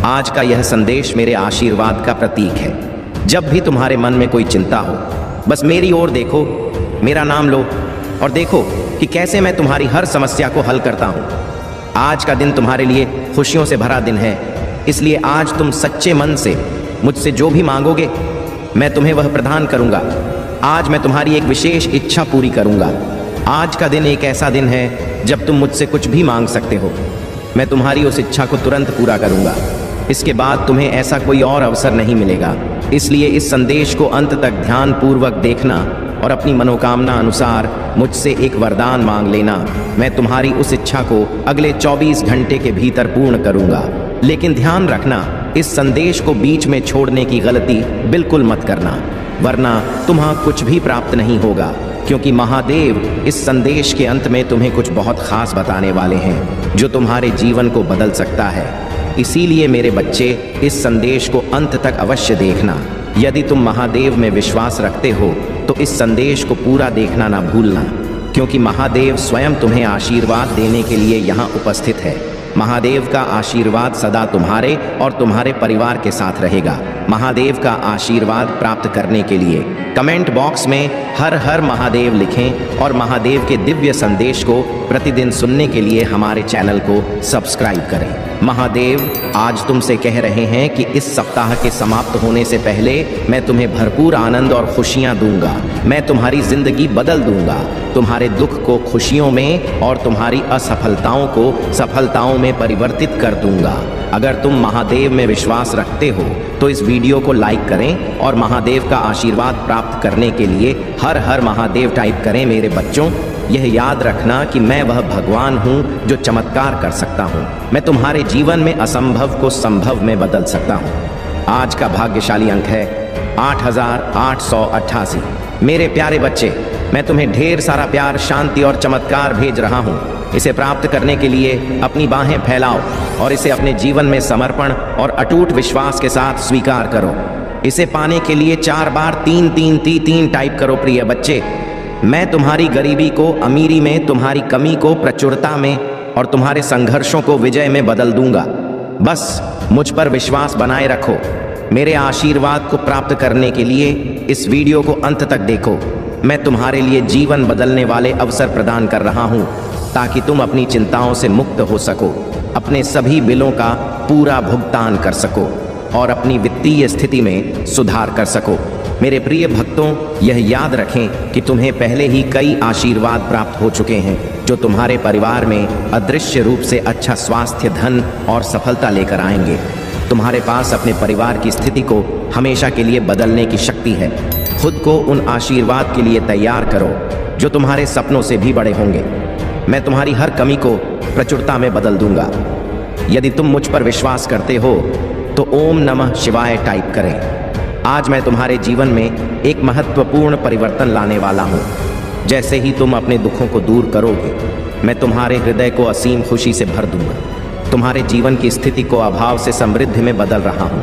आज का यह संदेश मेरे आशीर्वाद का प्रतीक है। जब भी तुम्हारे मन में कोई चिंता हो, बस मेरी ओर देखो, मेरा नाम लो और देखो कि कैसे मैं तुम्हारी हर समस्या को हल करता हूँ। आज का दिन तुम्हारे लिए खुशियों से भरा दिन है, इसलिए आज तुम सच्चे मन से मुझसे जो भी मांगोगे मैं तुम्हें वह प्रदान करूँगा। आज मैं तुम्हारी एक विशेष इच्छा पूरी करूँगा। आज का दिन एक ऐसा दिन है जब तुम मुझसे कुछ भी मांग सकते हो। मैं तुम्हारी उस इच्छा को तुरंत पूरा करूँगा। इसके बाद तुम्हें ऐसा कोई और अवसर नहीं मिलेगा। इसलिए इस संदेश को अंत तक ध्यानपूर्वक देखना और अपनी मनोकामना अनुसार मुझसे एक वरदान मांग लेना। मैं तुम्हारी उस इच्छा को अगले 24 घंटे के भीतर पूर्ण करूँगा। लेकिन ध्यान रखना, इस संदेश को बीच में छोड़ने की गलती बिल्कुल मत करना, वरना तुम्हें कुछ भी प्राप्त नहीं होगा, क्योंकि महादेव इस संदेश के अंत में तुम्हें कुछ बहुत खास बताने वाले हैं जो तुम्हारे जीवन को बदल सकता है। इसीलिए मेरे बच्चे, इस संदेश को अंत तक अवश्य देखना। यदि तुम महादेव में विश्वास रखते हो तो इस संदेश को पूरा देखना ना भूलना, क्योंकि महादेव स्वयं तुम्हें आशीर्वाद देने के लिए यहाँ उपस्थित है। महादेव का आशीर्वाद सदा तुम्हारे और तुम्हारे परिवार के साथ रहेगा। महादेव का आशीर्वाद प्राप्त करने के लिए कमेंट बॉक्स में हर हर महादेव लिखें और महादेव के दिव्य संदेश को प्रतिदिन सुनने के लिए हमारे चैनल को सब्सक्राइब करें। महादेव आज तुमसे कह रहे हैं कि इस सप्ताह के समाप्त होने से पहले मैं तुम्हें भरपूर आनंद और खुशियां दूंगा। मैं तुम्हारी जिंदगी बदल दूंगा, तुम्हारे दुख को खुशियों में और तुम्हारी असफलताओं को सफलताओं में परिवर्तित कर दूंगा। अगर तुम महादेव में विश्वास रखते हो तो इस वीडियो को लाइक करें और महादेव का आशीर्वाद प्राप्त करने के लिए हर हर महादेव टाइप करें। मेरे बच्चों, यह याद रखना कि मैं वह भगवान हूँ जो चमत्कार कर सकता हूँ। मैं तुम्हारे जीवन में असंभव को संभव में बदल सकता हूँ। आज का भाग्यशाली अंक है 8888। मेरे प्यारे बच्चे, मैं तुम्हें ढेर सारा प्यार, शांति और चमत्कार भेज रहा हूँ। इसे प्राप्त करने के लिए अपनी बाहें फैलाओ और इसे अपने जीवन में समर्पण और अटूट विश्वास के साथ स्वीकार करो। इसे पाने के लिए 4 बार 3 टाइप करो। प्रिय बच्चे, मैं तुम्हारी गरीबी को अमीरी में, तुम्हारी कमी को प्रचुरता में और तुम्हारे संघर्षों को विजय में बदल दूंगा। बस मुझ पर विश्वास बनाए रखो। मेरे आशीर्वाद को प्राप्त करने के लिए इस वीडियो को अंत तक देखो। मैं तुम्हारे लिए जीवन बदलने वाले अवसर प्रदान कर रहा हूँ ताकि तुम अपनी चिंताओं से मुक्त हो सको, अपने सभी बिलों का पूरा भुगतान कर सको और अपनी वित्तीय स्थिति में सुधार कर सको। मेरे प्रिय भक्तों, यह याद रखें कि तुम्हें पहले ही कई आशीर्वाद प्राप्त हो चुके हैं जो तुम्हारे परिवार में अदृश्य रूप से अच्छा स्वास्थ्य, धन और सफलता लेकर आएंगे। तुम्हारे पास अपने परिवार की स्थिति को हमेशा के लिए बदलने की शक्ति है। खुद को उन आशीर्वाद के लिए तैयार करो जो तुम्हारे सपनों से भी बड़े होंगे। मैं तुम्हारी हर कमी को प्रचुरता में बदल दूंगा। यदि तुम मुझ पर विश्वास करते हो तो ओम नमः शिवाय टाइप करें। आज मैं तुम्हारे जीवन में एक महत्वपूर्ण परिवर्तन लाने वाला हूँ। जैसे ही तुम अपने दुखों को दूर करोगे, मैं तुम्हारे हृदय को असीम खुशी से भर दूंगा। तुम्हारे जीवन की स्थिति को अभाव से समृद्धि में बदल रहा हूँ।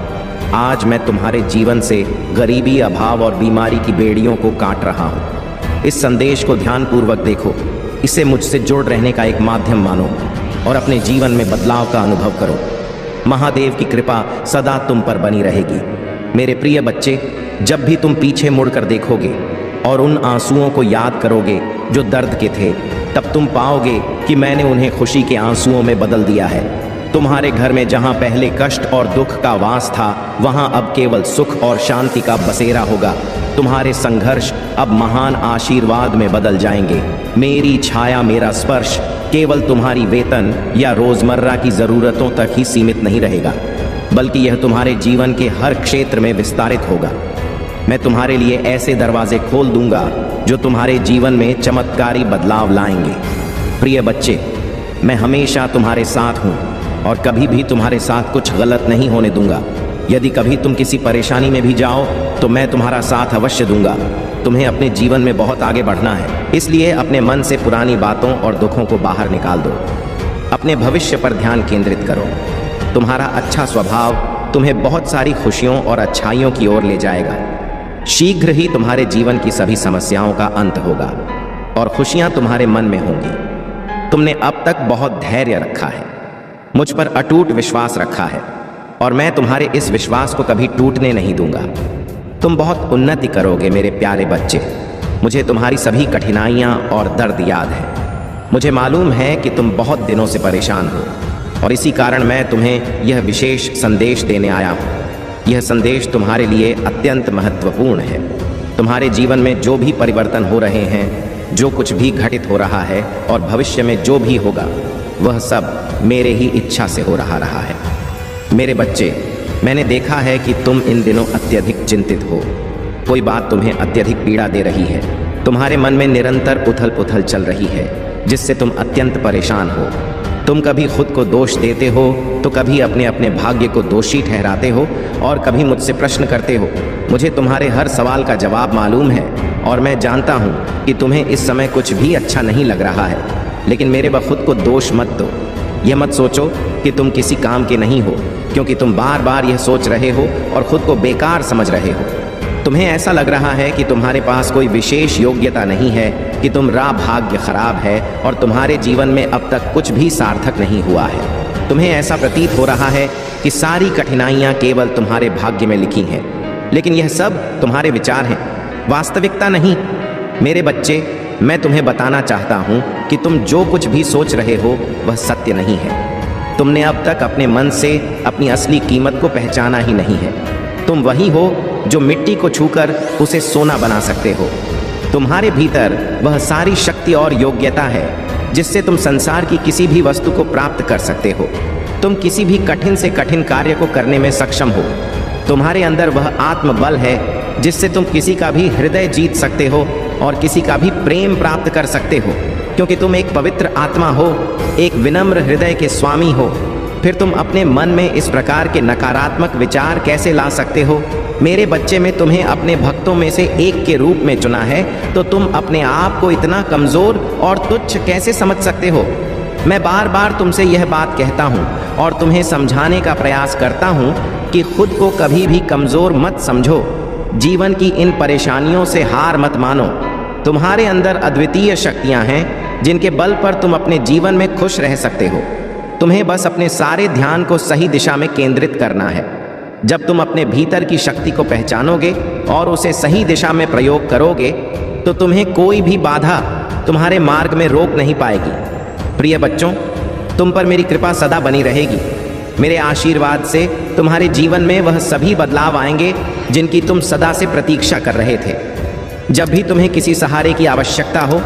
आज मैं तुम्हारे जीवन से गरीबी, अभाव और बीमारी की बेड़ियों को काट रहा हूँ। इस संदेश को ध्यानपूर्वक देखो। इसे मुझसे जुड़ रहने का एक माध्यम मानो और अपने जीवन में बदलाव का अनुभव करो। महादेव की कृपा सदा तुम पर बनी रहेगी। मेरे प्रिय बच्चे, जब भी तुम पीछे मुड़कर देखोगे और उन आंसुओं को याद करोगे जो दर्द के थे, तब तुम पाओगे कि मैंने उन्हें खुशी के आंसुओं में बदल दिया है। तुम्हारे घर में जहां पहले कष्ट और दुख का वास था, वहां अब केवल सुख और शांति का बसेरा होगा। तुम्हारे संघर्ष अब महान आशीर्वाद में बदल जाएंगे। मेरी छाया, मेरा स्पर्श केवल तुम्हारी वेतन या रोजमर्रा की जरूरतों तक ही सीमित नहीं रहेगा, बल्कि यह तुम्हारे जीवन के हर क्षेत्र में विस्तारित होगा। मैं तुम्हारे लिए ऐसे दरवाजे खोल दूंगा जो तुम्हारे जीवन में चमत्कारी बदलाव लाएंगे। प्रिय बच्चे, मैं हमेशा तुम्हारे साथ हूँ और कभी भी तुम्हारे साथ कुछ गलत नहीं होने दूंगा। यदि कभी तुम किसी परेशानी में भी जाओ तो मैं तुम्हारा साथ अवश्य दूंगा। तुम्हें अपने जीवन में बहुत आगे बढ़ना है, इसलिए अपने मन से पुरानी बातों और दुखों को बाहर निकाल दो। अपने भविष्य पर ध्यान केंद्रित करो। तुम्हारा अच्छा स्वभाव तुम्हें बहुत सारी खुशियों और अच्छाइयों की ओर ले जाएगा। शीघ्र ही तुम्हारे जीवन की सभी समस्याओं का अंत होगा और खुशियां तुम्हारे मन में होंगी। तुमने अब तक बहुत धैर्य रखा है, मुझ पर अटूट विश्वास रखा है और मैं तुम्हारे इस विश्वास को कभी टूटने नहीं दूंगा। तुम बहुत उन्नति करोगे मेरे प्यारे बच्चे। मुझे तुम्हारी सभी कठिनाइयाँ और दर्द याद है। मुझे मालूम है कि तुम बहुत दिनों से परेशान हो और इसी कारण मैं तुम्हें यह विशेष संदेश देने आया हूँ। यह संदेश तुम्हारे लिए अत्यंत महत्वपूर्ण है। तुम्हारे जीवन में जो भी परिवर्तन हो रहे हैं, जो कुछ भी घटित हो रहा है और भविष्य में जो भी होगा, वह सब मेरे ही इच्छा से हो रहा है। मेरे बच्चे, मैंने देखा है कि तुम इन दिनों अत्यधिक चिंतित हो। कोई बात तुम्हें अत्यधिक पीड़ा दे रही है। तुम्हारे मन में निरंतर उथल पुथल चल रही है, जिससे तुम अत्यंत परेशान हो। तुम कभी खुद को दोष देते हो तो कभी अपने अपने भाग्य को दोषी ठहराते हो और कभी मुझसे प्रश्न करते हो। मुझे तुम्हारे हर सवाल का जवाब मालूम है और मैं जानता हूँ कि तुम्हें इस समय कुछ भी अच्छा नहीं लग रहा है। लेकिन मेरे खुद को दोष मत दो। यह मत सोचो कि तुम किसी काम के नहीं हो, क्योंकि तुम बार बार यह सोच रहे हो और खुद को बेकार समझ रहे हो। तुम्हें ऐसा लग रहा है कि तुम्हारे पास कोई विशेष योग्यता नहीं है, कि तुम भाग्य खराब है और तुम्हारे जीवन में अब तक कुछ भी सार्थक नहीं हुआ है। तुम्हें ऐसा प्रतीत हो रहा है कि सारी कठिनाइयाँ केवल तुम्हारे भाग्य में लिखी हैं, लेकिन यह सब तुम्हारे विचार हैं, वास्तविकता नहीं। मेरे बच्चे, मैं तुम्हें बताना चाहता हूँ कि तुम जो कुछ भी सोच रहे हो वह सत्य नहीं है। तुमने अब तक अपने मन से अपनी असली कीमत को पहचाना ही नहीं है। तुम वही हो जो मिट्टी को छूकर उसे सोना बना सकते हो। तुम्हारे भीतर वह सारी शक्ति और योग्यता है जिससे तुम संसार की किसी भी वस्तु को प्राप्त कर सकते हो। तुम किसी भी कठिन से कठिन कार्य को करने में सक्षम हो। तुम्हारे अंदर वह आत्मबल है जिससे तुम किसी का भी हृदय जीत सकते हो और किसी का भी प्रेम प्राप्त कर सकते हो, क्योंकि तुम एक पवित्र आत्मा हो, एक विनम्र हृदय के स्वामी हो। फिर तुम अपने मन में इस प्रकार के नकारात्मक विचार कैसे ला सकते हो? मेरे बच्चे, में तुम्हें अपने भक्तों में से एक के रूप में चुना है, तो तुम अपने आप को इतना कमज़ोर और तुच्छ कैसे समझ सकते हो? मैं बार बार तुमसे यह बात कहता हूँ और तुम्हें समझाने का प्रयास करता हूँ कि खुद को कभी भी कमज़ोर मत समझो। जीवन की इन परेशानियों से हार मत मानो। तुम्हारे अंदर अद्वितीय शक्तियाँ हैं जिनके बल पर तुम अपने जीवन में खुश रह सकते हो। तुम्हें बस अपने सारे ध्यान को सही दिशा में केंद्रित करना है। जब तुम अपने भीतर की शक्ति को पहचानोगे और उसे सही दिशा में प्रयोग करोगे, तो तुम्हें कोई भी बाधा तुम्हारे मार्ग में रोक नहीं पाएगी। प्रिय बच्चों, तुम पर मेरी कृपा सदा बनी रहेगी। मेरे आशीर्वाद से तुम्हारे जीवन में वह सभी बदलाव आएंगे जिनकी तुम सदा से प्रतीक्षा कर रहे थे। जब भी तुम्हें किसी सहारे की आवश्यकता हो,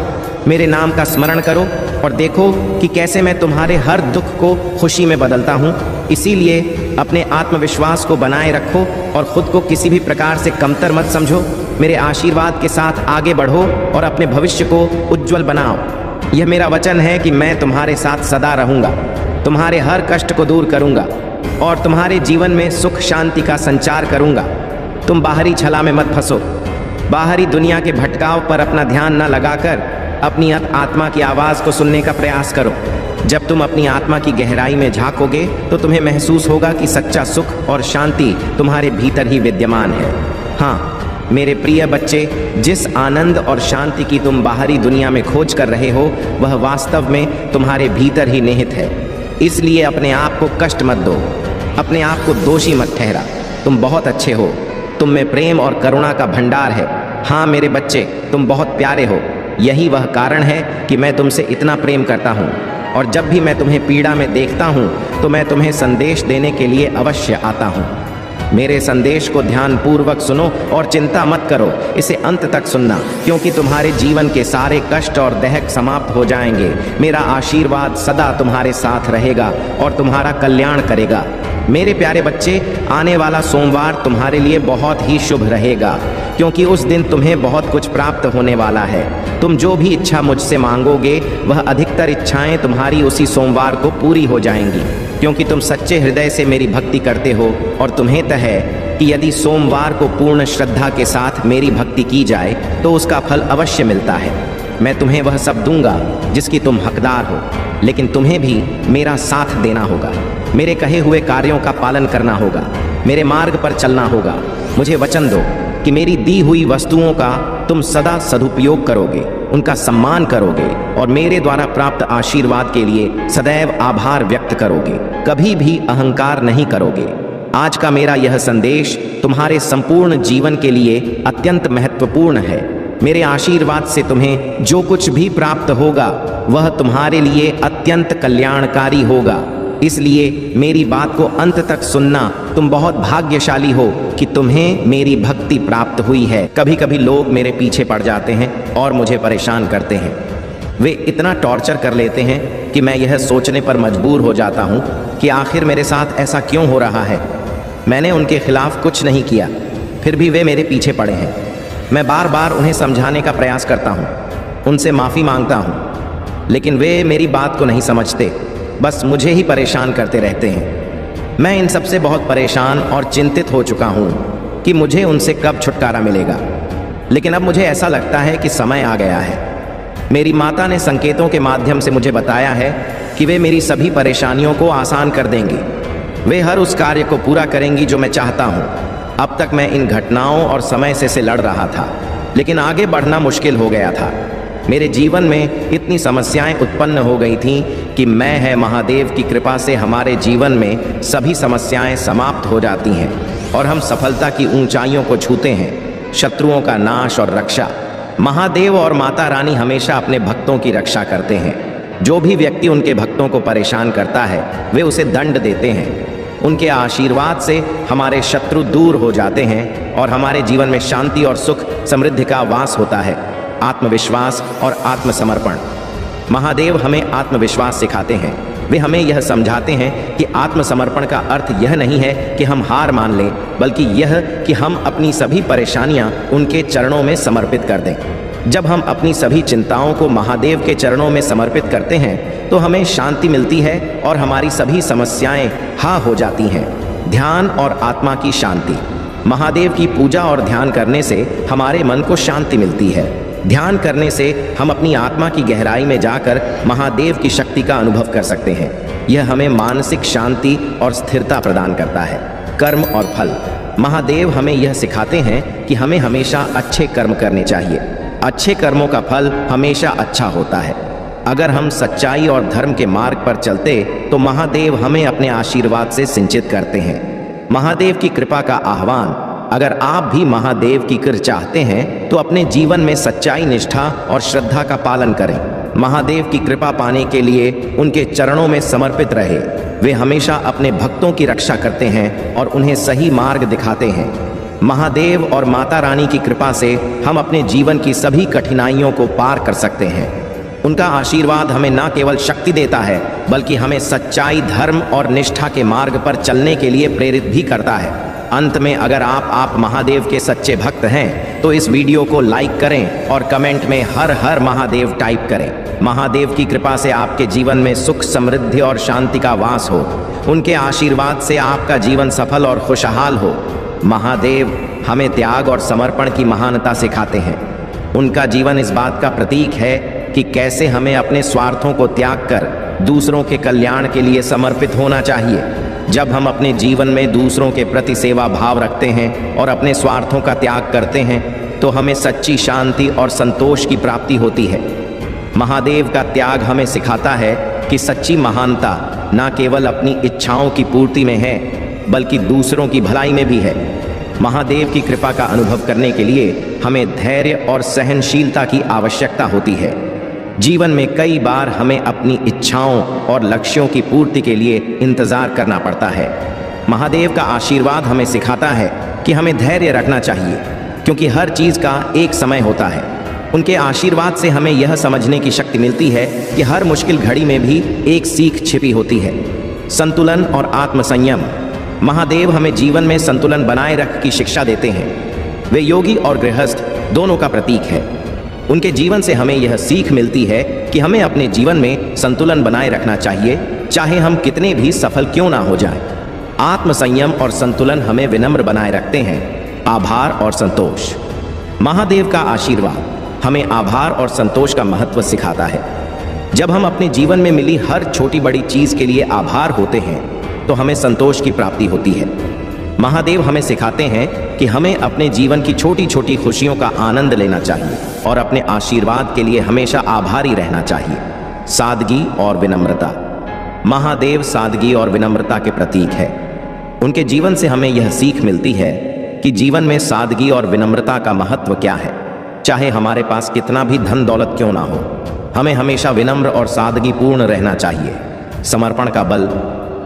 मेरे नाम का स्मरण करो और देखो कि कैसे मैं तुम्हारे हर दुख को खुशी में बदलता हूँ। इसीलिए अपने आत्मविश्वास को बनाए रखो और खुद को किसी भी प्रकार से कमतर मत समझो। मेरे आशीर्वाद के साथ आगे बढ़ो और अपने भविष्य को उज्जवल बनाओ। यह मेरा वचन है कि मैं तुम्हारे साथ सदा रहूँगा, तुम्हारे हर कष्ट को दूर करूँगा और तुम्हारे जीवन में सुख शांति का संचार करूँगा। तुम बाहरी छला में मत फंसो। बाहरी दुनिया के भटकाव पर अपना ध्यान न लगाकर अपनी आत्मा की आवाज़ को सुनने का प्रयास करो। जब तुम अपनी आत्मा की गहराई में झांकोगे तो तुम्हें महसूस होगा कि सच्चा सुख और शांति तुम्हारे भीतर ही विद्यमान है। हाँ मेरे प्रिय बच्चे, जिस आनंद और शांति की तुम बाहरी दुनिया में खोज कर रहे हो, वह वास्तव में तुम्हारे भीतर ही निहित है। इसलिए अपने आप को कष्ट मत दो, अपने आप को दोषी मत ठहरा। तुम बहुत अच्छे हो, तुम में प्रेम और करुणा का भंडार है। हाँ मेरे बच्चे, तुम बहुत प्यारे हो। यही वह कारण है कि मैं तुमसे इतना प्रेम करता हूँ, और जब भी मैं तुम्हें पीड़ा में देखता हूँ तो मैं तुम्हें संदेश देने के लिए अवश्य आता हूँ। मेरे संदेश को ध्यानपूर्वक सुनो और चिंता मत करो, इसे अंत तक सुनना, क्योंकि तुम्हारे जीवन के सारे कष्ट और दहक समाप्त हो जाएंगे। मेरा आशीर्वाद सदा तुम्हारे साथ रहेगा और तुम्हारा कल्याण करेगा। मेरे प्यारे बच्चे, आने वाला सोमवार तुम्हारे लिए बहुत ही शुभ रहेगा, क्योंकि उस दिन तुम्हें बहुत कुछ प्राप्त होने वाला है। तुम जो भी इच्छा मुझसे मांगोगे, वह अधिकतर इच्छाएं तुम्हारी उसी सोमवार को पूरी हो जाएंगी, क्योंकि तुम सच्चे हृदय से मेरी भक्ति करते हो। और तुम्हें तय है कि यदि सोमवार को पूर्ण श्रद्धा के साथ मेरी भक्ति की जाए तो उसका फल अवश्य मिलता है। मैं तुम्हें वह सब दूंगा जिसकी तुम हकदार हो, लेकिन तुम्हें भी मेरा साथ देना होगा। मेरे कहे हुए कार्यों का पालन करना होगा, मेरे मार्ग पर चलना होगा। मुझे वचन दो कि मेरी दी हुई वस्तुओं का तुम सदा सदुपयोग करोगे, उनका सम्मान करोगे और मेरे द्वारा प्राप्त आशीर्वाद के लिए सदैव आभार व्यक्त करोगे। कभी भी अहंकार नहीं करोगे। आज का मेरा यह संदेश तुम्हारे संपूर्ण जीवन के लिए अत्यंत महत्वपूर्ण है। मेरे आशीर्वाद से तुम्हें जो कुछ भी प्राप्त होगा वह तुम्हारे लिए अत्यंत कल्याणकारी होगा। इसलिए मेरी बात को अंत तक सुनना। तुम बहुत भाग्यशाली हो कि तुम्हें मेरी भक्ति प्राप्त हुई है। कभी कभी लोग मेरे पीछे पड़ जाते हैं और मुझे परेशान करते हैं। वे इतना टॉर्चर कर लेते हैं कि मैं यह सोचने पर मजबूर हो जाता हूँ कि आखिर मेरे साथ ऐसा क्यों हो रहा है। मैंने उनके खिलाफ कुछ नहीं किया, फिर भी वे मेरे पीछे पड़े हैं। मैं बार बार उन्हें समझाने का प्रयास करता हूँ, उनसे माफ़ी मांगता हूँ, लेकिन वे मेरी बात को नहीं समझते, बस मुझे ही परेशान करते रहते हैं। मैं इन सब से बहुत परेशान और चिंतित हो चुका हूँ कि मुझे उनसे कब छुटकारा मिलेगा। लेकिन अब मुझे ऐसा लगता है कि समय आ गया है। मेरी माता ने संकेतों के माध्यम से मुझे बताया है कि वे मेरी सभी परेशानियों को आसान कर देंगी। वे हर उस कार्य को पूरा करेंगी जो मैं चाहता हूँ। अब तक मैं इन घटनाओं और समय से लड़ रहा था, लेकिन आगे बढ़ना मुश्किल हो गया था। मेरे जीवन में इतनी समस्याएं उत्पन्न हो गई थीं कि मैं है महादेव की कृपा से हमारे जीवन में सभी समस्याएं समाप्त हो जाती हैं और हम सफलता की ऊंचाइयों को छूते हैं। शत्रुओं का नाश और रक्षा। महादेव और माता रानी हमेशा अपने भक्तों की रक्षा करते हैं। जो भी व्यक्ति उनके भक्तों को परेशान करता है वे उसे दंड देते हैं। उनके आशीर्वाद से हमारे शत्रु दूर हो जाते हैं और हमारे जीवन में शांति और सुख समृद्धि का वास होता है। आत्मविश्वास और आत्मसमर्पण। महादेव हमें आत्मविश्वास सिखाते हैं। वे हमें यह समझाते हैं कि आत्मसमर्पण का अर्थ यह नहीं है कि हम हार मान लें, बल्कि यह कि हम अपनी सभी परेशानियां उनके चरणों में समर्पित कर दें। जब हम अपनी सभी चिंताओं को महादेव के चरणों में समर्पित करते हैं तो हमें शांति मिलती है और हमारी सभी समस्याएं हाँ हो जाती हैं। ध्यान और आत्मा की शांति। महादेव की पूजा और ध्यान करने से हमारे मन को शांति मिलती है। ध्यान करने से हम अपनी आत्मा की गहराई में जाकर महादेव की शक्ति का अनुभव कर सकते हैं। यह हमें मानसिक शांति और स्थिरता प्रदान करता है। कर्म और फल। महादेव हमें यह सिखाते हैं कि हमें हमेशा अच्छे कर्म करने चाहिए। अच्छे कर्मों का फल हमेशा अच्छा होता है। अगर हम सच्चाई और धर्म के मार्ग पर चलते तो महादेव हमें अपने आशीर्वाद से सिंचित करते हैं। महादेव की कृपा का आह्वान। अगर आप भी महादेव की कृपा चाहते हैं तो अपने जीवन में सच्चाई, निष्ठा और श्रद्धा का पालन करें। महादेव की कृपा पाने के लिए उनके चरणों में समर्पित रहे। वे हमेशा अपने भक्तों की रक्षा करते हैं और उन्हें सही मार्ग दिखाते हैं। महादेव और माता रानी की कृपा से हम अपने जीवन की सभी कठिनाइयों को पार कर सकते हैं। उनका आशीर्वाद हमें न केवल शक्ति देता है बल्कि हमें सच्चाई, धर्म और निष्ठा के मार्ग पर चलने के लिए प्रेरित भी करता है। अंत में अगर आप महादेव के सच्चे भक्त हैं तो इस वीडियो को लाइक करें और कमेंट में हर हर महादेव टाइप करें। महादेव की कृपा से आपके जीवन में सुख, समृद्धि और शांति का वास हो। उनके आशीर्वाद से आपका जीवन सफल और खुशहाल हो। महादेव हमें त्याग और समर्पण की महानता सिखाते हैं। उनका जीवन इस बात का प्रतीक है कि कैसे हमें अपने स्वार्थों को त्याग कर दूसरों के कल्याण के लिए समर्पित होना चाहिए। जब हम अपने जीवन में दूसरों के प्रति सेवा भाव रखते हैं और अपने स्वार्थों का त्याग करते हैं तो हमें सच्ची शांति और संतोष की प्राप्ति होती है। महादेव का त्याग हमें सिखाता है कि सच्ची महानता न केवल अपनी इच्छाओं की पूर्ति में है बल्कि दूसरों की भलाई में भी है। महादेव की कृपा का अनुभव करने के लिए हमें धैर्य और सहनशीलता की आवश्यकता होती है। जीवन में कई बार हमें अपनी इच्छाओं और लक्ष्यों की पूर्ति के लिए इंतजार करना पड़ता है। महादेव का आशीर्वाद हमें सिखाता है कि हमें धैर्य रखना चाहिए क्योंकि हर चीज़ का एक समय होता है। उनके आशीर्वाद से हमें यह समझने की शक्ति मिलती है कि हर मुश्किल घड़ी में भी एक सीख छिपी होती है। संतुलन और आत्मसंयम। महादेव हमें जीवन में संतुलन बनाए रख की शिक्षा देते हैं। वे योगी और गृहस्थ दोनों का प्रतीक है। उनके जीवन से हमें यह सीख मिलती है कि हमें अपने जीवन में संतुलन बनाए रखना चाहिए, चाहे हम कितने भी सफल क्यों ना हो जाएं। आत्मसंयम और संतुलन हमें विनम्र बनाए रखते हैं। आभार और संतोष। महादेव का आशीर्वाद हमें आभार और संतोष का महत्व सिखाता है। जब हम अपने जीवन में मिली हर छोटी बड़ी चीज़ के लिए आभार होते हैं तो हमें संतोष की प्राप्ति होती है। महादेव हमें सिखाते हैं कि हमें अपने जीवन की छोटी छोटी खुशियों का आनंद लेना चाहिए और अपने आशीर्वाद के लिए हमेशा आभारी रहना चाहिए। सादगी और विनम्रता। महादेव सादगी और विनम्रता के प्रतीक है। उनके जीवन से हमें यह सीख मिलती है कि जीवन में सादगी और विनम्रता का महत्व क्या है। चाहे हमारे पास कितना भी धन दौलत क्यों ना हो, हमें हमेशा विनम्र और सादगी पूर्ण रहना चाहिए। समर्पण का बल।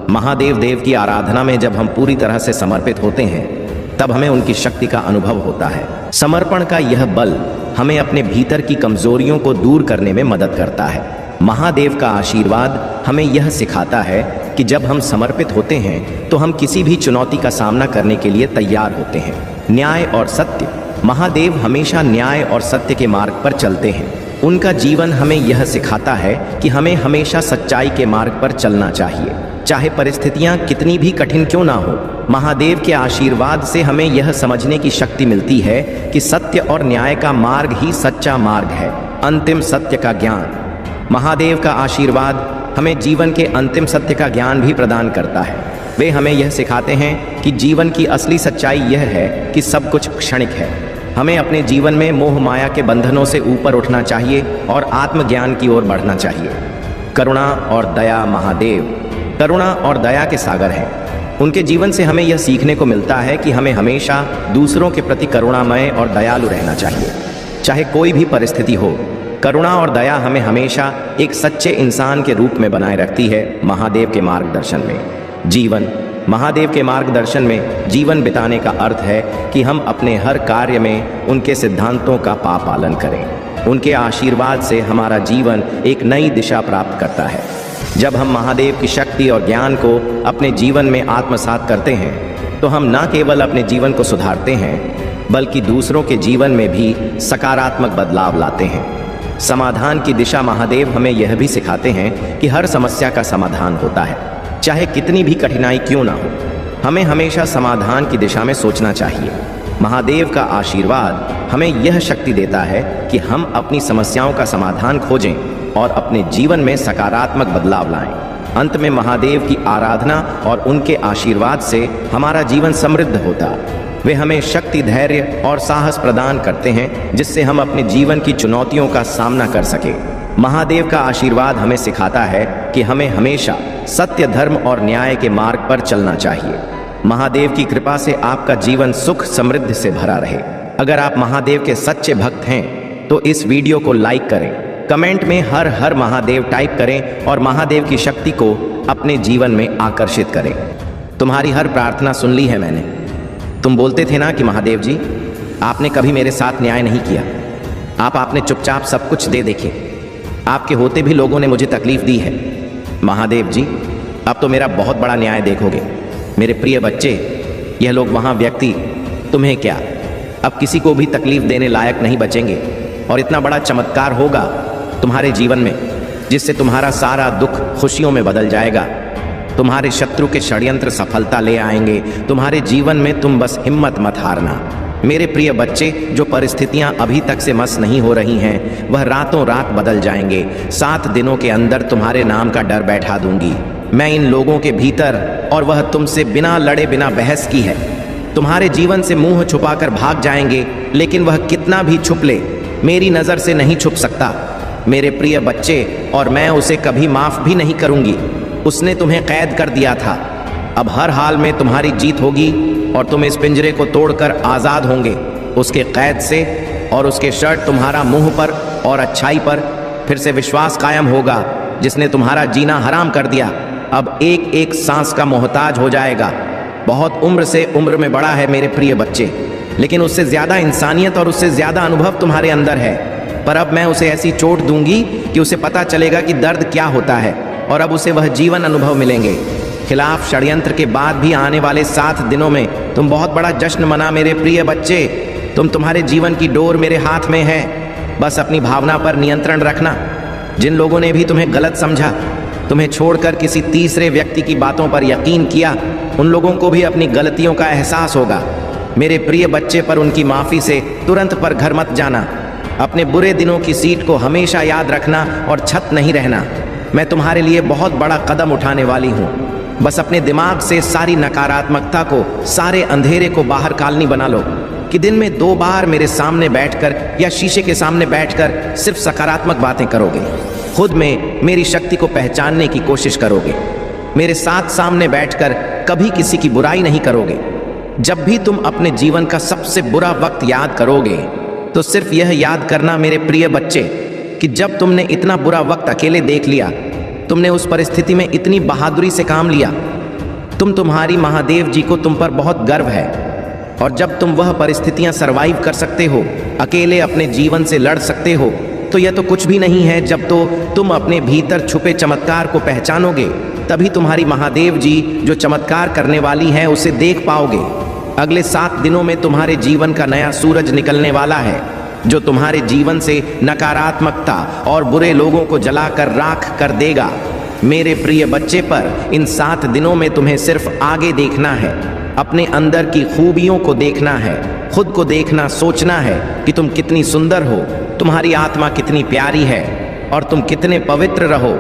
महादेव देव की आराधना में जब हम पूरी तरह से समर्पित होते हैं तब हमें उनकी शक्ति का अनुभव होता है। समर्पण का यह बल हमें अपने भीतर की कमजोरियों को दूर करने में मदद करता है। महादेव का आशीर्वाद हमें यह सिखाता है कि जब हम समर्पित होते हैं तो हम किसी भी चुनौती का सामना करने के लिए तैयार होते हैं। न्याय और सत्य। महादेव हमेशा न्याय और सत्य के मार्ग पर चलते हैं। उनका जीवन हमें यह सिखाता है कि हमें हमेशा सच्चाई के मार्ग पर चलना चाहिए, चाहे परिस्थितियां कितनी भी कठिन क्यों ना हो। महादेव के आशीर्वाद से हमें यह समझने की शक्ति मिलती है कि सत्य और न्याय का मार्ग ही सच्चा मार्ग है। अंतिम सत्य का ज्ञान। महादेव का आशीर्वाद हमें जीवन के अंतिम सत्य का ज्ञान भी प्रदान करता है। वे हमें यह सिखाते हैं कि जीवन की असली सच्चाई यह है कि सब कुछ क्षणिक है। हमें अपने जीवन में मोह माया के बंधनों से ऊपर उठना चाहिए और आत्मज्ञान की ओर बढ़ना चाहिए। करुणा और दया। महादेव करुणा और दया के सागर हैं। उनके जीवन से हमें यह सीखने को मिलता है कि हमें हमेशा दूसरों के प्रति करुणामय और दयालु रहना चाहिए, चाहे कोई भी परिस्थिति हो। करुणा और दया हमें हमेशा एक सच्चे इंसान के रूप में बनाए रखती है। महादेव के मार्गदर्शन में जीवन। महादेव के मार्गदर्शन में जीवन बिताने का अर्थ है कि हम अपने हर कार्य में उनके सिद्धांतों का पालन करें। उनके आशीर्वाद से हमारा जीवन एक नई दिशा प्राप्त करता है। जब हम महादेव की शक्ति और ज्ञान को अपने जीवन में आत्मसात करते हैं तो हम न केवल अपने जीवन को सुधारते हैं बल्कि दूसरों के जीवन में भी सकारात्मक बदलाव लाते हैं। समाधान की दिशा। महादेव हमें यह भी सिखाते हैं कि हर समस्या का समाधान होता है, चाहे कितनी भी कठिनाई क्यों ना हो। हमें हमेशा समाधान की दिशा में सोचना चाहिए। महादेव का आशीर्वाद हमें यह शक्ति देता है कि हम अपनी समस्याओं का समाधान खोजें और अपने जीवन में सकारात्मक बदलाव लाएं। अंत में महादेव की आराधना और उनके आशीर्वाद से हमारा जीवन समृद्ध होता। वे हमें शक्ति, धैर्य और साहस प्रदान करते हैं जिससे हम अपने जीवन की चुनौतियों का सामना कर सकें। महादेव का आशीर्वाद हमें सिखाता है कि हमें हमेशा सत्य, धर्म और न्याय के मार्ग पर चलना चाहिए। महादेव की कृपा से आपका जीवन सुख समृद्धि से भरा रहे। अगर आप महादेव के सच्चे भक्त हैं तो इस वीडियो को लाइक करें, कमेंट में हर हर महादेव टाइप करें और महादेव की शक्ति को अपने जीवन में आकर्षित करें। तुम्हारी हर प्रार्थना सुन ली है मैंने। तुम बोलते थे ना कि महादेव जी आपने कभी मेरे साथ न्याय नहीं किया, आपने चुपचाप सब कुछ दे देखे। आपके होते भी लोगों ने मुझे तकलीफ दी है। महादेव जी अब तो मेरा बहुत बड़ा न्याय देखोगे। मेरे प्रिय बच्चे, यह लोग वहाँ व्यक्ति तुम्हें क्या अब किसी को भी तकलीफ देने लायक नहीं बचेंगे और इतना बड़ा चमत्कार होगा तुम्हारे जीवन में जिससे तुम्हारा सारा दुख खुशियों में बदल जाएगा। तुम्हारे शत्रु के षड्यंत्र सफलता ले आएंगे। तुम्हारे जीवन में तुम बस हिम्मत मत हारना। मेरे प्रिय बच्चे, जो परिस्थितियां अभी तक से मस नहीं हो रही हैं वह रातों रात बदल जाएंगे। 7 दिनों के अंदर तुम्हारे नाम का डर बैठा दूंगी मैं इन लोगों के भीतर, और वह तुमसे बिना लड़े बिना बहस की है। तुम्हारे जीवन से मुंह छुपाकर भाग जाएंगे, लेकिन वह कितना भी छुप ले मेरी नज़र से नहीं छुप सकता मेरे प्रिय बच्चे, और मैं उसे कभी माफ़ भी नहीं करूंगी। उसने तुम्हें कैद कर दिया था, अब हर हाल में तुम्हारी जीत होगी और तुम इस पिंजरे को तोड़कर आज़ाद होंगे उसके कैद से, और उसके शर्ट तुम्हारा मुंह पर और अच्छाई पर फिर से विश्वास कायम होगा जिसने तुम्हारा जीना हराम कर दिया। अब एक एक सांस का मोहताज हो जाएगा। बहुत उम्र से उम्र में बड़ा है मेरे प्रिय बच्चे, लेकिन उससे ज़्यादा इंसानियत और उससे ज़्यादा अनुभव तुम्हारे अंदर है। पर अब मैं उसे ऐसी चोट दूंगी कि उसे पता चलेगा कि दर्द क्या होता है, और अब उसे वह जीवन अनुभव मिलेंगे। खिलाफ षड्यंत्र के बाद भी आने वाले 7 दिनों में तुम बहुत बड़ा जश्न मना मेरे प्रिय बच्चे। तुम्हारे जीवन की डोर मेरे हाथ में है। बस अपनी भावना पर नियंत्रण रखना। जिन लोगों ने भी तुम्हें गलत समझा, तुम्हें छोड़कर किसी तीसरे व्यक्ति की बातों पर यकीन किया, उन लोगों को भी अपनी गलतियों का एहसास होगा। मेरे प्रिय बच्चे, पर उनकी माफ़ी से तुरंत पर घर मत जाना। अपने बुरे दिनों की सीट को हमेशा याद रखना और छत नहीं रहना। मैं तुम्हारे लिए बहुत बड़ा कदम उठाने वाली हूँ। बस अपने दिमाग से सारी नकारात्मकता को, सारे अंधेरे को बाहर कालनी बना लो कि दिन में 2 बार मेरे सामने बैठकर या शीशे के सामने बैठकर सिर्फ सकारात्मक बातें करोगे। खुद में मेरी शक्ति को पहचानने की कोशिश करोगे। मेरे साथ सामने बैठकर कभी किसी की बुराई नहीं करोगे। जब भी तुम अपने जीवन का सबसे बुरा वक्त याद करोगे तो सिर्फ यह याद करना मेरे प्रिय बच्चे कि जब तुमने इतना बुरा वक्त अकेले देख लिया, तुमने उस परिस्थिति में इतनी बहादुरी से काम लिया। तुम्हारी महादेव जी को तुम पर बहुत गर्व है। और जब तुम वह परिस्थितियां सरवाइव कर सकते हो, अकेले अपने जीवन से लड़ सकते हो, तो यह तो कुछ भी नहीं है। जब तो तुम अपने भीतर छुपे चमत्कार को पहचानोगे, तभी तुम्हारी महादेव जी जो चमत्कार करने वाली हैं उसे देख पाओगे। अगले 7 दिनों में तुम्हारे जीवन का नया सूरज निकलने वाला है, जो तुम्हारे जीवन से नकारात्मकता और बुरे लोगों को जलाकर राख कर देगा। मेरे प्रिय बच्चे, पर इन 7 दिनों में तुम्हें सिर्फ आगे देखना है, अपने अंदर की खूबियों को देखना है, खुद को देखना, सोचना है कि तुम कितनी सुंदर हो, तुम्हारी आत्मा कितनी प्यारी है और तुम कितने पवित्र रहो।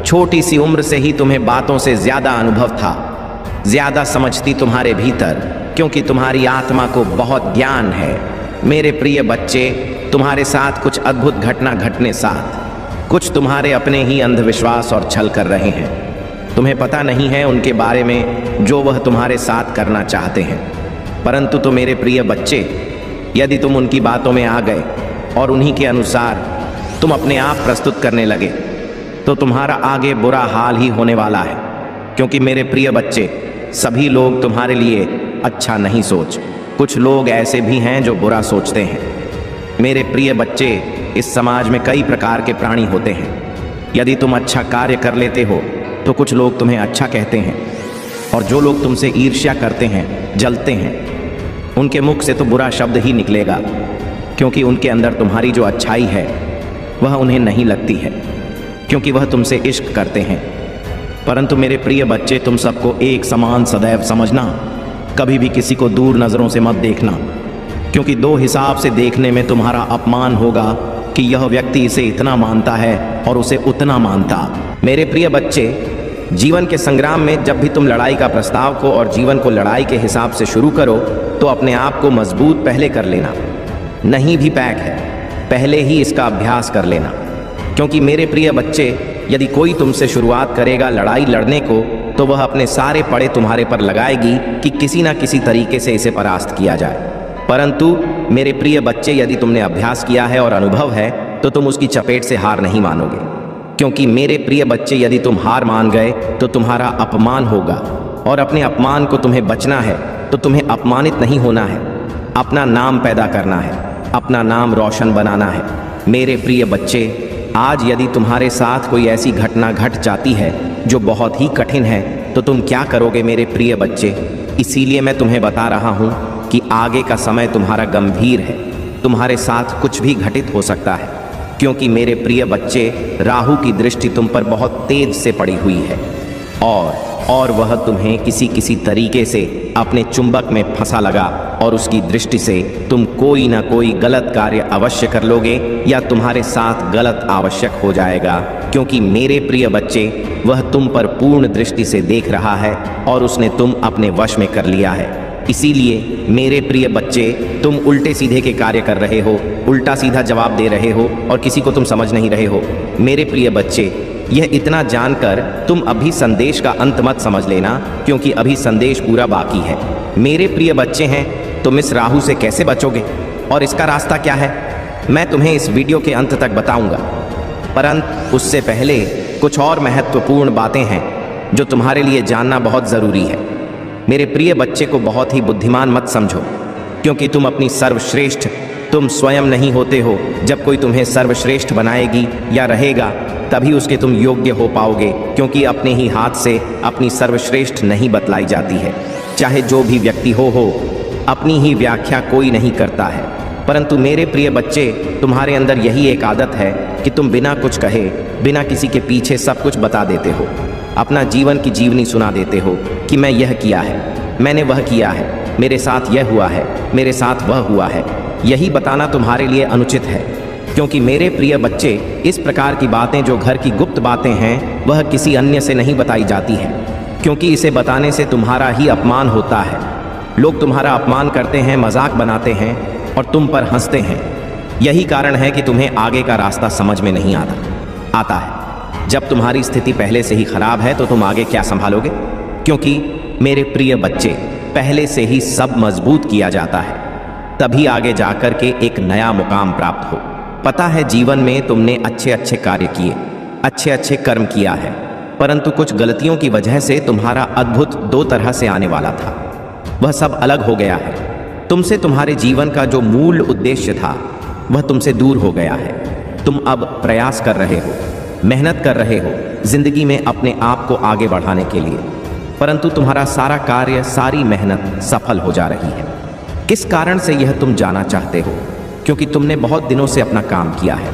छोटी सी उम्र से ही तुम्हें बातों से ज्यादा अनुभव था, ज्यादा समझती तुम्हारे भीतर, क्योंकि तुम्हारी आत्मा को बहुत ज्ञान है। मेरे प्रिय बच्चे, तुम्हारे साथ कुछ अद्भुत घटना घटने साथ कुछ तुम्हारे अपने ही अंधविश्वास और छल कर रहे हैं। तुम्हें पता नहीं है उनके बारे में जो वह तुम्हारे साथ करना चाहते हैं। परंतु तो मेरे प्रिय बच्चे, यदि तुम उनकी बातों में आ गए और उन्हीं के अनुसार तुम अपने आप प्रस्तुत करने लगे, तो तुम्हारा आगे बुरा हाल ही होने वाला है। क्योंकि मेरे प्रिय बच्चे, सभी लोग तुम्हारे लिए अच्छा नहीं सोच, कुछ लोग ऐसे भी हैं जो बुरा सोचते हैं। मेरे प्रिय बच्चे, इस समाज में कई प्रकार के प्राणी होते हैं। यदि तुम अच्छा कार्य कर लेते हो तो कुछ लोग तुम्हें अच्छा कहते हैं, और जो लोग तुमसे ईर्ष्या करते हैं, जलते हैं, उनके मुख से तो बुरा शब्द ही निकलेगा, क्योंकि उनके अंदर तुम्हारी जो अच्छाई है वह उन्हें नहीं लगती है, क्योंकि वह तुमसे इश्क करते हैं। परंतु मेरे प्रिय बच्चे, तुम सबको एक समान सदैव समझना, कभी भी किसी को दूर नज़रों से मत देखना, क्योंकि 2 हिसाब से देखने में तुम्हारा अपमान होगा कि यह व्यक्ति इसे इतना मानता है और उसे उतना मानता। मेरे प्रिय बच्चे, जीवन के संग्राम में जब भी तुम लड़ाई का प्रस्ताव को और जीवन को लड़ाई के हिसाब से शुरू करो, तो अपने आप को मजबूत पहले कर लेना। नहीं भी पैक है, पहले ही इसका अभ्यास कर लेना। क्योंकि मेरे प्रिय बच्चे, यदि कोई तुमसे शुरुआत करेगा लड़ाई लड़ने को, तो वह अपने सारे पड़े तुम्हारे पर लगाएगी कि किसी ना किसी तरीके से इसे परास्त किया जाए। परंतु मेरे प्रिय बच्चे, यदि तुमने अभ्यास किया है और अनुभव है, तो तुम उसकी चपेट से हार नहीं मानोगे। क्योंकि मेरे प्रिय बच्चे, यदि तुम हार मान गए तो तुम्हारा अपमान होगा, और अपने अपमान को तुम्हें बचना है तो तुम्हें अपमानित नहीं होना है, अपना नाम पैदा करना है, अपना नाम रोशन बनाना है। मेरे प्रिय बच्चे, आज यदि तुम्हारे साथ कोई ऐसी घटना घट जाती है जो बहुत ही कठिन है, तो तुम क्या करोगे मेरे प्रिय बच्चे? इसीलिए मैं तुम्हें बता रहा हूँ कि आगे का समय तुम्हारा गंभीर है, तुम्हारे साथ कुछ भी घटित हो सकता है। क्योंकि मेरे प्रिय बच्चे, राहु की दृष्टि तुम पर बहुत तेज से पड़ी हुई है, और वह तुम्हें किसी तरीके से अपने चुंबक में फंसा लगा, और उसकी दृष्टि से तुम कोई ना कोई गलत कार्य अवश्य कर लोगे, या तुम्हारे साथ गलत आवश्यक हो जाएगा। क्योंकि मेरे प्रिय बच्चे, वह तुम पर पूर्ण दृष्टि से देख रहा है और उसने तुम अपने वश में कर लिया है। इसीलिए मेरे प्रिय बच्चे, तुम उल्टे सीधे के कार्य कर रहे हो, उल्टा सीधा जवाब दे रहे हो और किसी को तुम समझ नहीं रहे हो। मेरे प्रिय बच्चे, यह इतना जानकर तुम अभी संदेश का अंत मत समझ लेना, क्योंकि अभी संदेश पूरा बाकी है। मेरे प्रिय बच्चे हैं, तुम इस राहु से कैसे बचोगे और इसका रास्ता क्या है, मैं तुम्हें इस वीडियो के अंत तक बताऊंगा। परंतु उससे पहले कुछ और महत्वपूर्ण बातें हैं जो तुम्हारे लिए जानना बहुत ज़रूरी है। मेरे प्रिय बच्चे को बहुत ही बुद्धिमान मत समझो, क्योंकि तुम अपनी सर्वश्रेष्ठ तुम स्वयं नहीं होते हो। जब कोई तुम्हें सर्वश्रेष्ठ बनाएगी या रहेगा, तभी उसके तुम योग्य हो पाओगे, क्योंकि अपने ही हाथ से अपनी सर्वश्रेष्ठ नहीं बतलाई जाती है। चाहे जो भी व्यक्ति हो, अपनी ही व्याख्या कोई नहीं करता है। परंतु मेरे प्रिय बच्चे, तुम्हारे अंदर यही एक आदत है कि तुम बिना कुछ कहे, बिना किसी के पीछे सब कुछ बता देते हो, अपना जीवन की जीवनी सुना देते हो कि मैं यह किया है, मैंने वह किया है, मेरे साथ यह हुआ है, मेरे साथ वह हुआ है। यही बताना तुम्हारे लिए अनुचित है, क्योंकि मेरे प्रिय बच्चे, इस प्रकार की बातें जो घर की गुप्त बातें हैं, वह किसी अन्य से नहीं बताई जाती हैं, क्योंकि इसे बताने से तुम्हारा ही अपमान होता है। लोग तुम्हारा अपमान करते हैं, मजाक बनाते हैं और तुम पर हंसते हैं। यही कारण है कि तुम्हें आगे का रास्ता समझ में नहीं आता है। जब तुम्हारी स्थिति पहले से ही खराब है तो तुम आगे क्या संभालोगे? क्योंकि मेरे प्रिय बच्चे, पहले से ही सब मजबूत किया जाता है, तभी आगे जाकर के एक नया मुकाम प्राप्त हो। पता है जीवन में तुमने अच्छे अच्छे कार्य किए, अच्छे अच्छे कर्म किया है, परंतु कुछ गलतियों की वजह से तुम्हारा अद्भुत दो तरह से आने वाला था, वह सब अलग हो गया है। तुमसे तुम्हारे जीवन का जो मूल उद्देश्य था वह तुमसे दूर हो गया है। तुम अब प्रयास कर रहे हो, मेहनत कर रहे हो जिंदगी में अपने आप को आगे बढ़ाने के लिए, परंतु तुम्हारा सारा कार्य, सारी मेहनत सफल हो जा रही है। किस कारण से यह तुम जाना चाहते हो? क्योंकि तुमने बहुत दिनों से अपना काम किया है,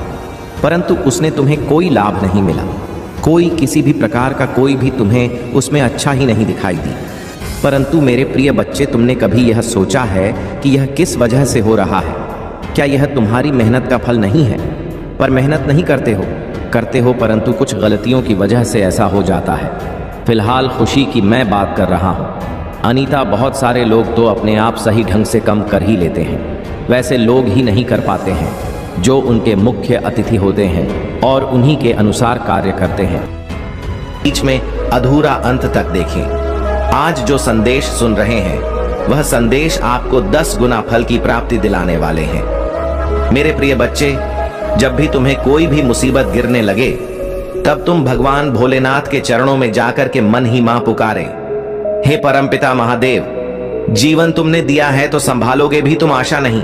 परंतु उसने तुम्हें कोई लाभ नहीं मिला, कोई किसी भी प्रकार का कोई भी तुम्हें उसमें अच्छा ही नहीं दिखाई दी। परंतु मेरे प्रिय बच्चे, तुमने कभी यह सोचा है कि यह किस वजह से हो रहा है? क्या यह तुम्हारी मेहनत का फल नहीं है? पर मेहनत नहीं करते हो, परंतु कुछ गलतियों की वजह से ऐसा हो जाता है। फिलहाल खुशी की मैं बात कर रहा हूँ। अनीता, बहुत सारे लोग तो अपने आप सही ढंग से कम कर ही लेते हैं, वैसे लोग ही नहीं कर पाते हैं जो उनके मुख्य अतिथि होते हैं और उन्हीं के अनुसार कार्य करते हैं। बीच में अधूरा अंत तक देखें। आज जो संदेश सुन रहे हैं वह संदेश आपको 10 गुना फल की प्राप्ति दिलाने वाले हैं। मेरे प्रिय बच्चे, जब भी तुम्हें कोई भी मुसीबत गिरने लगे, तब तुम भगवान भोलेनाथ के चरणों में जाकर के मन ही मां पुकारे, हे परमपिता महादेव, जीवन तुमने दिया है तो संभालोगे भी तुम, आशा नहीं,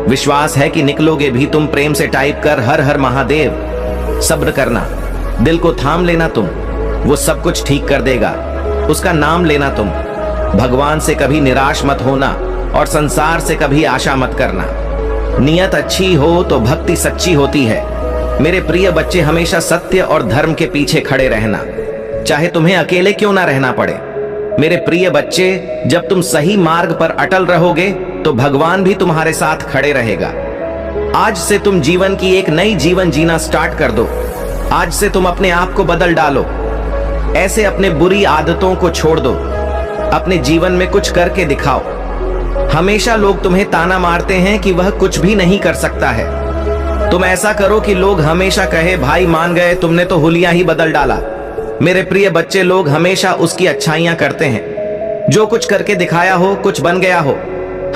विश्वास है कि निकलोगे भी तुम। प्रेम से टाइप कर हर हर महादेव। सब्र करना, दिल को थाम लेना तुम, वो सब कुछ ठीक कर देगा। उसका नाम लेना तुम। भगवान से कभी निराश मत होना और संसार से कभी आशा मत करना। नियत अच्छी हो तो भक्ति सच्ची होती है। मेरे प्रिय बच्चे, हमेशा सत्य और धर्म के पीछे खड़े रहना, चाहे तुम्हें अकेले क्यों ना रहना पड़े। मेरे प्रिय बच्चे, जब तुम सही मार्ग पर अटल रहोगे तो भगवान भी तुम्हारे साथ खड़े रहेगा। आज से तुम जीवन की एक नई जीवन जीना स्टार्ट कर दो। आज से तुम अपने आप को बदल डालो। ऐसे अपने बुरी आदतों को छोड़ दो, अपने जीवन में कुछ करके दिखाओ। हमेशा लोग तुम्हें ताना मारते हैं कि वह कुछ भी नहीं कर सकता है। तुम ऐसा करो कि लोग हमेशा कहे, भाई मान गए, तुमने तो हुलिया ही बदल डाला। मेरे प्रिय बच्चे, लोग हमेशा उसकी अच्छाइयां करते हैं, जो कुछ करके दिखाया हो, कुछ बन गया हो।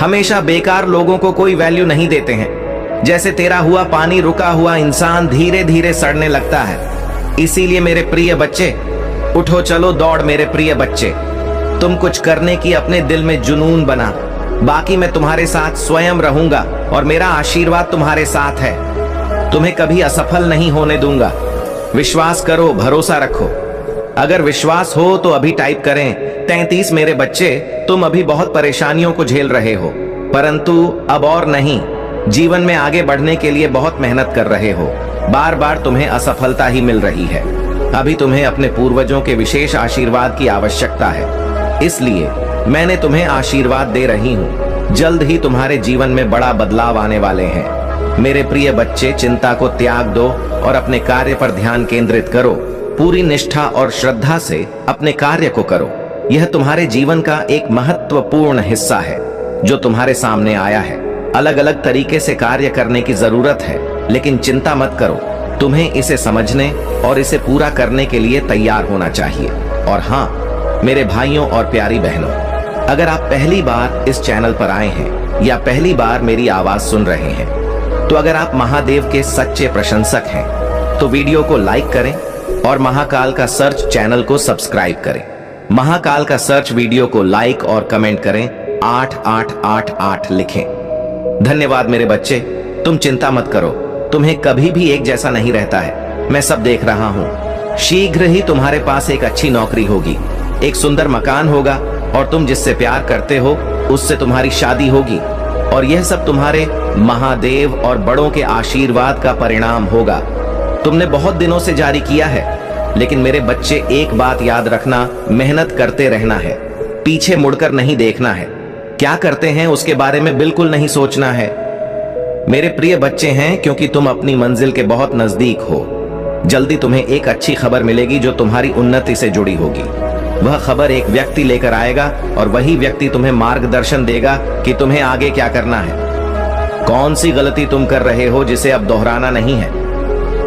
हमेशा बेकार लोगों को कोई वैल्यू नहीं देते हैं। जैसे तेरा हुआ पानी, रुका हुआ इंसान धीरे धीरे सड़ने लगता है। इसीलिए मेरे प्रिय बच्चे, उठो चलो दौड़। मेरे प्रिय बच्चे, तुम कुछ करने की अपने दिल में जुनून बना। बाकी मैं तुम्हारे साथ स्वयं रहूंगा और मेरा आशीर्वाद तुम्हारे साथ है। तुम्हें कभी असफल नहीं होने दूंगा। विश्वास करो, भरोसा रखो। अगर विश्वास हो तो अभी टाइप करें 33। मेरे बच्चे, तुम अभी बहुत परेशानियों को झेल रहे हो, परंतु अब और नहीं। जीवन में आगे बढ़ने के लिए बहुत मेहनत कर रहे हो, बार बार तुम्हें असफलता ही मिल रही है। अभी तुम्हें अपने पूर्वजों के विशेष आशीर्वाद की आवश्यकता है, इसलिए मैंने तुम्हें आशीर्वाद दे रही हूँ। जल्द ही तुम्हारे जीवन में बड़ा बदलाव आने वाले हैं। मेरे प्रिय बच्चे, चिंता को त्याग दो और अपने कार्य पर ध्यान केंद्रित करो। पूरी निष्ठा और श्रद्धा से अपने कार्य को करो। यह तुम्हारे जीवन का एक महत्वपूर्ण हिस्सा है जो तुम्हारे सामने आया है। अलग अलग तरीके से कार्य करने की जरूरत है, लेकिन चिंता मत करो। तुम्हें इसे समझने और इसे पूरा करने के लिए तैयार होना चाहिए। और हाँ मेरे भाइयों और प्यारी बहनों, अगर आप पहली बार इस चैनल पर आए हैं या पहली बार मेरी आवाज सुन रहे हैं, तो अगर आप महादेव के सच्चे प्रशंसक हैं तो वीडियो को लाइक करें और महाकाल का सर्च चैनल को सब्सक्राइब करें। महाकाल का सर्च वीडियो को लाइक और कमेंट करें, 8888 लिखें। धन्यवाद मेरे बच्चे। तुम चिंता मत करो, तुम्हें कभी भी एक जैसा नहीं रहता है। मैं सब देख रहा हूँ। शीघ्र ही तुम्हारे पास एक अच्छी नौकरी होगी, एक सुंदर मकान होगा और तुम जिससे प्यार करते हो उससे तुम्हारी शादी होगी। और यह सब तुम्हारे महादेव और बड़ों के आशीर्वाद का परिणाम होगा। तुमने बहुत दिनों से जारी किया है, लेकिन मेरे बच्चे एक बात याद रखना, मेहनत करते रहना है, पीछे मुड़कर नहीं देखना है। क्या करते हैं उसके बारे में बिल्कुल नहीं सोचना है। मेरे प्रिय बच्चे हैं, क्योंकि तुम अपनी मंजिल के बहुत नजदीक हो। जल्दी तुम्हें एक अच्छी खबर मिलेगी जो तुम्हारी उन्नति से जुड़ी होगी। वह खबर एक व्यक्ति लेकर आएगा और वही व्यक्ति तुम्हें मार्गदर्शन देगा कि तुम्हें आगे क्या करना है। कौन सी गलती तुम कर रहे हो जिसे अब दोहराना नहीं है,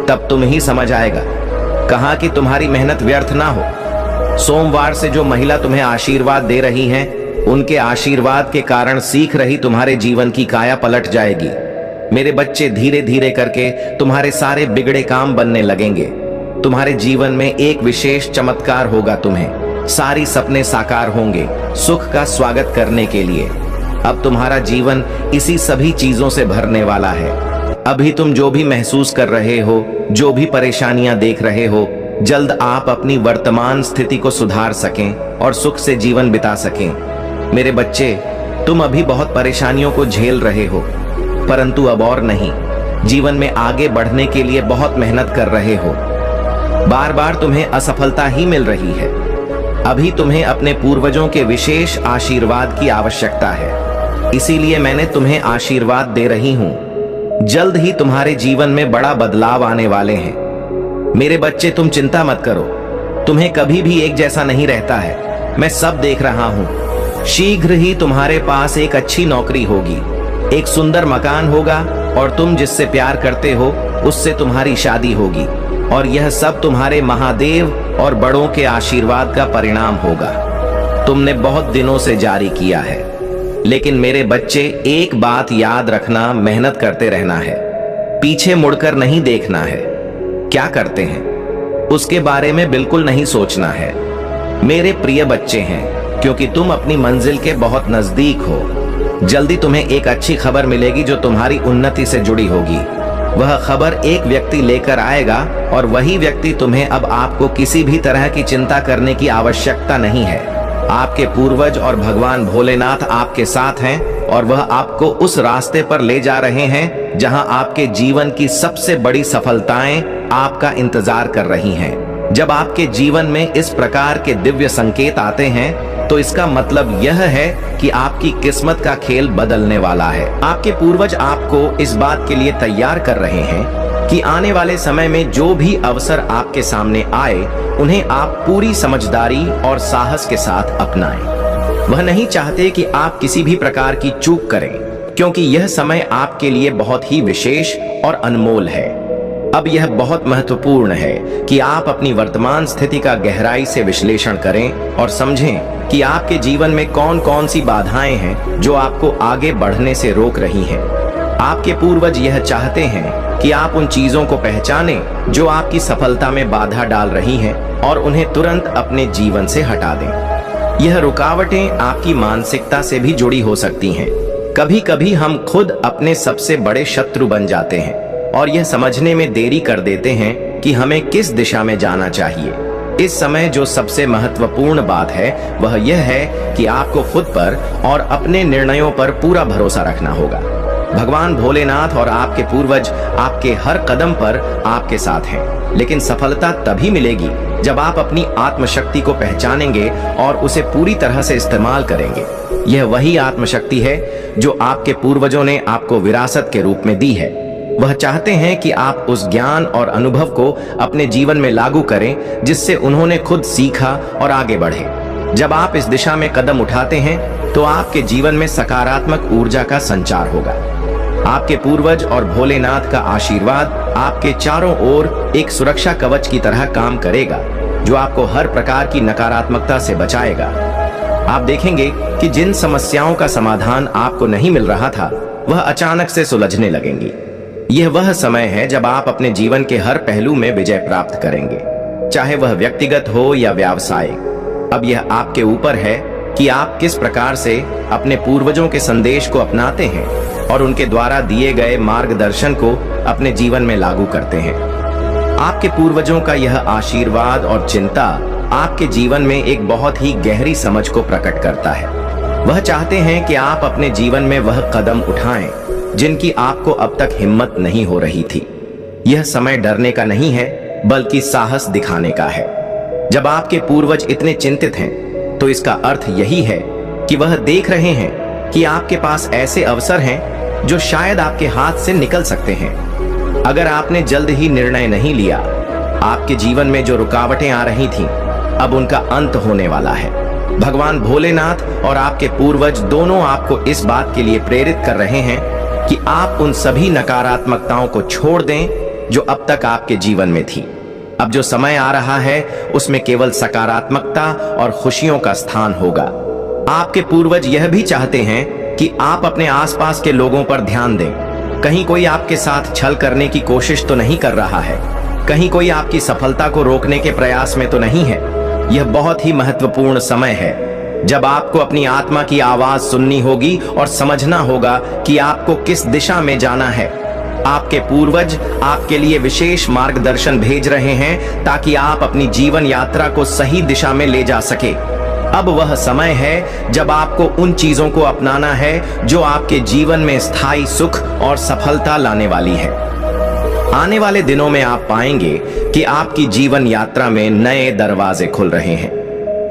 तब तुम ही समझ आएगा। कहा कि तुम्हारी मेहनत व्यर्थ ना हो। सोमवार से जो महिला तुम्हें आशीर्वाद दे रही है, उनके आशीर्वाद के कारण सीख रही तुम्हारे जीवन की काया पलट जाएगी। मेरे बच्चे, धीरे धीरे करके तुम्हारे सारे बिगड़े काम बनने लगेंगे। तुम्हारे जीवन में एक विशेष चमत्कार होगा। तुम्हें सारी सपने साकार होंगे सुख का स्वागत करने के लिए। अब तुम्हारा जीवन इसी सभी चीजों से भरने वाला है। अभी तुम जो भी महसूस कर रहे हो, जो भी परेशानियां देख रहे हो, जल्द आप अपनी वर्तमान स्थिति को सुधार सकें और सुख से जीवन बिता सकें। मेरे बच्चे, तुम अभी बहुत परेशानियों को झेल रहे हो, परंतु अब और नहीं। जीवन में आगे बढ़ने के लिए बहुत मेहनत कर रहे हो। बार बार तुम्हें असफलता ही मिल रही है। अभी तुम्हें अपने पूर्वजों के विशेष आशीर्वाद की आवश्यकता है, इसीलिए मैंने तुम्हें आशीर्वाद दे रही हूं। जल्द ही तुम्हारे जीवन में बड़ा बदलाव आने वाले हैं। मेरे बच्चे, तुम चिंता मत करो। तुम्हें कभी भी एक जैसा नहीं रहता है। मैं सब देख रहा हूं। शीघ्र ही तुम्हारे पास एक अच्छी नौकरी होगी, एक सुंदर मकान होगा और तुम जिससे प्यार करते हो उससे तुम्हारी शादी होगी। और यह सब तुम्हारे महादेव और बड़ों के आशीर्वाद का परिणाम होगा। तुमने बहुत दिनों से जारी किया है, लेकिन मेरे बच्चे, एक बात याद रखना, मेहनत करते रहना है, पीछे मुड़कर नहीं देखना है। क्या करते हैं उसके बारे में बिल्कुल नहीं सोचना है। मेरे प्रिय बच्चे हैं, क्योंकि तुम अपनी मंजिल के बहुत नजदीक हो। जल्दी तुम्हें एक अच्छी खबर मिलेगी जो तुम्हारी उन्नति से जुड़ी होगी। वह खबर एक व्यक्ति लेकर आएगा और वही व्यक्ति तुम्हें अब आपको किसी भी तरह की चिंता करने की आवश्यकता नहीं है। आपके पूर्वज और भगवान भोलेनाथ आपके साथ हैं और वह आपको उस रास्ते पर ले जा रहे हैं जहां आपके जीवन की सबसे बड़ी सफलताएं आपका इंतजार कर रही हैं। जब आपके जीवन में इस प्रकार के दिव्य संकेत आते हैं तो इसका मतलब यह है कि आपकी किस्मत का खेल बदलने वाला है। आपके पूर्वज आपको इस बात के लिए तैयार कर रहे हैं कि आने वाले समय में जो भी अवसर आपके सामने आए, उन्हें आप पूरी समझदारी और साहस के साथ अपनाएं। वह नहीं चाहते कि आप किसी भी प्रकार की चूक करें, क्योंकि यह समय आपके लिए बहुत ही विशेष और अनमोल है। अब यह बहुत महत्वपूर्ण है कि आप अपनी वर्तमान स्थिति का गहराई से विश्लेषण करें और समझें कि आपके जीवन में कौन कौन सी बाधाएं हैं जो आपको आगे बढ़ने से रोक रही हैं। आपके पूर्वज यह चाहते हैं कि आप उन चीजों को पहचानें जो आपकी सफलता में बाधा डाल रही हैं और उन्हें तुरंत अपने जीवन से हटा दें। यह रुकावटें आपकी मानसिकता से भी जुड़ी हो सकती हैं। कभी कभी हम खुद अपने सबसे बड़े शत्रु बन जाते हैं और यह समझने में देरी कर देते हैं कि हमें किस दिशा में जाना चाहिए। इस समय जो सबसे महत्वपूर्ण बात है वह यह है कि आपको खुद पर और अपने निर्णयों पर पूरा भरोसा रखना होगा। भगवान भोलेनाथ और आपके पूर्वज आपके हर कदम पर आपके साथ हैं, लेकिन सफलता तभी मिलेगी जब आप अपनी आत्मशक्ति को पहचानेंगे और उसे पूरी तरह से इस्तेमाल करेंगे। यह वही आत्मशक्ति है जो आपके पूर्वजों ने आपको विरासत के रूप में दी है। वह चाहते हैं कि आप उस ज्ञान और अनुभव को अपने जीवन में लागू करें जिससे उन्होंने खुद सीखा और आगे बढ़े। जब आप इस दिशा में कदम उठाते हैं तो आपके जीवन में सकारात्मक ऊर्जा का संचार होगा। आपके पूर्वज और भोलेनाथ का आशीर्वाद आपके चारों ओर एक सुरक्षा कवच की तरह काम करेगा, जो आपको हर प्रकार की नकारात्मकता से बचाएगा। आप देखेंगे कि जिन समस्याओं का समाधान आपको नहीं मिल रहा था, वह अचानक से सुलझने लगेंगी। यह वह समय है जब आप अपने जीवन के हर पहलू में विजय प्राप्त करेंगे, चाहे वह व्यक्तिगत हो या व्यावसायिक। अब यह आपके ऊपर है कि आप किस प्रकार से अपने पूर्वजों के संदेश को अपनाते हैं और उनके द्वारा दिए गए मार्गदर्शन को अपने जीवन में लागू करते हैं। आपके पूर्वजों का यह आशीर्वाद और चिंता आपके जीवन में एक बहुत ही गहरी समझ को प्रकट करता है। वह चाहते हैं कि आप अपने जीवन में वह कदम उठाएं जिनकी आपको अब तक हिम्मत नहीं हो रही थी। यह समय डरने का नहीं है, बल्कि साहस दिखाने का है। जब आपके पूर्वज इतने चिंतित हैं, तो इसका अर्थ यही है कि वह देख रहे हैं कि आपके पास ऐसे अवसर हैं जो शायद आपके हाथ से निकल सकते हैं। अगर आपने जल्द ही निर्णय नहीं लिया, आपके जीवन में जो रुकावटें आ रही थीं, अब उनका अंत होने वाला है। भगवान भोलेनाथ और आपके पूर्वज दोनों आपको इस बात के लिए प्रेरित कर रहे हैं कि आप उन सभी नकारात्मकताओं को छोड़ दें जो अब तक आपके जीवन में थी। अब जो समय आ रहा है उसमें केवल सकारात्मकता और खुशियों का स्थान होगा। आपके पूर्वज यह भी चाहते हैं कि आप अपने आसपास के लोगों पर ध्यान दें। कहीं कोई आपके साथ छल करने की कोशिश तो नहीं कर रहा है, कहीं कोई आपकी सफलता को रोकने के प्रयास में तो नहीं है। यह बहुत ही महत्वपूर्ण समय है जब आपको अपनी आत्मा की आवाज सुननी होगी और समझना होगा कि आपको किस दिशा में जाना है। आपके पूर्वज आपके लिए विशेष मार्गदर्शन भेज रहे हैं ताकि आप अपनी जीवन यात्रा को सही दिशा में ले जा सके। अब वह समय है जब आपको उन चीजों को अपनाना है जो आपके जीवन में स्थायी सुख और सफलता लाने वाली है। आने वाले दिनों में आप पाएंगे कि आपकी जीवन यात्रा में नए दरवाजे खुल रहे हैं।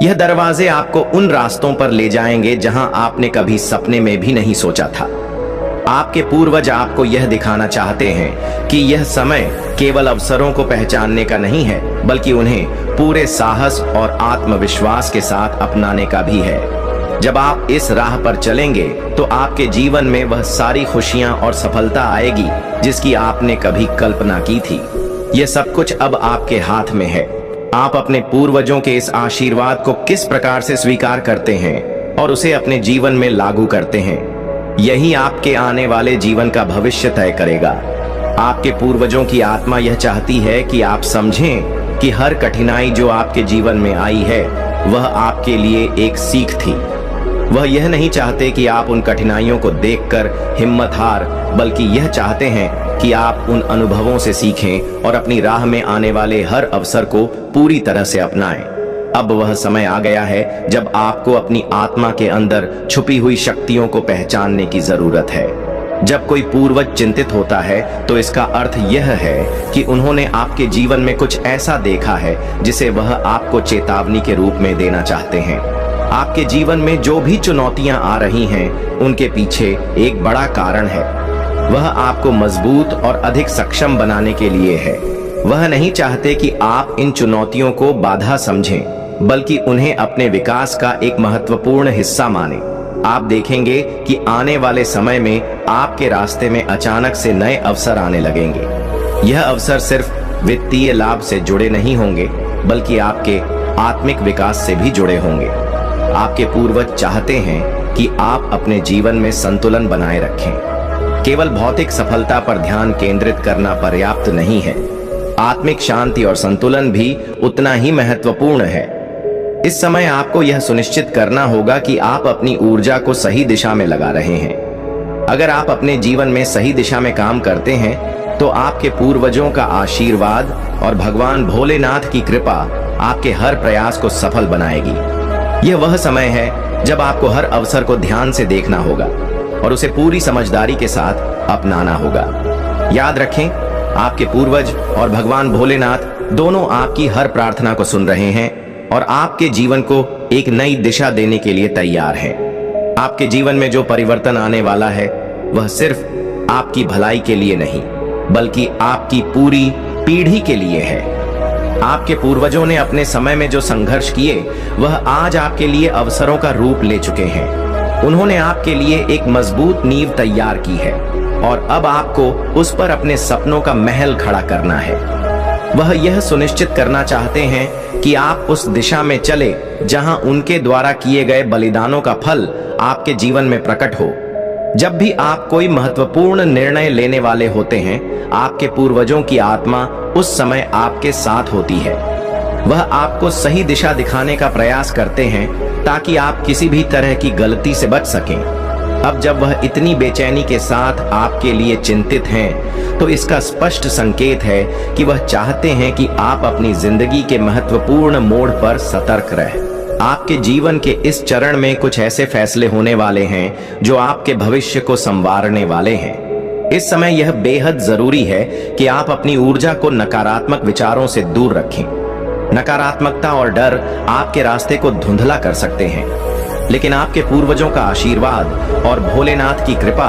यह दरवाजे आपको उन रास्तों पर ले जाएंगे जहां आपने कभी सपने में भी नहीं सोचा था। आपके पूर्वज आपको यह दिखाना चाहते हैं कि यह समय केवल अवसरों को पहचानने का नहीं है, बल्कि उन्हें पूरे साहस और आत्मविश्वास के साथ अपनाने का भी है। जब आप इस राह पर चलेंगे तो आपके जीवन में वह सारी खुशियां और सफलता आएगी जिसकी आपने कभी कल्पना की थी। यह सब कुछ अब आपके हाथ में है। आप अपने पूर्वजों के इस आशीर्वाद को किस प्रकार से स्वीकार करते हैं और उसे अपने जीवन में लागू करते हैं, यही आपके आने वाले जीवन का भविष्य तय करेगा। आपके पूर्वजों की आत्मा यह चाहती है कि आप समझें कि हर कठिनाई जो आपके जीवन में आई है वह आपके लिए एक सीख थी। वह यह नहीं चाहते कि आप उन कठिनाइयों को देखकर हिम्मत हार, बल्कि यह चाहते हैं कि आप उन अनुभवों से सीखें और अपनी राह में आने वाले हर अवसर को पूरी तरह से अपनाएं। अब वह समय आ गया है जब आपको अपनी आत्मा के अंदर छुपी हुई शक्तियों को पहचानने की जरूरत है। जब कोई पूर्वज चिंतित होता है तो इसका अर्थ यह है कि उन्होंने आपके जीवन में कुछ ऐसा देखा है जिसे वह आपको चेतावनी के रूप में देना चाहते हैं। आपके जीवन में जो भी चुनौतियां आ रही हैं, उनके पीछे एक बड़ा कारण है। वह आपको मजबूत और अधिक सक्षम बनाने के लिए है। वह नहीं चाहते कि आप इन चुनौतियों को बाधा समझें, बल्कि उन्हें अपने विकास का एक महत्वपूर्ण हिस्सा माने। आप देखेंगे कि आने वाले समय में आपके रास्ते में अचानक से नए अवसर आने लगेंगे। यह अवसर सिर्फ वित्तीय लाभ से जुड़े नहीं होंगे, बल्कि आपके आत्मिक विकास से भी जुड़े होंगे। आपके पूर्वज चाहते हैं कि आप अपने जीवन में संतुलन बनाए रखें। केवल भौतिक सफलता पर ध्यान केंद्रित करना पर्याप्त नहीं है। आत्मिक शांति और संतुलन भी उतना ही महत्वपूर्ण है। इस समय आपको यह सुनिश्चित करना होगा कि आप अपनी ऊर्जा को सही दिशा में लगा रहे हैं। अगर आप अपने जीवन में सही दिशा में काम करते हैं तो आपके पूर्वजों का आशीर्वाद और भगवान भोलेनाथ की कृपा आपके हर प्रयास को सफल बनाएगी। यह वह समय है जब आपको हर अवसर को ध्यान से देखना होगा और उसे पूरी समझदारी के साथ अपनाना होगा। याद रखें, आपके पूर्वज और भगवान भोलेनाथ दोनों आपकी हर प्रार्थना को सुन रहे हैं और आपके जीवन को एक नई दिशा देने के लिए तैयार हैं। आपके जीवन में जो परिवर्तन आने वाला है वह सिर्फ आपकी भलाई के लिए नहीं, बल्कि आपकी पूरी पीढ़ी के लिए है। आपके पूर्वजों ने अपने समय में जो संघर्ष किए वह आज आपके लिए अवसरों का रूप ले चुके हैं। उन्होंने आपके लिए एक मजबूत नींव तैयार की है और अब आपको उस पर अपने सपनों का महल खड़ा करना है। वह यह सुनिश्चित करना चाहते हैं कि आप उस दिशा में चले जहां उनके द्वारा किए गए बलिदानों का फल आपके जीवन में प्रकट हो। जब भी आप कोई महत्वपूर्ण निर्णय लेने वाले होते हैं, आपके पूर्वजों की आत्मा उस समय आपके साथ होती है। वह आपको सही दिशा दिखाने का प्रयास करते हैं ताकि आप किसी भी तरह की गलती से बच सकें। अब जब वह इतनी बेचैनी के साथ आपके लिए चिंतित हैं, तो इसका स्पष्ट संकेत है कि वह चाहते हैं कि आप अपनी जिंदगी के महत्वपूर्ण मोड़ पर सतर्क रहें। आपके जीवन के इस चरण में कुछ ऐसे फैसले होने वाले हैं जो आपके भविष्य को संवारने वाले हैं। इस समय यह बेहद जरूरी है कि आप अपनी ऊर्जा को नकारात्मक विचारों से दूर रखें। नकारात्मकता और डर आपके रास्ते को धुंधला कर सकते हैं, लेकिन आपके पूर्वजों का आशीर्वाद और भोलेनाथ की कृपा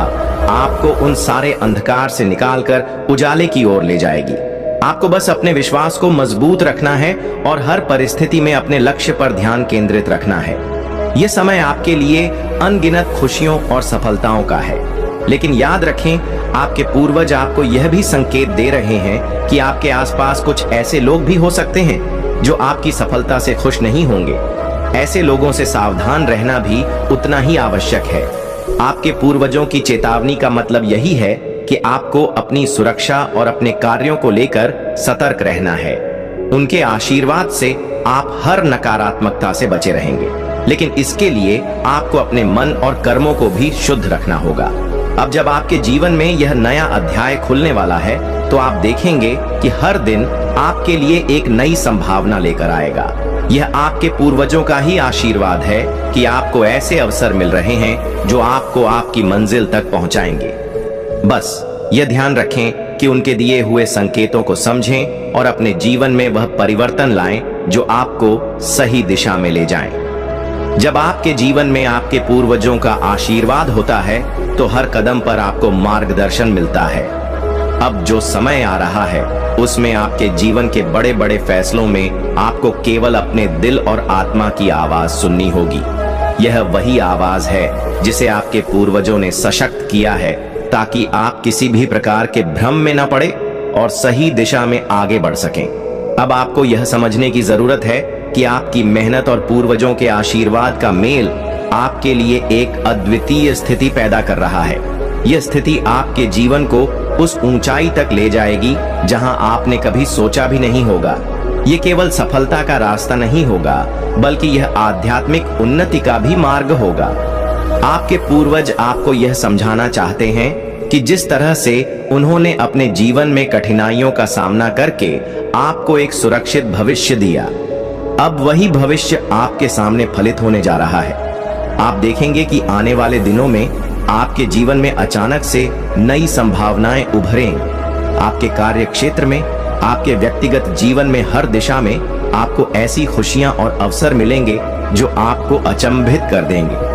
आपको उन सारे अंधकार से निकालकर उजाले की ओर ले जाएगी। आपको बस अपने विश्वास को मजबूत रखना है और हर परिस्थिति में अपने लक्ष्य पर ध्यान केंद्रित रखना है। यह समय आपके लिए अनगिनत खुशियों और सफलताओं का है। लेकिन याद रखें, आपके पूर्वज आपको यह भी संकेत दे रहे हैं कि आपके आसपास कुछ ऐसे लोग भी हो सकते हैं जो आपकी सफलता से खुश नहीं होंगे। ऐसे लोगों से सावधान रहना भी उतना ही आवश्यक है। आपके पूर्वजों की चेतावनी का मतलब यही है कि आपको अपनी सुरक्षा और अपने कार्यों को लेकर सतर्क रहना है। उनके आशीर्वाद से आप हर नकारात्मकता से बचे रहेंगे, लेकिन इसके लिए आपको अपने मन और कर्मों को भी शुद्ध रखना होगा। अब जब आपके जीवन में यह नया अध्याय खुलने वाला है, तो आप देखेंगे कि हर दिन आपके लिए एक नई संभावना लेकर आएगा। यह आपके पूर्वजों का ही आशीर्वाद है कि आपको ऐसे अवसर मिल रहे हैं जो आपको आपकी मंजिल तक पहुंचाएंगे। बस यह ध्यान रखें कि उनके दिए हुए संकेतों को समझें और अपने जीवन में वह परिवर्तन लाएं जो आपको सही दिशा में ले जाएं। जब आपके जीवन में आपके पूर्वजों का आशीर्वाद होता है, तो हर कदम पर आपको मार्गदर्शन मिलता है। अब जो समय आ रहा है, उसमें आपके जीवन के बड़े बड़े फैसलों में आपको केवल अपने दिल और आत्मा की आवाज सुननी होगी। यह वही आवाज है जिसे आपके पूर्वजों ने सशक्त किया है, ताकि आप किसी भी प्रकार के भ्रम में न पड़े और सही दिशा में आगे बढ़ सकें। अब आपको यह समझने की जरूरत है कि आपकी मेहनत और पूर्वजों के आशीर्वाद का मेल आपके लिए एक अद्वितीय स्थिति पैदा कर रहा है। यह स्थिति आपके जीवन को उस ऊंचाई तक ले जाएगी जहां आपने कभी सोचा भी नहीं होगा। ये केवल सफलता का रास्ता नहीं होगा, बल्कि यह आध्यात्मिक उन्नति का भी मार्ग होगा। आपके पूर्वज आपको यह समझाना चाहते हैं कि जिस तरह से उन्होंने अपने जीवन में कठिनाइयों का सामना करके आपको एक सुरक्षित भविष्य दिया, अब वही भविष्य आपके सामने फलित होने जा रहा है। आप देखेंगे कि आने वाले दिनों में आपके जीवन में अचानक से नई संभावनाएं उभरें। आपके कार्य क्षेत्र में, आपके व्यक्तिगत जीवन में, हर दिशा में आपको ऐसी खुशियां और अवसर मिलेंगे जो आपको अचंभित कर देंगे।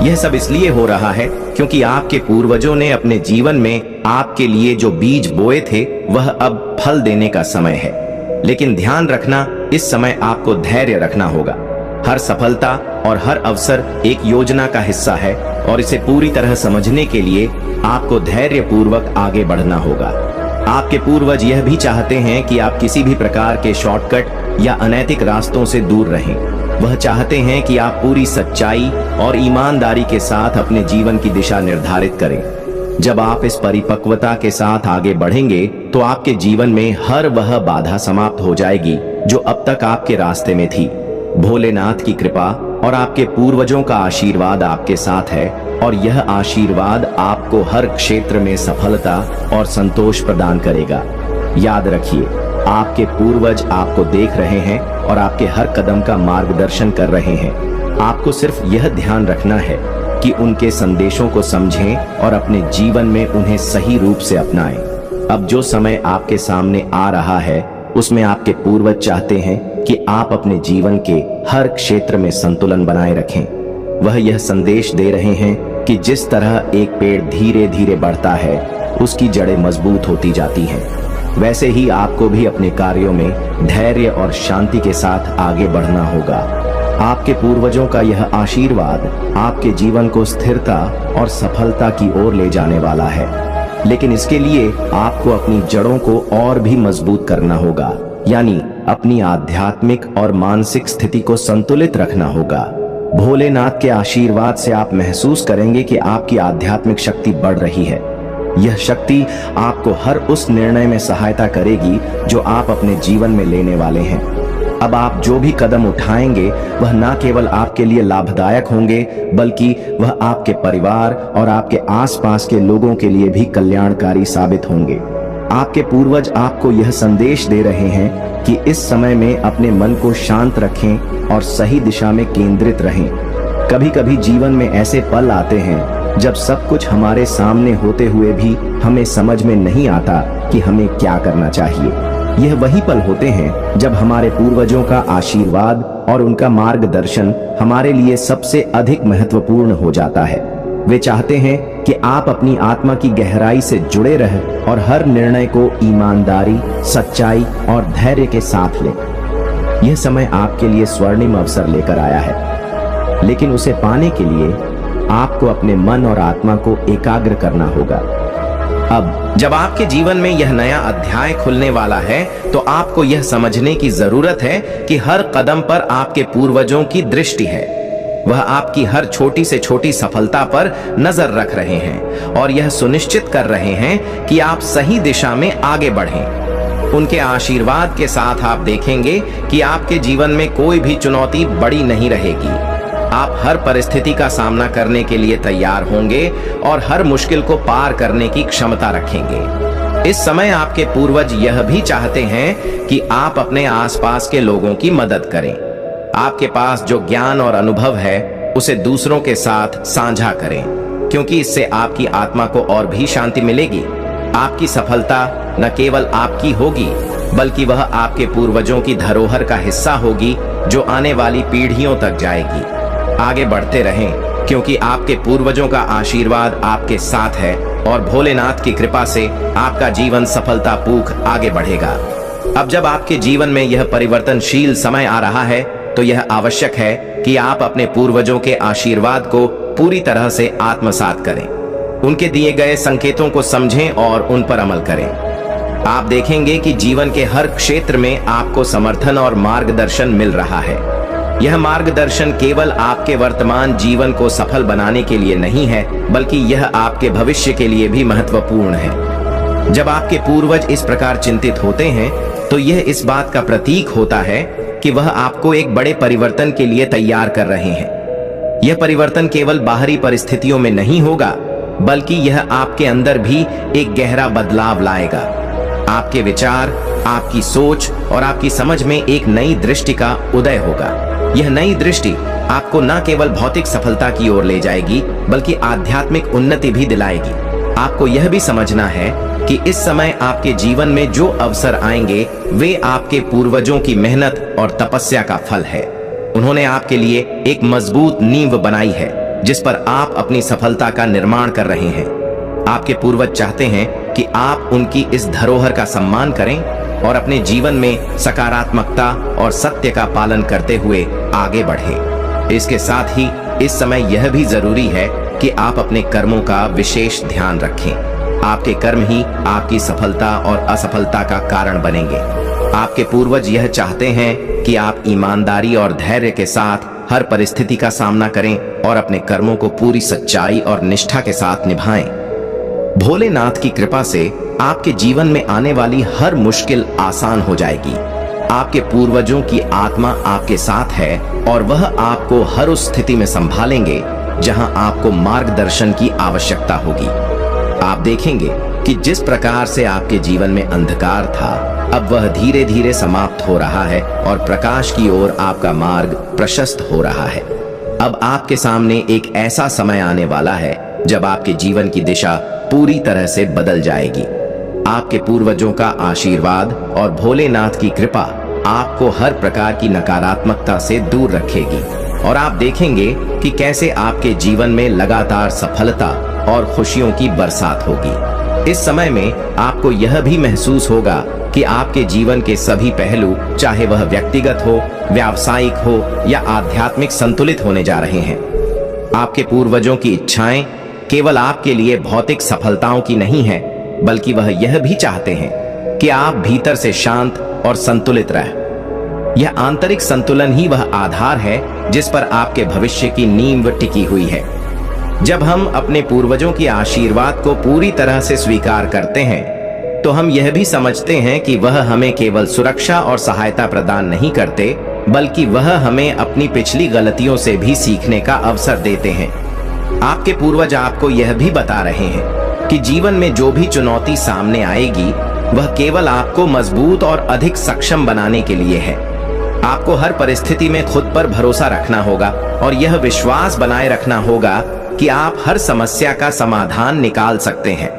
यह सब इसलिए हो रहा है क्योंकि आपके पूर्वजों ने अपने जीवन में आपके लिए जो बीज बोए थे, वह अब फल देने का समय है। लेकिन ध्यान रखना, इस समय आपको धैर्य रखना होगा। हर सफलता और हर अवसर एक योजना का हिस्सा है और इसे पूरी तरह समझने के लिए आपको धैर्य पूर्वक आगे बढ़ना होगा। आपके पूर्वज यह भी चाहते हैं कि आप किसी भी प्रकार के शॉर्टकट या अनैतिक रास्तों से दूर रहें। वह चाहते हैं कि आप पूरी सच्चाई और ईमानदारी के साथ अपने जीवन की दिशा निर्धारित करें। जब आप इस परिपक्वता के साथ आगे बढ़ेंगे, तो आपके जीवन में हर वह बाधा समाप्त हो जाएगी जो अब तक आपके रास्ते में थी। भोलेनाथ की कृपा और आपके पूर्वजों का आशीर्वाद आपके साथ है, और यह आशीर्वाद आपको हर क्षेत्र में सफलता और संतोष प्रदान करेगा। याद रखिए, आपके पूर्वज आपको देख रहे हैं और आपके हर कदम का मार्गदर्शन कर रहे हैं। आपको सिर्फ यह ध्यान रखना है कि उनके संदेशों को समझें और अपने जीवन में उन्हें सही रूप से अपनाएं। अब जो समय आपके सामने आ रहा है, उसमें आपके पूर्वज चाहते हैं कि आप अपने जीवन के हर क्षेत्र में संतुलन बनाए रखें। वह यह संदेश दे रहे हैं कि जिस तरह एक पेड़ धीरे धीरे बढ़ता है, उसकी जड़ें मजबूत होती जाती हैं, वैसे ही आपको भी अपने कार्यों में धैर्य और शांति के साथ आगे बढ़ना होगा। आपके पूर्वजों का यह आशीर्वाद आपके जीवन को स्थिरता और सफलता की ओर ले जाने वाला है, लेकिन इसके लिए आपको अपनी जड़ों को और भी मजबूत करना होगा, यानी अपनी आध्यात्मिक और मानसिक स्थिति को संतुलित रखना होगा। भोलेनाथ के आशीर्वाद से आप महसूस करेंगे कि आपकी आध्यात्मिक शक्ति बढ़ रही है। यह शक्ति आपको हर उस निर्णय में सहायता करेगी जो आप अपने जीवन में लेने वाले हैं। अब आप जो भी कदम उठाएंगे, वह न केवल आपके लिए लाभदायक होंगे, बल्कि वह आपके परिवार और आपके आसपास के लोगों के लिए भी कल्याणकारी साबित होंगे। आपके पूर्वज आपको यह संदेश दे रहे हैं कि इस समय में अपने मन को शांत रखें और सही दिशा में केंद्रित रहें। कभी कभी जीवन में ऐसे पल आते हैं जब सब कुछ हमारे सामने होते हुए भी हमें समझ में नहीं आता कि हमें क्या करना चाहिए। यह वही पल होते हैं जब हमारे पूर्वजों का आशीर्वाद और उनका मार्गदर्शन हमारे लिए सबसे अधिक महत्वपूर्ण हो जाता है। वे चाहते हैं कि आप अपनी आत्मा की गहराई से जुड़े रहें और हर निर्णय को ईमानदारी, सच्चाई और धैर्य के साथ लें। यह समय आपके लिए स्वर्णिम अवसर लेकर आया है, लेकिन उसे पाने के लिए आपको अपने मन और आत्मा को एकाग्र करना होगा। अब जब आपके जीवन में यह नया अध्याय खुलने वाला है, तो आपको यह समझने की जरूरत है कि हर कदम पर आपके पूर्वजों की दृष्टि है। वह आपकी हर छोटी से छोटी सफलता पर नजर रख रहे हैं और यह सुनिश्चित कर रहे हैं कि आप सही दिशा में आगे बढ़ें। उनके आशीर्वाद के साथ आप देखेंगे कि आपके जीवन में कोई भी चुनौती बड़ी नहीं रहेगी। आप हर परिस्थिति का सामना करने के लिए तैयार होंगे और हर मुश्किल को पार करने की क्षमता रखेंगे। इस समय आपके पूर्वज यह भी चाहते हैं कि आप अपने आसपास के लोगों की मदद करें। आपके पास जो ज्ञान और अनुभव है, उसे दूसरों के साथ साझा करें, क्योंकि इससे आपकी आत्मा को और भी शांति मिलेगी। आपकी सफलता न केवल आपकी होगी, बल्कि वह आपके पूर्वजों की धरोहर का हिस्सा होगी, जो आने वाली पीढ़ियों तक जाएगी। आगे बढ़ते रहें, क्योंकि आपके पूर्वजों का आशीर्वाद आपके साथ है और भोलेनाथ की कृपा से आपका जीवन सफलतापूर्वक आगे बढ़ेगा। अब जब आपके जीवन में यह परिवर्तनशील समय आ रहा है, तो यह आवश्यक है कि आप अपने पूर्वजों के आशीर्वाद को पूरी तरह से आत्मसात करें। उनके दिए गए संकेतों को समझें और उन पर अमल करें। आप देखेंगे कि जीवन के हर क्षेत्र में आपको समर्थन और मार्गदर्शन मिल रहा है। यह मार्गदर्शन केवल आपके वर्तमान जीवन को सफल बनाने के लिए नहीं है, बल्कि यह आपके भविष्य के लिए भी महत्वपूर्ण है। जब आपके पूर्वज इस प्रकार चिंतित होते हैं, तो यह इस बात का प्रतीक होता है कि वह आपको एक बड़े परिवर्तन के लिए तैयार कर रहे हैं। यह परिवर्तन केवल बाहरी परिस्थितियों में नहीं होगा, बल्कि यह आपके अंदर भी एक गहरा बदलाव लाएगा। आपके विचार, आपकी सोच और आपकी समझ में एक नई दृष्टि का उदय होगा। यह नई दृष्टि आपको न केवल भौतिक सफलता की ओर ले जाएगी, बल्कि आध्यात्मिक उन्नति भी दिलाएगी। आपको यह भी समझना है कि इस समय आपके जीवन में जो अवसर आएंगे, वे आपके पूर्वजों की मेहनत और तपस्या का फल है। उन्होंने आपके लिए एक मजबूत नींव बनाई है, जिस पर आप अपनी सफलता का निर्माण कर रहे हैं। आपके पूर्वज चाहते हैं कि आप उनकी इस धरोहर का सम्मान करें और अपने जीवन में सकारात्मकता और सत्य का पालन करते हुए आगे बढ़ें। इसके साथ ही इस समय यह भी जरूरी है कि आप अपने कर्मों का विशेष ध्यान रखें। आपके कर्म ही आपकी सफलता और असफलता का कारण बनेंगे। आपके पूर्वज यह चाहते हैं कि आप ईमानदारी और धैर्य के साथ हर परिस्थिति का सामना करें और अपने कर्मों को पूरी सच्चाई और निष्ठा के साथ निभाएं। भोलेनाथ की कृपा से आपके जीवन में आने वाली हर मुश्किल आसान हो जाएगी। आपके पूर्वजों की आत्मा आपके साथ है और वह आपको हर उस स्थिति में संभालेंगे जहां आपको मार्गदर्शन की आवश्यकता होगी। आप देखेंगे कि जिस प्रकार से आपके जीवन में अंधकार था, अब वह धीरे धीरे समाप्त हो रहा है और प्रकाश की ओर आपका मार्ग प्रशस्त हो रहा है। अब आपके सामने एक ऐसा समय आने वाला है जब आपके जीवन की दिशा पूरी तरह से बदल जाएगी। आपके पूर्वजों का आशीर्वाद और भोलेनाथ की कृपा आपको हर प्रकार की नकारात्मकता से दूर रखेगी और आप देखेंगे कि कैसे आपके जीवन में लगातार सफलता और खुशियों की बरसात होगी। इस समय में आपको यह भी महसूस होगा कि आपके जीवन के सभी पहलू, चाहे वह व्यक्तिगत हो, व्यावसायिक हो या आध्यात्मिक, संतुलित होने जा रहे हैं। आपके पूर्वजों की इच्छाएं केवल आपके लिए भौतिक सफलताओं की नहीं है, बल्कि वह यह भी चाहते हैं कि आप भीतर से शांत और संतुलित रहें। यह आंतरिक संतुलन ही वह आधार है जिस पर आपके भविष्य की नींव टिकी हुई है। जब हम अपने पूर्वजों की आशीर्वाद को पूरी तरह से स्वीकार करते हैं, तो हम यह भी समझते हैं कि वह हमें केवल सुरक्षा और सहायता प्रदान नहीं करते, बल्कि वह हमें अपनी पिछली गलतियों से भी सीखने का अवसर देते हैं। आपके पूर्वज आपको यह भी बता रहे हैं कि जीवन में जो भी चुनौती सामने आएगी, वह केवल आपको मजबूत और अधिक सक्षम बनाने के लिए है। आपको हर परिस्थिति में खुद पर भरोसा रखना होगा और यह विश्वास बनाए रखना होगा कि आप हर समस्या का समाधान निकाल सकते हैं।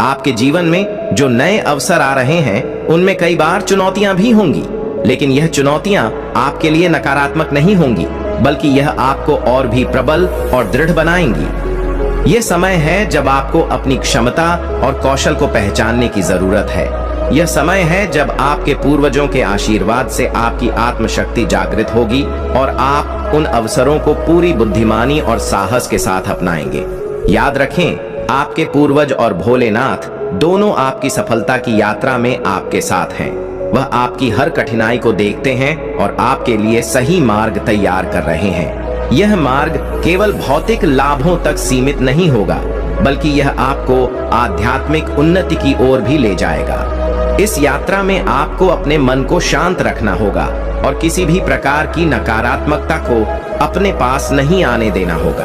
आपके जीवन में जो नए अवसर आ रहे हैं, उनमें कई बार चुनौतियां भी होंगी, लेकिन यह चुनौतियां आपके लिए नकारात्मक नहीं होंगी, बल्कि यह आपको और भी प्रबल और दृढ़ बनाएंगी। यह समय है जब आपको अपनी क्षमता और कौशल को पहचानने की जरूरत है। यह समय है जब आपके पूर्वजों के आशीर्वाद से आपकी आत्मशक्ति जागृत होगी और आप उन अवसरों को पूरी बुद्धिमानी और साहस के साथ अपनाएंगे। याद रखें, आपके पूर्वज और भोलेनाथ दोनों आपकी सफलता की यात्रा में आपके साथ हैं। वह आपकी हर कठिनाई को देखते हैं और आपके लिए सही मार्ग तैयार कर रहे हैं। यह मार्ग केवल भौतिक लाभों तक सीमित नहीं होगा, बल्कि यह आपको आध्यात्मिक उन्नति की ओर भी ले जाएगा। इस यात्रा में आपको अपने मन को शांत रखना होगा और किसी भी प्रकार की नकारात्मकता को अपने पास नहीं आने देना होगा।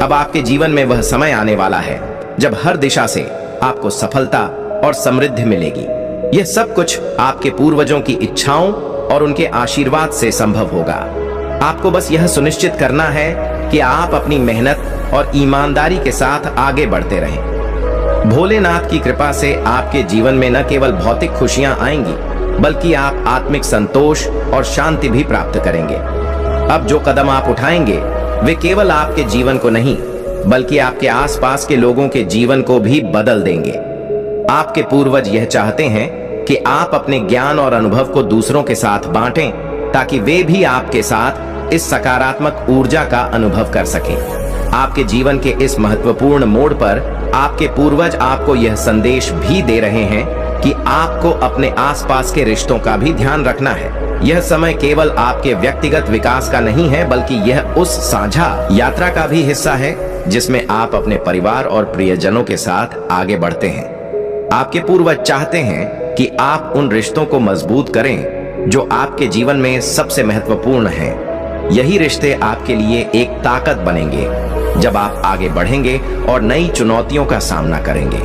अब आपके जीवन में वह समय आने वाला है जब हर दिशा से आपको सफलता और समृद्धि मिलेगी। यह सब कुछ आपके पूर्वजों की इच्छाओं और उनके आशीर्वाद से संभव होगा। आपको बस यह सुनिश्चित करना है कि आप अपनी मेहनत और ईमानदारी के साथ आगे बढ़ते रहें। भोलेनाथ की कृपा से आपके जीवन में न केवल भौतिक खुशियां आएंगी, बल्कि आप आत्मिक संतोष और शांति भी प्राप्त करेंगे। अब जो कदम आप उठाएंगे वे केवल आपके जीवन को नहीं, बल्कि आपके आसपास के लोगों के जीवन को भी बदल देंगे। आपके पूर्वज यह चाहते हैं कि आप अपने ज्ञान और अनुभव को दूसरों के साथ बांटें, ताकि वे भी आपके साथ इस सकारात्मक ऊर्जा का अनुभव कर सकें। आपके जीवन के इस महत्वपूर्ण मोड़ पर आपके पूर्वज आपको यह संदेश भी दे रहे हैं कि आपको अपने आसपास के रिश्तों का भी ध्यान रखना है। यह समय केवल आपके व्यक्तिगत विकास का नहीं है, बल्कि यह उस साझा यात्रा का भी हिस्सा है जिसमें आप अपने परिवार और प्रियजनों के साथ आगे बढ़ते हैं। आपके पूर्वज चाहते हैं कि आप उन रिश्तों को मजबूत करें जो आपके जीवन में सबसे महत्वपूर्ण हैं। यही रिश्ते आपके लिए एक ताकत बनेंगे जब आप आगे बढ़ेंगे और नई चुनौतियों का सामना करेंगे।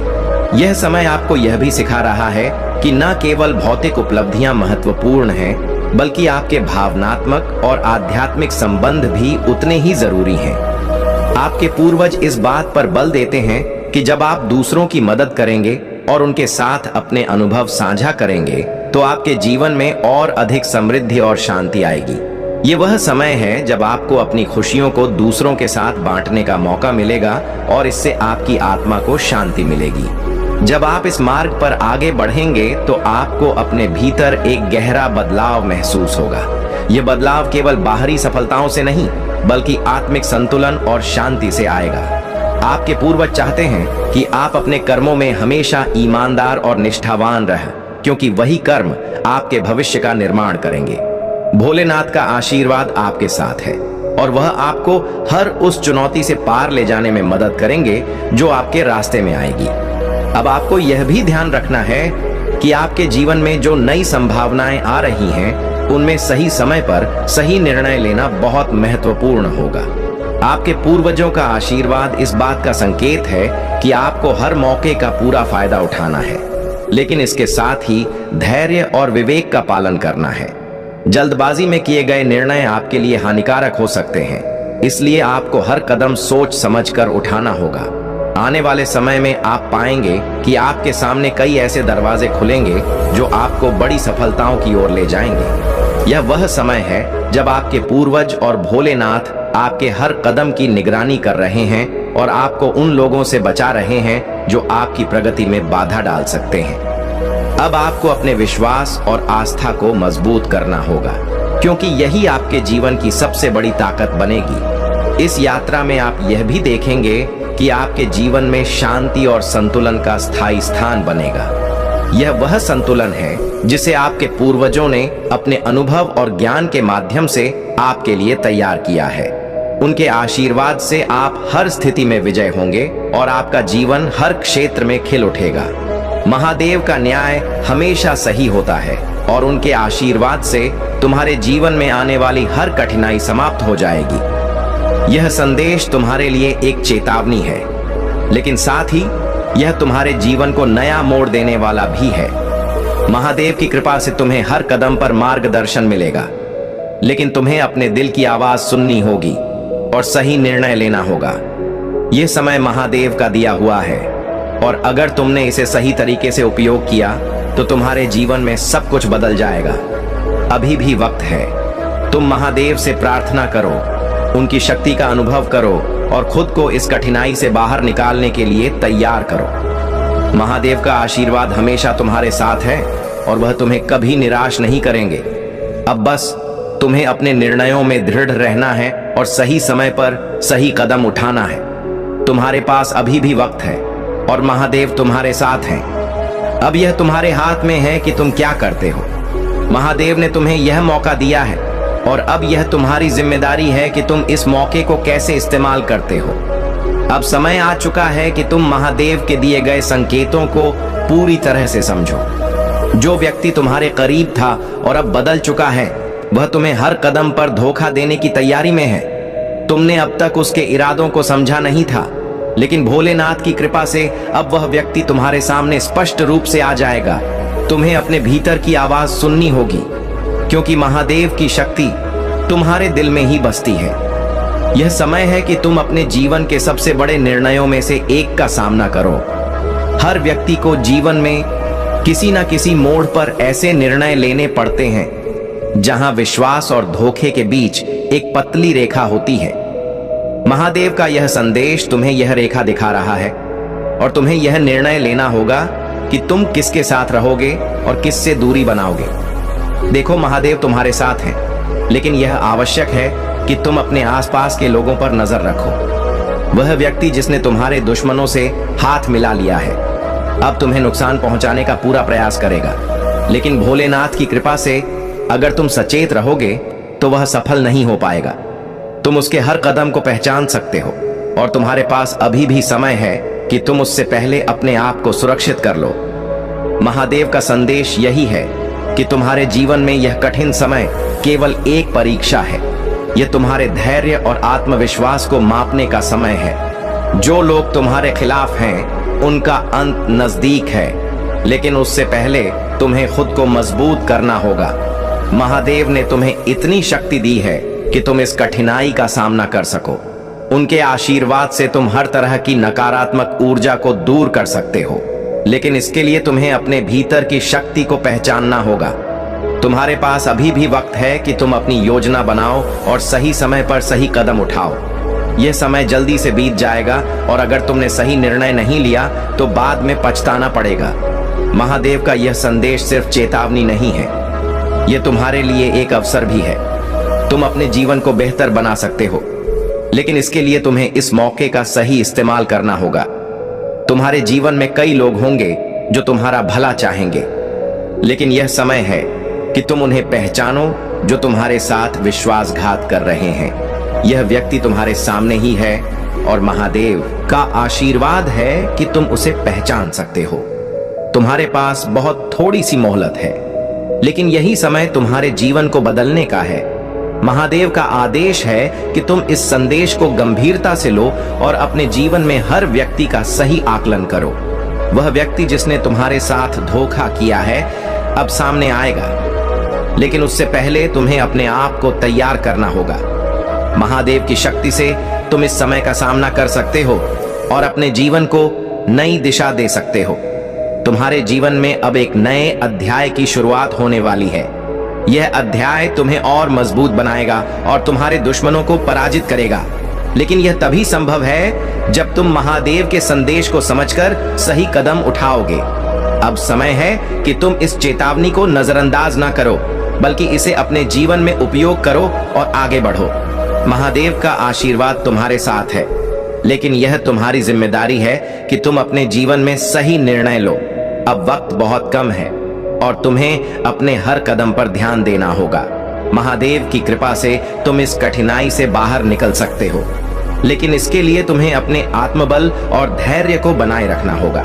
यह समय आपको यह भी सिखा रहा है कि न केवल भौतिक उपलब्धियां महत्वपूर्ण हैं, बल्कि आपके भावनात्मक और आध्यात्मिक संबंध भी उतने ही जरूरी हैं। आपके पूर्वज इस बात पर बल देते हैं कि जब आप दूसरों की मदद करेंगे और उनके साथ अपने अनुभव साझा करेंगे, तो आपके जीवन में और अधिक समृद्धि और शांति आएगी। ये वह समय है जब आपको अपनी खुशियों को दूसरों के साथ बांटने का मौका मिलेगा और इससे आपकी आत्मा को शांति मिलेगी। जब आप इस मार्ग पर आगे बढ़ेंगे तो आपको अपने भीतर एक गहरा बदलाव महसूस होगा। यह बदलाव केवल बाहरी सफलताओं से नहीं, बल्कि आत्मिक संतुलन और शांति से आएगा। आपके पूर्वज चाहते हैं कि आप अपने कर्मों में हमेशा ईमानदार और निष्ठावान रहें, क्योंकि वही कर्म आपके भविष्य का निर्माण करेंगे। भोलेनाथ का आशीर्वाद आपके साथ है और वह आपको हर उस चुनौती से पार ले जाने में मदद करेंगे जो आपके रास्ते में आएगी। अब आपको यह भी ध्यान रखना है कि आपके जीवन में जो नई संभावनाएं आ रही हैं, उनमें सही समय पर सही निर्णय लेना बहुत महत्वपूर्ण होगा। आपके पूर्वजों का आशीर्वाद इस बात का संकेत है कि आपको हर मौके का पूरा फायदा उठाना है, लेकिन इसके साथ ही धैर्य और विवेक का पालन करना है। जल्दबाजी में किए गए निर्णय आपके लिए हानिकारक हो सकते हैं, इसलिए आपको हर कदम सोच समझकर उठाना होगा। आने वाले समय में आप पाएंगे कि आपके सामने कई ऐसे दरवाजे खुलेंगे जो आपको बड़ी सफलताओं की ओर ले जाएंगे। यह वह समय है जब आपके पूर्वज और भोलेनाथ आपके हर कदम की निगरानी कर रहे हैं और आपको उन लोगों से बचा रहे हैं जो आपकी प्रगति में बाधा डाल सकते हैं। अब आपको अपने विश्वास और आस्था को मजबूत करना होगा, क्योंकि यही आपके जीवन की सबसे बड़ी ताकत बनेगी। इस यात्रा में आप यह भी देखेंगे कि आपके जीवन में शांति और संतुलन का स्थायी स्थान बनेगा। यह वह संतुलन है जिसे आपके पूर्वजों ने अपने अनुभव और ज्ञान के माध्यम से आपके लिए तैयार किया है। उनके आशीर्वाद से आप हर स्थिति में विजय होंगे और आपका जीवन हर क्षेत्र में खिल उठेगा। महादेव का न्याय हमेशा सही होता है और उनके आशीर्वाद से तुम्हारे जीवन में आने वाली हर कठिनाई समाप्त हो जाएगी। यह संदेश तुम्हारे लिए एक चेतावनी है, लेकिन साथ ही यह तुम्हारे जीवन को नया मोड़ देने वाला भी है। महादेव की कृपा से तुम्हें हर कदम पर मार्गदर्शन मिलेगा, लेकिन तुम्हें अपने दिल की आवाज सुननी होगी और सही निर्णय लेना होगा। यह समय महादेव का दिया हुआ है और अगर तुमने इसे सही तरीके से उपयोग किया तो तुम्हारे जीवन में सब कुछ बदल जाएगा। अभी भी वक्त है। तुम महादेव से प्रार्थना करो, उनकी शक्ति का अनुभव करो और खुद को इस कठिनाई से बाहर निकालने के लिए तैयार करो। महादेव का आशीर्वाद हमेशा तुम्हारे साथ है और वह तुम्हें कभी निराश नहीं करेंगे। अब बस तुम्हें अपने निर्णयों में दृढ़ रहना है और सही समय पर सही कदम उठाना है। तुम्हारे पास अभी भी वक्त है और महादेव तुम्हारे साथ हैं। अब यह तुम्हारे हाथ में है कि तुम क्या करते हो। महादेव ने तुम्हें यह मौका दिया है और अब यह तुम्हारी जिम्मेदारी है कि तुम इस मौके को कैसे इस्तेमाल करते हो। अब समय आ चुका है कि तुम महादेव के दिए गए संकेतों को पूरी तरह से समझो। जो व्यक्ति तुम्हारे करीब था और अब बदल चुका है, वह तुम्हें हर कदम पर धोखा देने की तैयारी में है। तुमने अब तक उसके इरादों को समझा नहीं था, लेकिन भोलेनाथ की कृपा से अब वह व्यक्ति तुम्हारे सामने स्पष्ट रूप से आ जाएगा। तुम्हें अपने भीतर की आवाज सुननी होगी, क्योंकि महादेव की शक्ति तुम्हारे दिल में ही बसती है। यह समय है कि तुम अपने जीवन के सबसे बड़े निर्णयों में से एक का सामना करो। हर व्यक्ति को जीवन में किसी न किसी मोड़ पर ऐसे निर्णय लेने पड़ते हैं जहां विश्वास और धोखे के बीच एक पतली रेखा होती है। महादेव का यह संदेश तुम्हें यह रेखा दिखा रहा है और तुम्हें यह निर्णय लेना होगा कि तुम किसके साथ रहोगे और किससे दूरी बनाओगे। देखो, महादेव तुम्हारे साथ हैं, लेकिन यह आवश्यक है कि तुम अपने आसपास के लोगों पर नजर रखो। वह व्यक्ति जिसने तुम्हारे दुश्मनों से हाथ मिला लिया है, अब तुम्हें नुकसान पहुंचाने का पूरा प्रयास करेगा, लेकिन भोलेनाथ की कृपा से अगर तुम सचेत रहोगे तो वह सफल नहीं हो पाएगा। तुम उसके हर कदम को पहचान सकते हो और तुम्हारे पास अभी भी समय है कि तुम उससे पहले अपने आप को सुरक्षित कर लो। महादेव का संदेश यही है कि तुम्हारे जीवन में यह कठिन समय केवल एक परीक्षा है। यह तुम्हारे धैर्य और आत्मविश्वास को मापने का समय है। जो लोग तुम्हारे खिलाफ हैं, उनका अंत नजदीक है, लेकिन उससे पहले तुम्हें खुद को मजबूत करना होगा। महादेव ने तुम्हें इतनी शक्ति दी है कि तुम इस कठिनाई का सामना कर सको। उनके आशीर्वाद से तुम हर तरह की नकारात्मक ऊर्जा को दूर कर सकते हो, लेकिन इसके लिए तुम्हें अपने भीतर की शक्ति को पहचानना होगा। तुम्हारे पास अभी भी वक्त है कि तुम अपनी योजना बनाओ और सही समय पर सही कदम उठाओ। यह समय जल्दी से बीत जाएगा और अगर तुमने सही निर्णय नहीं लिया तो बाद में पछताना पड़ेगा। महादेव का यह संदेश सिर्फ चेतावनी नहीं है, यह तुम्हारे लिए एक अवसर भी है। तुम अपने जीवन को बेहतर बना सकते हो, लेकिन इसके लिए तुम्हें इस मौके का सही इस्तेमाल करना होगा। तुम्हारे जीवन में कई लोग होंगे जो तुम्हारा भला चाहेंगे, लेकिन यह समय है कि तुम उन्हें पहचानो जो तुम्हारे साथ विश्वासघात कर रहे हैं। यह व्यक्ति तुम्हारे सामने ही है और महादेव का आशीर्वाद है कि तुम उसे पहचान सकते हो। तुम्हारे पास बहुत थोड़ी सी मोहलत है, लेकिन यही समय तुम्हारे जीवन को बदलने का है। महादेव का आदेश है कि तुम इस संदेश को गंभीरता से लो और अपने जीवन में हर व्यक्ति का सही आकलन करो। वह व्यक्ति जिसने तुम्हारे साथ धोखा किया है अब सामने आएगा, लेकिन उससे पहले तुम्हें अपने आप को तैयार करना होगा। महादेव की शक्ति से तुम इस समय का सामना कर सकते हो और अपने जीवन को नई दिशा दे सकते हो। तुम्हारे जीवन में अब एक नए अध्याय की शुरुआत होने वाली है। यह अध्याय तुम्हें और मजबूत बनाएगा और तुम्हारे दुश्मनों को पराजित करेगा, लेकिन यह तभी संभव है जब तुम महादेव के संदेश को समझकर सही कदम उठाओगे। अब समय है कि तुम इस चेतावनी को नजरअंदाज ना करो, बल्कि इसे अपने जीवन में उपयोग करो और आगे बढ़ो। महादेव का आशीर्वाद तुम्हारे साथ है, लेकिन यह तुम्हारी जिम्मेदारी है कि तुम अपने जीवन में सही निर्णय लो। अब वक्त बहुत कम है और तुम्हें अपने हर कदम पर ध्यान देना होगा। महादेव की कृपा से तुम इस कठिनाई से बाहर निकल सकते हो, लेकिन इसके लिए तुम्हें अपने आत्मबल और धैर्य को बनाए रखना होगा।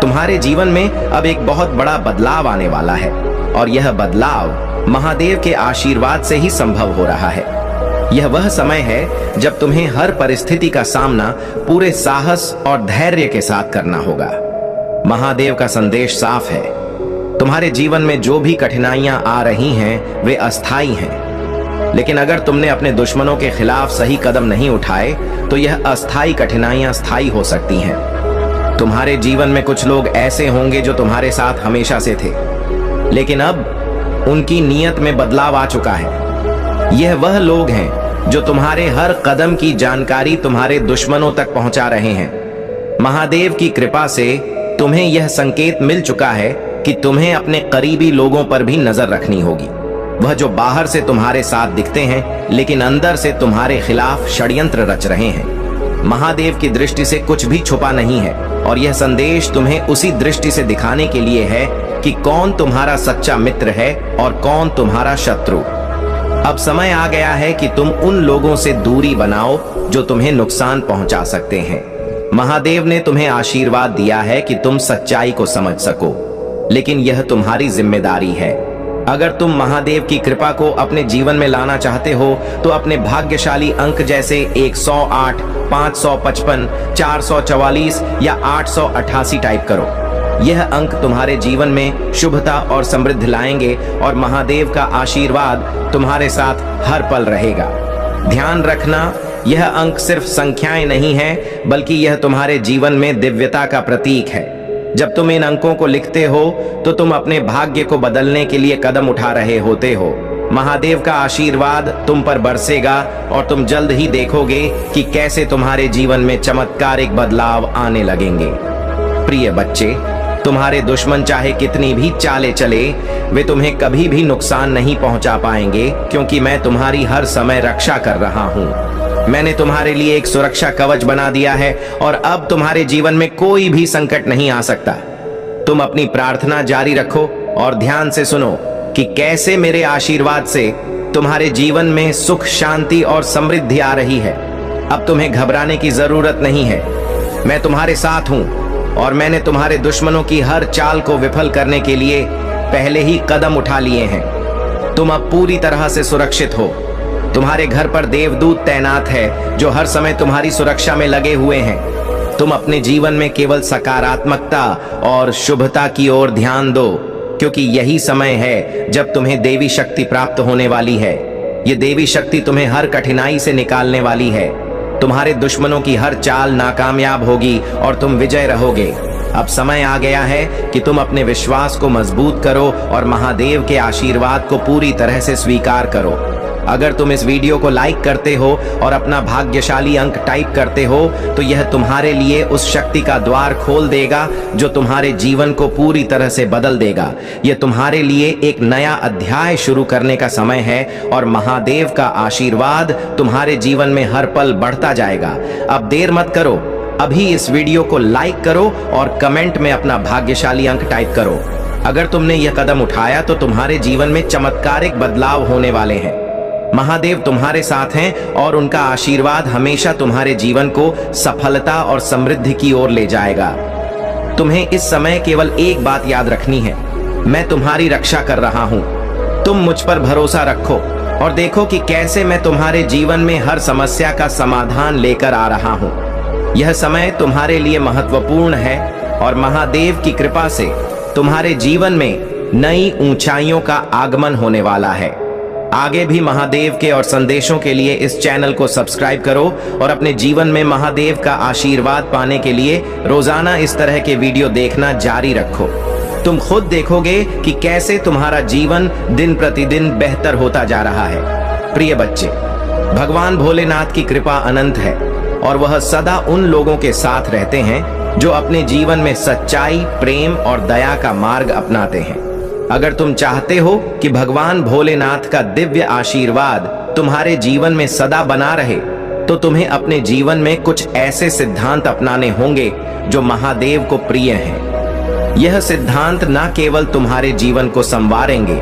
तुम्हारे जीवन में अब एक बहुत बड़ा बदलाव आने वाला है और यह बदलाव महादेव के आशीर्वाद से ही संभव हो रहा है। यह वह समय है जब तुम्हें हर परिस्थिति का सामना पूरे साहस और धैर्य के साथ करना होगा। महादेव का संदेश साफ है, तुम्हारे जीवन में जो भी कठिनाइयां आ रही हैं वे अस्थाई हैं, लेकिन अगर तुमने अपने दुश्मनों के खिलाफ सही कदम नहीं उठाए तो यह अस्थाई कठिनाइयां स्थायी हो सकती हैं। तुम्हारे जीवन में कुछ लोग ऐसे होंगे जो तुम्हारे साथ हमेशा से थे, लेकिन अब उनकी नीयत में बदलाव आ चुका है। यह वह लोग हैं जो तुम्हारे हर कदम की जानकारी तुम्हारे दुश्मनों तक पहुंचा रहे हैं। महादेव की कृपा से तुम्हें यह संकेत मिल चुका है कि तुम्हें अपने करीबी लोगों पर भी नजर रखनी होगी। वह जो बाहर से तुम्हारे साथ दिखते हैं लेकिन अंदर से तुम्हारे खिलाफ षड्यंत्र रच रहे हैं। महादेव की दृष्टि से कुछ भी छुपा नहीं है और यह संदेश तुम्हें उसी दृष्टि से दिखाने के लिए है कि कौन तुम्हारा सच्चा मित्र है और कौन तुम्हारा शत्रु। अब समय आ गया है कि तुम उन लोगों से दूरी बनाओ जो तुम्हें नुकसान पहुंचा सकते हैं। महादेव ने तुम्हें आशीर्वाद दिया है कि तुम सच्चाई को समझ सको, लेकिन यह तुम्हारी जिम्मेदारी है। अगर तुम महादेव की कृपा को अपने जीवन में लाना चाहते हो तो अपने भाग्यशाली अंक जैसे 108, 555, 444 या 888 टाइप करो। यह अंक तुम्हारे जीवन में शुभता और समृद्धि लाएंगे और महादेव का आशीर्वाद तुम्हारे साथ हर पल रहेगा। ध्यान रखना, यह अंक सिर्फ संख्याएं नहीं है, बल्कि यह तुम्हारे जीवन में दिव्यता का प्रतीक है। जब तुम इन अंकों को लिखते हो तो तुम अपने भाग्य को बदलने के लिए कदम उठा रहे होते हो। महादेव का आशीर्वाद तुम पर बरसेगा और तुम जल्द ही देखोगे कि कैसे तुम्हारे जीवन में चमत्कारिक बदलाव आने लगेंगे। प्रिय बच्चे, तुम्हारे दुश्मन चाहे कितनी भी चालें चले, वे तुम्हें कभी भी नुकसान नहीं पहुंचा पाएंगे, क्योंकि मैं तुम्हारी हर समय रक्षा कर रहा हूं। मैंने तुम्हारे लिए एक सुरक्षा कवच बना दिया है और अब तुम्हारे जीवन में कोई भी संकट नहीं आ सकता। तुम अपनी प्रार्थना जारी रखो और ध्यान से सुनो कि कैसे मेरे आशीर्वाद से तुम्हारे जीवन में सुख, शांति और समृद्धि आ रही है। अब तुम्हें घबराने की जरूरत नहीं है। मैं तुम्हारे साथ हूं और मैंने तुम्हारे दुश्मनों की हर चाल को विफल करने के लिए पहले ही कदम उठा लिए हैं। तुम अब पूरी तरह से सुरक्षित हो। तुम्हारे घर पर देवदूत तैनात है जो हर समय तुम्हारी सुरक्षा में लगे हुए हैं। तुम अपने जीवन में केवल सकारात्मकता और शुभता की ओर ध्यान दो, क्योंकि यही समय है जब तुम्हें देवी शक्ति प्राप्त होने वाली है। ये देवी शक्ति तुम्हें हर कठिनाई से निकालने वाली है। तुम्हारे दुश्मनों की हर चाल नाकामयाब होगी और तुम विजय रहोगे। अब समय आ गया है कि तुम अपने विश्वास को मजबूत करो और महादेव के आशीर्वाद को पूरी तरह से स्वीकार करो। अगर तुम इस वीडियो को लाइक करते हो और अपना भाग्यशाली अंक टाइप करते हो तो यह तुम्हारे लिए उस शक्ति का द्वार खोल देगा जो तुम्हारे जीवन को पूरी तरह से बदल देगा। यह तुम्हारे लिए एक नया अध्याय शुरू करने का समय है और महादेव का आशीर्वाद तुम्हारे जीवन में हर पल बढ़ता जाएगा। अब देर मत करो, अभी इस वीडियो को लाइक करो और कमेंट में अपना भाग्यशाली अंक टाइप करो। अगर तुमने यह कदम उठाया तो तुम्हारे जीवन में चमत्कारिक बदलाव होने वाले हैं। महादेव तुम्हारे साथ हैं और उनका आशीर्वाद हमेशा तुम्हारे जीवन को सफलता और समृद्धि की ओर ले जाएगा। तुम्हें इस समय केवल एक बात याद रखनी है, मैं तुम्हारी रक्षा कर रहा हूं। तुम मुझ पर भरोसा रखो और देखो कि कैसे मैं तुम्हारे जीवन में हर समस्या का समाधान लेकर आ रहा हूं। यह समय तुम्हारे लिए महत्वपूर्ण है और महादेव की कृपा से तुम्हारे जीवन में नई ऊंचाइयों का आगमन होने वाला है। आगे भी महादेव के और संदेशों के लिए इस चैनल को सब्सक्राइब करो और अपने जीवन में महादेव का आशीर्वाद पाने के लिए रोजाना इस तरह के वीडियो देखना जारी रखो। तुम खुद देखोगे कि कैसे तुम्हारा जीवन दिन प्रतिदिन बेहतर होता जा रहा है। प्रिय बच्चे, भगवान भोलेनाथ की कृपा अनंत है और वह सदा उन लोगों के साथ रहते हैं जो अपने जीवन में सच्चाई, प्रेम और दया का मार्ग अपनाते हैं। अगर तुम चाहते हो कि भगवान भोलेनाथ का दिव्य आशीर्वाद तुम्हारे जीवन में सदा बना रहे, तो तुम्हें अपने जीवन में कुछ ऐसे सिद्धांत अपनाने होंगे जो महादेव को प्रिय हैं। यह सिद्धांत न केवल तुम्हारे जीवन को संवारेंगे,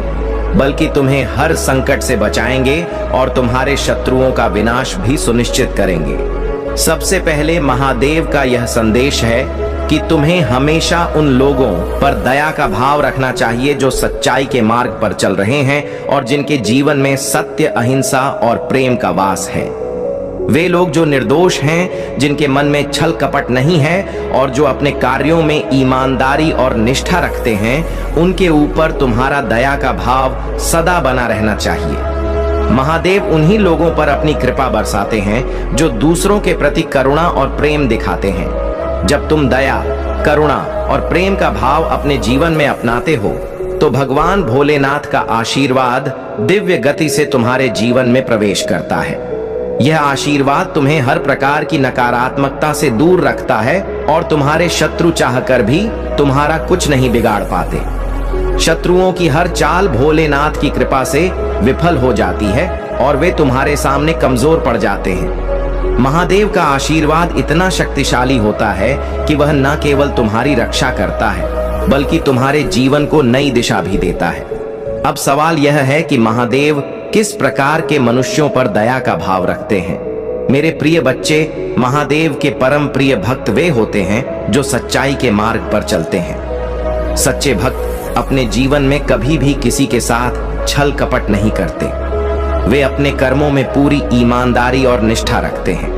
बल्कि तुम्हें हर संकट से बचाएंगे और तुम्हारे शत्रुओं का विनाश भी सुनिश्चित करेंगे। सबसे पहले महादेव का यह संदेश है कि तुम्हें हमेशा उन लोगों पर दया का भाव रखना चाहिए जो सच्चाई के मार्ग पर चल रहे हैं और जिनके जीवन में सत्य, अहिंसा और प्रेम का वास है। वे लोग जो निर्दोष हैं, जिनके मन में छल कपट नहीं है और जो अपने कार्यों में ईमानदारी और निष्ठा रखते हैं, उनके ऊपर तुम्हारा दया का भाव सदा बना रहना चाहिए। महादेव उन्हीं लोगों पर अपनी कृपा बरसाते हैं जो दूसरों के प्रति करुणा और प्रेम दिखाते हैं। जब तुम दया, करुणा और प्रेम का भाव अपने जीवन में अपनाते हो तो भगवान भोलेनाथ का आशीर्वाद दिव्य गति से तुम्हारे जीवन में प्रवेश करता है। यह आशीर्वाद तुम्हें हर प्रकार की नकारात्मकता से दूर रखता है और तुम्हारे शत्रु चाहकर भी तुम्हारा कुछ नहीं बिगाड़ पाते। शत्रुओं की हर चाल भोलेनाथ की कृपा से विफल हो जाती है और वे तुम्हारे सामने कमजोर पड़ जाते हैं। महादेव का आशीर्वाद इतना शक्तिशाली होता है कि वह न केवल तुम्हारी रक्षा करता है बल्कि तुम्हारे जीवन को नई दिशा भी देता है। अब सवाल यह है कि महादेव किस प्रकार के मनुष्यों पर दया का भाव रखते हैं। मेरे प्रिय बच्चे, महादेव के परम प्रिय भक्त वे होते हैं जो सच्चाई के मार्ग पर चलते हैं। सच्चे भक्त अपने जीवन में कभी भी किसी के साथ छल कपट नहीं करते। वे अपने कर्मों में पूरी ईमानदारी और निष्ठा रखते हैं।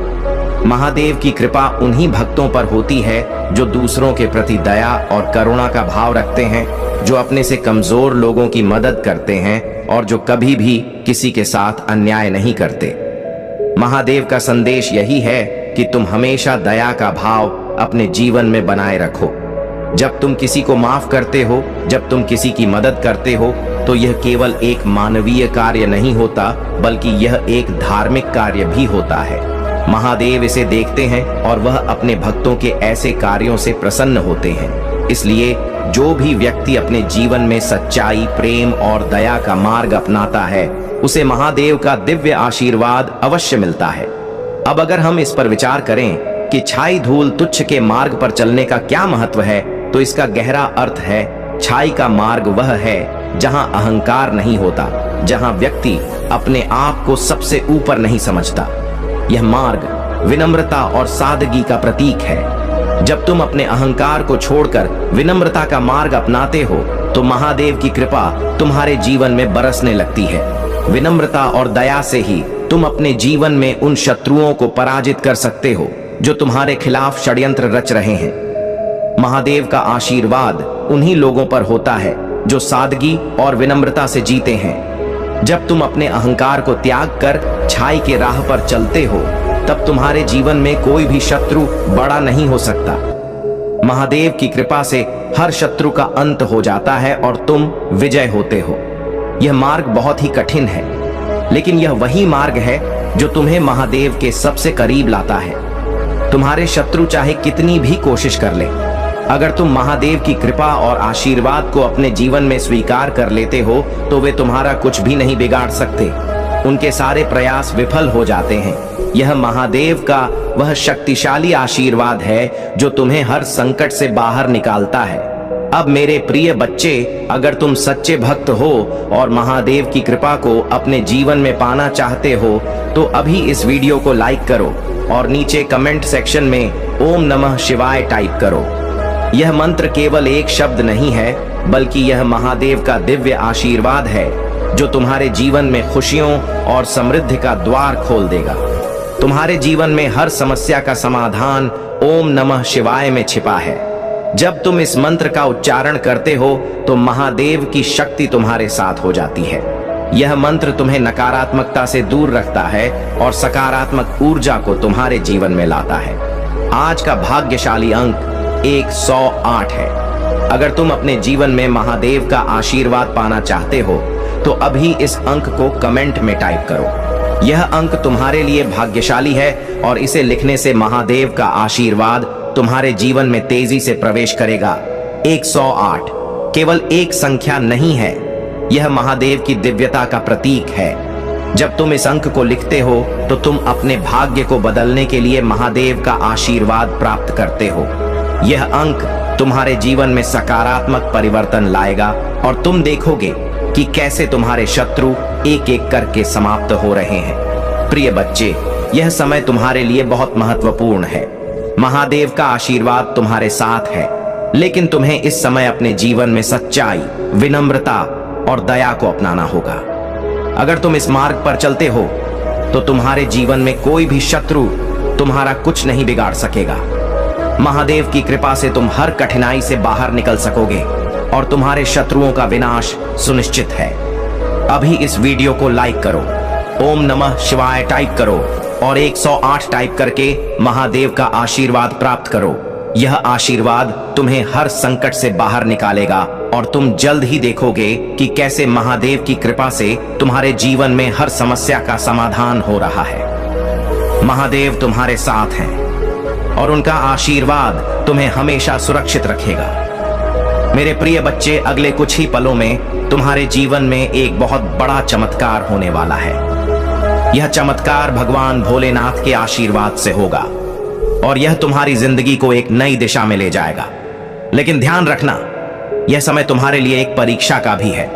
महादेव की कृपा उन्हीं भक्तों पर होती है जो दूसरों के प्रति दया और करुणा का भाव रखते हैं, जो अपने से कमजोर लोगों की मदद करते हैं और जो कभी भी किसी के साथ अन्याय नहीं करते। महादेव का संदेश यही है कि तुम हमेशा दया का भाव अपने जीवन में बनाए रखो। जब तुम किसी को माफ करते हो, जब तुम किसी की मदद करते हो, तो यह केवल एक मानवीय कार्य नहीं होता बल्कि यह एक धार्मिक कार्य भी होता है। महादेव इसे देखते हैं और वह अपने भक्तों के ऐसे कार्यों से प्रसन्न होते हैं। इसलिए जो भी व्यक्ति अपने जीवन में सच्चाई, प्रेम और दया का मार्ग अपनाता है, उसे महादेव का दिव्य आशीर्वाद अवश्य मिलता है। अब अगर हम इस पर विचार करें कि छाई धूल तुच्छ के मार्ग पर चलने का क्या महत्व है, तो इसका गहरा अर्थ है, छाई का मार्ग वह है जहां अहंकार नहीं होता, जहां व्यक्ति अपने आप को सबसे ऊपर नहीं समझता। यह मार्ग विनम्रता और सादगी का प्रतीक है। जब तुम अपने अहंकार को छोड़कर विनम्रता का मार्ग अपनाते हो, तो महादेव की कृपा तुम्हारे जीवन में बरसने लगती है। विनम्रता और दया से ही तुम अपने जीवन में उन शत्रुओं को पराजित कर सकते हो जो तुम्हारे खिलाफ षड्यंत्र रच रहे हैं। महादेव का आशीर्वाद उन्हीं लोगों पर होता है जो सादगी और विनम्रता से जीते हैं। जब तुम अपने अहंकार को त्याग कर छाई के राह पर चलते हो, तब तुम्हारे जीवन में कोई भी शत्रु बड़ा नहीं हो सकता। महादेव की कृपा से हर शत्रु का अंत हो जाता है और तुम विजय होते हो। यह मार्ग बहुत ही कठिन है, लेकिन यह वही मार्ग है जो तुम्हें महादेव के सबसे करीब लाता है। तुम्हारे शत्रु चाहे कितनी भी कोशिश कर ले, अगर तुम महादेव की कृपा और आशीर्वाद को अपने जीवन में स्वीकार कर लेते हो, तो वे तुम्हारा कुछ भी नहीं बिगाड़ सकते। उनके सारे प्रयास विफल हो जाते हैं। यह महादेव का वह शक्तिशाली आशीर्वाद है जो तुम्हें हर संकट से बाहर निकालता है। अब मेरे प्रिय बच्चे, अगर तुम सच्चे भक्त हो और महादेव की कृपा को अपने जीवन में पाना चाहते हो, तो अभी इस वीडियो को लाइक करो और नीचे कमेंट सेक्शन में ओम नमः शिवाय टाइप करो। यह मंत्र केवल एक शब्द नहीं है, बल्कि यह महादेव का दिव्य आशीर्वाद है जो तुम्हारे जीवन में खुशियों और समृद्धि का द्वार खोल देगा। तुम्हारे जीवन में हर समस्या का समाधान ओम नमः शिवाय में छिपा है। जब तुम इस मंत्र का उच्चारण करते हो, तो महादेव की शक्ति तुम्हारे साथ हो जाती है। यह मंत्र तुम्हें नकारात्मकता से दूर रखता है और सकारात्मक ऊर्जा को तुम्हारे जीवन में लाता है। आज का भाग्यशाली अंक 108 है। अगर तुम अपने जीवन में महादेव का आशीर्वाद पाना चाहते हो, तो अभी इस अंक को कमेंट में टाइप करो। यह अंक तुम्हारे लिए भाग्यशाली है और इसे लिखने से महादेव का आशीर्वाद तुम्हारे जीवन में तेजी से प्रवेश करेगा। 108 केवल एक संख्या नहीं है, यह महादेव की दिव्यता का प्रतीक है। जब तुम इस अंक को लिखते हो, तो तुम अपने भाग्य को बदलने के लिए महादेव का आशीर्वाद प्राप्त करते हो। यह अंक तुम्हारे जीवन में सकारात्मक परिवर्तन लाएगा और तुम देखोगे कि कैसे तुम्हारे शत्रु एक एक करके समाप्त हो रहे हैं। प्रिय बच्चे, यह समय तुम्हारे लिए बहुत महत्वपूर्ण है। महादेव का आशीर्वाद तुम्हारे साथ है, लेकिन तुम्हें इस समय अपने जीवन में सच्चाई, विनम्रता और दया को अपनाना होगा। अगर तुम इस मार्ग पर चलते हो, तो तुम्हारे जीवन में कोई भी शत्रु तुम्हारा कुछ नहीं बिगाड़ सकेगा। महादेव की कृपा से तुम हर कठिनाई से बाहर निकल सकोगे और तुम्हारे शत्रुओं का विनाश सुनिश्चित है। अभी इस वीडियो को लाइक करो, ओम नमः शिवाय टाइप करो और 108 टाइप करके महादेव का आशीर्वाद प्राप्त करो। यह आशीर्वाद तुम्हें हर संकट से बाहर निकालेगा और तुम जल्द ही देखोगे कि कैसे महादेव की कृपा से तुम्हारे जीवन में हर समस्या का समाधान हो रहा है। महादेव तुम्हारे साथ हैं और उनका आशीर्वाद तुम्हें हमेशा सुरक्षित रखेगा। मेरे प्रिय बच्चे, अगले कुछ ही पलों में तुम्हारे जीवन में एक बहुत बड़ा चमत्कार होने वाला है। यह चमत्कार भगवान भोलेनाथ के आशीर्वाद से होगा और यह तुम्हारी जिंदगी को एक नई दिशा में ले जाएगा। लेकिन ध्यान रखना, यह समय तुम्हारे लिए एक परीक्षा का भी है।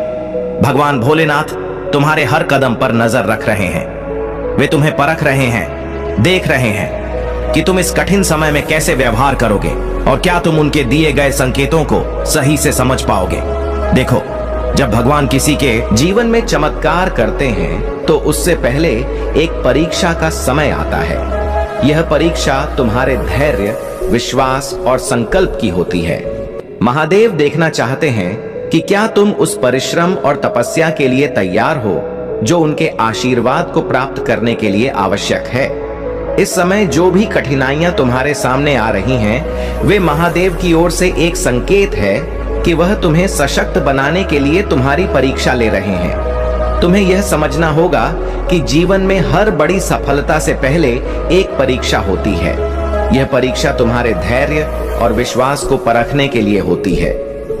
भगवान भोलेनाथ तुम्हारे हर कदम पर नजर रख रहे हैं। वे तुम्हें परख रहे हैं, देख रहे हैं कि तुम इस कठिन समय में कैसे व्यवहार करोगे और क्या तुम उनके दिए गए संकेतों को सही से समझ पाओगे। देखो, जब भगवान किसी के जीवन में चमत्कार करते हैं तो उससे पहले एक परीक्षा का समय आता है। यह परीक्षा तुम्हारे धैर्य, विश्वास और संकल्प की होती है। महादेव देखना चाहते हैं कि क्या तुम उस परिश्रम और तपस्या के लिए तैयार हो जो उनके आशीर्वाद को प्राप्त करने के लिए आवश्यक है। इस समय जो भी कठिनाइयां तुम्हारे सामने आ रही हैं, वे महादेव की ओर से एक संकेत है कि वह तुम्हें सशक्त बनाने के लिए तुम्हारी परीक्षा ले रहे हैं। तुम्हें यह समझना होगा कि जीवन में हर बड़ी सफलता से पहले एक परीक्षा होती है। यह परीक्षा तुम्हारे धैर्य और विश्वास को परखने के लिए होती है।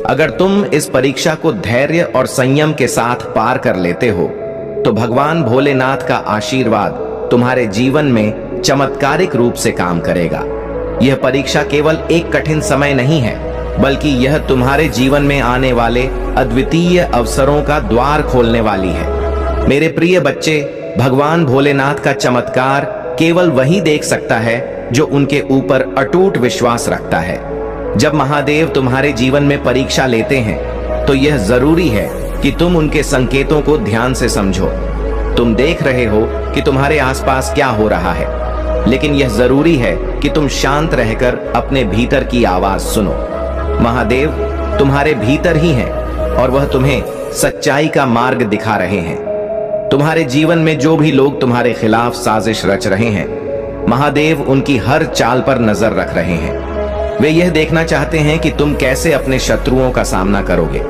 अगर तुम इस परीक्षा को धैर्य और संयम के साथ पार कर लेते हो तो भगवान भोलेनाथ का आशीर्वाद तुम्हारे जीवन में चमत्कारिक रूप से काम करेगा। यह परीक्षा केवल एक कठिन समय नहीं है, बल्कि यह तुम्हारे जीवन में आने वाले अद्वितीय अवसरों का द्वार खोलने वाली है। मेरे प्रिय बच्चे, भगवान भोलेनाथ का चमत्कार केवल वही देख सकता है जो उनके ऊपर अटूट विश्वास रखता है। जब महादेव तुम्हारे जीवन में परीक्षा लेते हैं तो यह जरूरी है कि तुम उनके संकेतों को ध्यान से समझो। तुम देख रहे हो कि तुम्हारे आसपास क्या हो रहा है, लेकिन यह जरूरी है कि तुम शांत रहकर अपने भीतर की आवाज सुनो। महादेव तुम्हारे भीतर ही हैं और वह तुम्हें सच्चाई का मार्ग दिखा रहे हैं। तुम्हारे जीवन में जो भी लोग तुम्हारे खिलाफ साजिश रच रहे हैं, महादेव उनकी हर चाल पर नजर रख रहे हैं। वे यह देखना चाहते हैं कि तुम कैसे अपने शत्रुओं का सामना करोगे।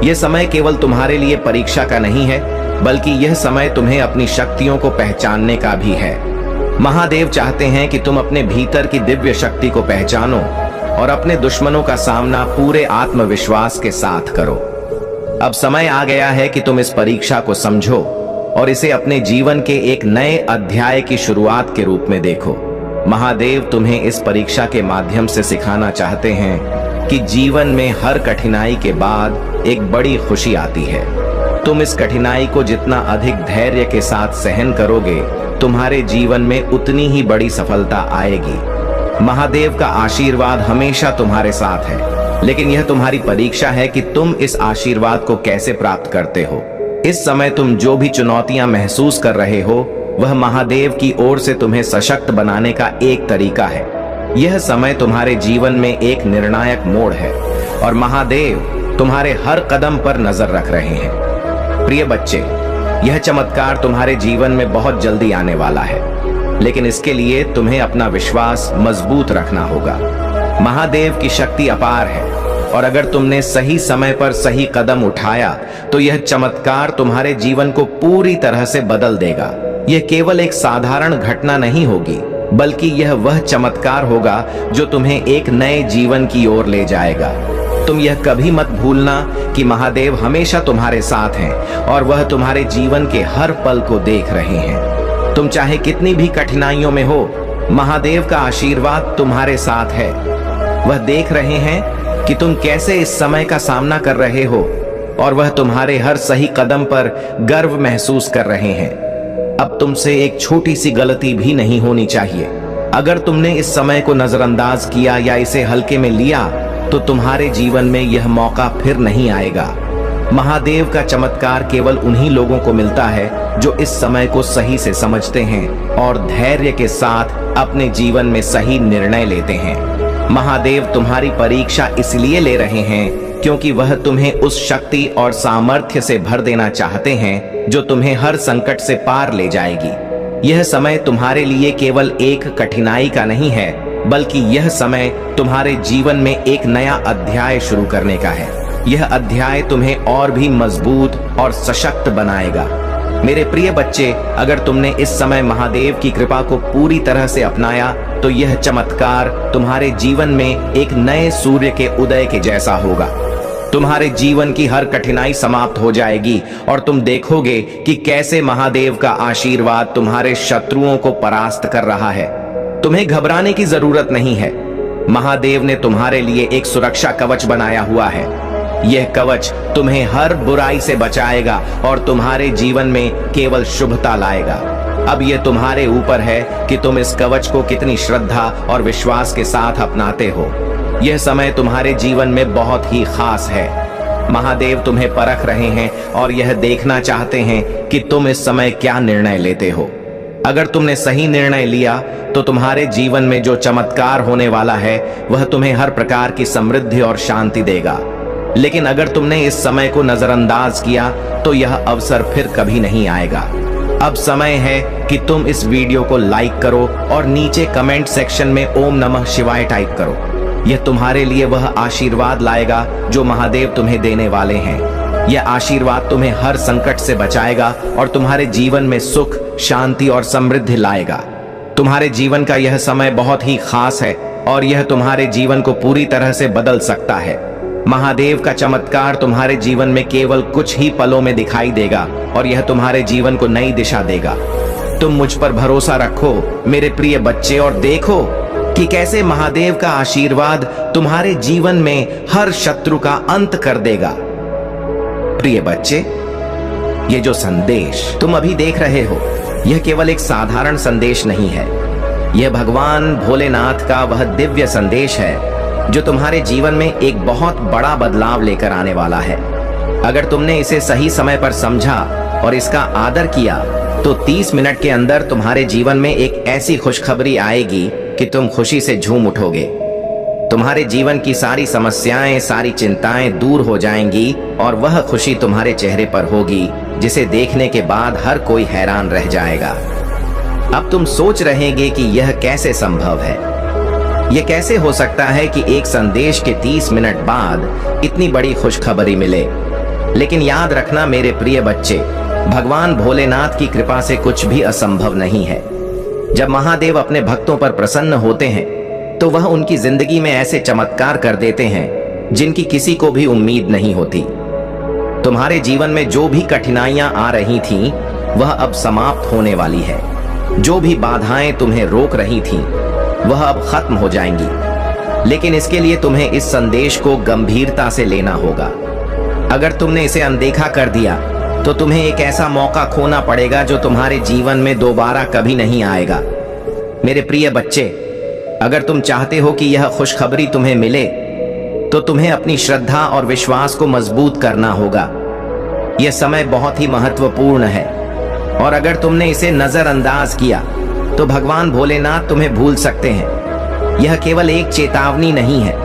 यह समय केवल तुम्हारे लिए परीक्षा का नहीं है, बल्कि यह समय तुम्हें अपनी शक्तियों को पहचानने का भी है। महादेव चाहते हैं कि तुम अपने भीतर की दिव्य शक्ति को पहचानो और अपने दुश्मनों का सामना पूरे आत्मविश्वास के साथ करो। अब समय आ गया है कि तुम इस परीक्षा को समझो और इसे अपने जीवन के एक नए अध्याय की शुरुआत के रूप में देखो। महादेव तुम्हें इस परीक्षा के माध्यम से सिखाना चाहते हैं कि जीवन में हर कठिनाई के बाद एक बड़ी खुशी आती है। तुम इस कठिनाई को जितना अधिक धैर्य के साथ सहन करोगे, तुम्हारे जीवन में उतनी ही बड़ी सफलता आएगी। महादेव का आशीर्वाद हमेशा तुम्हारे साथ है, लेकिन यह तुम्हारी परीक्षा है कि तुम इस आशीर्वाद को कैसे प्राप्त करते हो। इस समय तुम जो भी चुनौतियां महसूस कर रहे हो, वह महादेव की ओर से तुम्हें सशक्त बनाने का एक तरीका है। यह समय तुम्हारे जीवन में एक निर्णायक मोड़ है और महादेव तुम्हारे हर कदम पर नजर रख रहे हैं। प्रिय बच्चे, यह चमत्कार तुम्हारे जीवन में बहुत जल्दी आने वाला है, लेकिन इसके लिए तुम्हें अपना विश्वास मजबूत रखना होगा। महादेव की शक्ति अपार है और अगर तुमने सही समय पर सही कदम उठाया तो यह चमत्कार तुम्हारे जीवन को पूरी तरह से बदल देगा। यह केवल एक साधारण घटना नहीं होगी, बल्कि यह वह चमत्कार होगा जो तुम्हें एक नए जीवन की ओर ले जाएगा। तुम यह कभी मत भूलना कि महादेव हमेशा तुम्हारे साथ हैं और वह तुम्हारे जीवन के हर पल को देख रहे हैं। तुम चाहे कितनी भी कठिनाइयों में हो, महादेव का आशीर्वाद तुम्हारे साथ है। वह देख रहे हैं कि तुम कैसे इस समय का सामना कर रहे हो और वह तुम्हारे हर सही कदम पर गर्व महसूस कर रहे हैं। अब तुमसे एक छोटी सी गलती भी नहीं होनी चाहिए। अगर तुमने इस समय को नजरअंदाज किया या इसे हल्के में लिया तो तुम्हारे जीवन में यह मौका फिर नहीं आएगा। महादेव का चमत्कार केवल उन्हीं लोगों को मिलता है जो इस समय को सही से समझते हैं और धैर्य के साथ अपने जीवन में सही निर्णय लेते हैं। महादेव तुम्हारी परीक्षा इसलिए ले रहे हैं क्योंकि वह तुम्हें उस शक्ति और सामर्थ्य से भर देना चाहते हैं जो तुम्हें हर संकट से पार ले जाएगी। यह समय तुम्हारे लिए केवल एक कठिनाई का नहीं है, बल्कि यह समय तुम्हारे जीवन में एक नया अध्याय शुरू करने का है। यह अध्याय तुम्हें और भी मजबूत और सशक्त बनाएगा। मेरे प्रिय बच्चे, अगर तुमने इस समय महादेव की कृपा को पूरी तरह से अपनाया तो यह चमत्कार तुम्हारे जीवन में एक नए सूर्य के उदय के जैसा होगा। तुम्हारे जीवन की हर कठिनाई समाप्त हो जाएगी और तुम देखोगे कि कैसे महादेव का आशीर्वाद तुम्हारे शत्रुओं को परास्त कर रहा है। तुम्हें घबराने की जरूरत नहीं है। महादेव ने तुम्हारे लिए एक सुरक्षा कवच बनाया हुआ है। यह कवच तुम्हें हर बुराई से बचाएगा और तुम्हारे जीवन में केवल शुभता लाएगा। अब यह तुम्हारे ऊपर है कि तुम इस कवच को कितनी श्रद्धा और विश्वास के साथ अपनाते हो। यह समय तुम्हारे जीवन में बहुत ही खास है। महादेव तुम्हें परख रहे हैं और यह देखना चाहते हैं कि तुम इस समय क्या निर्णय लेते हो। अगर तुमने सही निर्णय लिया तो तुम्हारे जीवन में जो चमत्कार होने वाला है वह तुम्हें हर प्रकार की समृद्धि और शांति देगा। लेकिन अगर तुमने इस समय को नजरअंदाज किया तो यह अवसर फिर कभी नहीं आएगा। अब समय है कि तुम इस वीडियो को लाइक करो और नीचे कमेंट सेक्शन में ओम नमः शिवाय टाइप करो। यह तुम्हारे लिए वह आशीर्वाद लाएगा जो महादेव तुम्हें देने वाले हैं। यह आशीर्वाद तुम्हें हर संकट से बचाएगा और तुम्हारे जीवन में सुख, शांति और समृद्धि लाएगा। तुम्हारे जीवन का यह समय बहुत ही खास है और यह तुम्हारे जीवन को पूरी तरह से बदल सकता है। महादेव का चमत्कार तुम्हारे जीवन में केवल कुछ ही पलों में दिखाई देगा और यह तुम्हारे जीवन को नई दिशा देगा। तुम मुझ पर भरोसा रखो मेरे प्रिय बच्चे और देखो कि कैसे महादेव का आशीर्वाद तुम्हारे जीवन में हर शत्रु का अंत कर देगा। प्रिय बच्चे, ये जो संदेश तुम अभी देख रहे हो यह केवल एक साधारण संदेश नहीं है। यह भगवान भोलेनाथ का वह दिव्य संदेश है जो तुम्हारे जीवन में एक बहुत बड़ा बदलाव लेकर आने वाला है। अगर तुमने इसे सही समय पर समझा और इसका आदर किया तो 30 मिनट के अंदर तुम्हारे जीवन में एक ऐसी खुशखबरी आएगी कि तुम खुशी से झूम उठोगे। तुम्हारे जीवन की सारी समस्याएं, सारी चिंताएं दूर हो जाएंगी और वह खुशी तुम्हारे चेहरे पर होगी जिसे देखने के बाद हर कोई हैरान रह जाएगा। अब तुम सोच रहेंगे कि यह कैसे संभव है। यह कैसे हो सकता है कि एक संदेश के 30 मिनट बाद इतनी बड़ी खुशखबरी मिले। लेकिन याद रखना मेरे प्रिय बच्चे, भगवान भोलेनाथ की कृपा से कुछ भी असंभव नहीं है। जब महादेव अपने भक्तों पर प्रसन्न होते हैं तो वह उनकी जिंदगी में ऐसे चमत्कार कर देते हैं जिनकी किसी को भी उम्मीद नहीं होती। तुम्हारे जीवन में जो भी कठिनाइयां आ रही थीं, वह अब समाप्त होने वाली है। जो भी बाधाएं तुम्हें रोक रही थीं, वह अब खत्म हो जाएंगी। लेकिन इसके लिए तुम्हें इस संदेश को गंभीरता से लेना होगा। अगर तुमने इसे अनदेखा कर दिया तो तुम्हें एक ऐसा मौका खोना पड़ेगा जो तुम्हारे जीवन में दोबारा कभी नहीं आएगा। मेरे प्रिय बच्चे, अगर तुम चाहते हो कि यह खुशखबरी तुम्हें मिले तो तुम्हें अपनी श्रद्धा और विश्वास को मजबूत करना होगा। यह समय बहुत ही महत्वपूर्ण है और अगर तुमने इसे नजरअंदाज किया तो भगवान भोलेनाथ तुम्हें भूल सकते हैं। यह केवल एक चेतावनी नहीं है,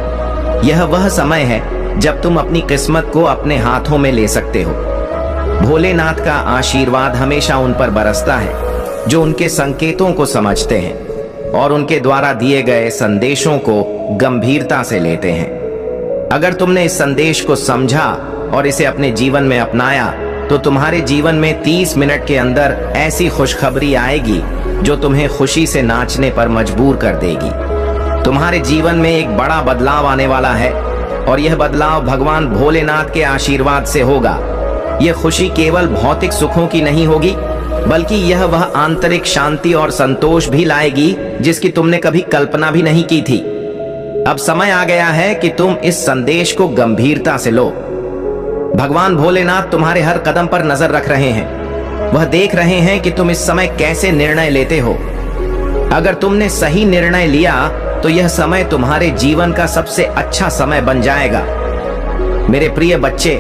यह वह समय है जब तुम अपनी किस्मत को अपने हाथों में ले सकते हो। भोलेनाथ का आशीर्वाद हमेशा उन पर बरसता है जो उनके संकेतों को समझते हैं और उनके द्वारा दिए गए संदेशों को गंभीरता से लेते हैं। अगर तुमने इस संदेश को समझा और इसे अपने जीवन में अपनाया तो तुम्हारे जीवन में 30 मिनट के अंदर ऐसी खुशखबरी आएगी जो तुम्हें खुशी से नाचने पर मजबूर कर देगी। तुम्हारे जीवन में एक बड़ा बदलाव आने वाला है और यह बदलाव भगवान भोलेनाथ के आशीर्वाद से होगा। यह खुशी केवल भौतिक सुखों की नहीं होगी, बल्कि यह वह आंतरिक शांति और संतोष भी लाएगी जिसकी तुमने कभी कल्पना भी नहीं की थी। अब समय आ गया है कि तुम इस संदेश को गंभीरता से लो। भगवान भोलेनाथ तुम्हारे हर कदम पर नजर रख रहे हैं। वह देख रहे हैं कि तुम इस समय कैसे निर्णय लेते हो। अगर तुमने सही निर्णय लिया तो यह समय तुम्हारे जीवन का सबसे अच्छा समय बन जाएगा। मेरे प्रिय बच्चे,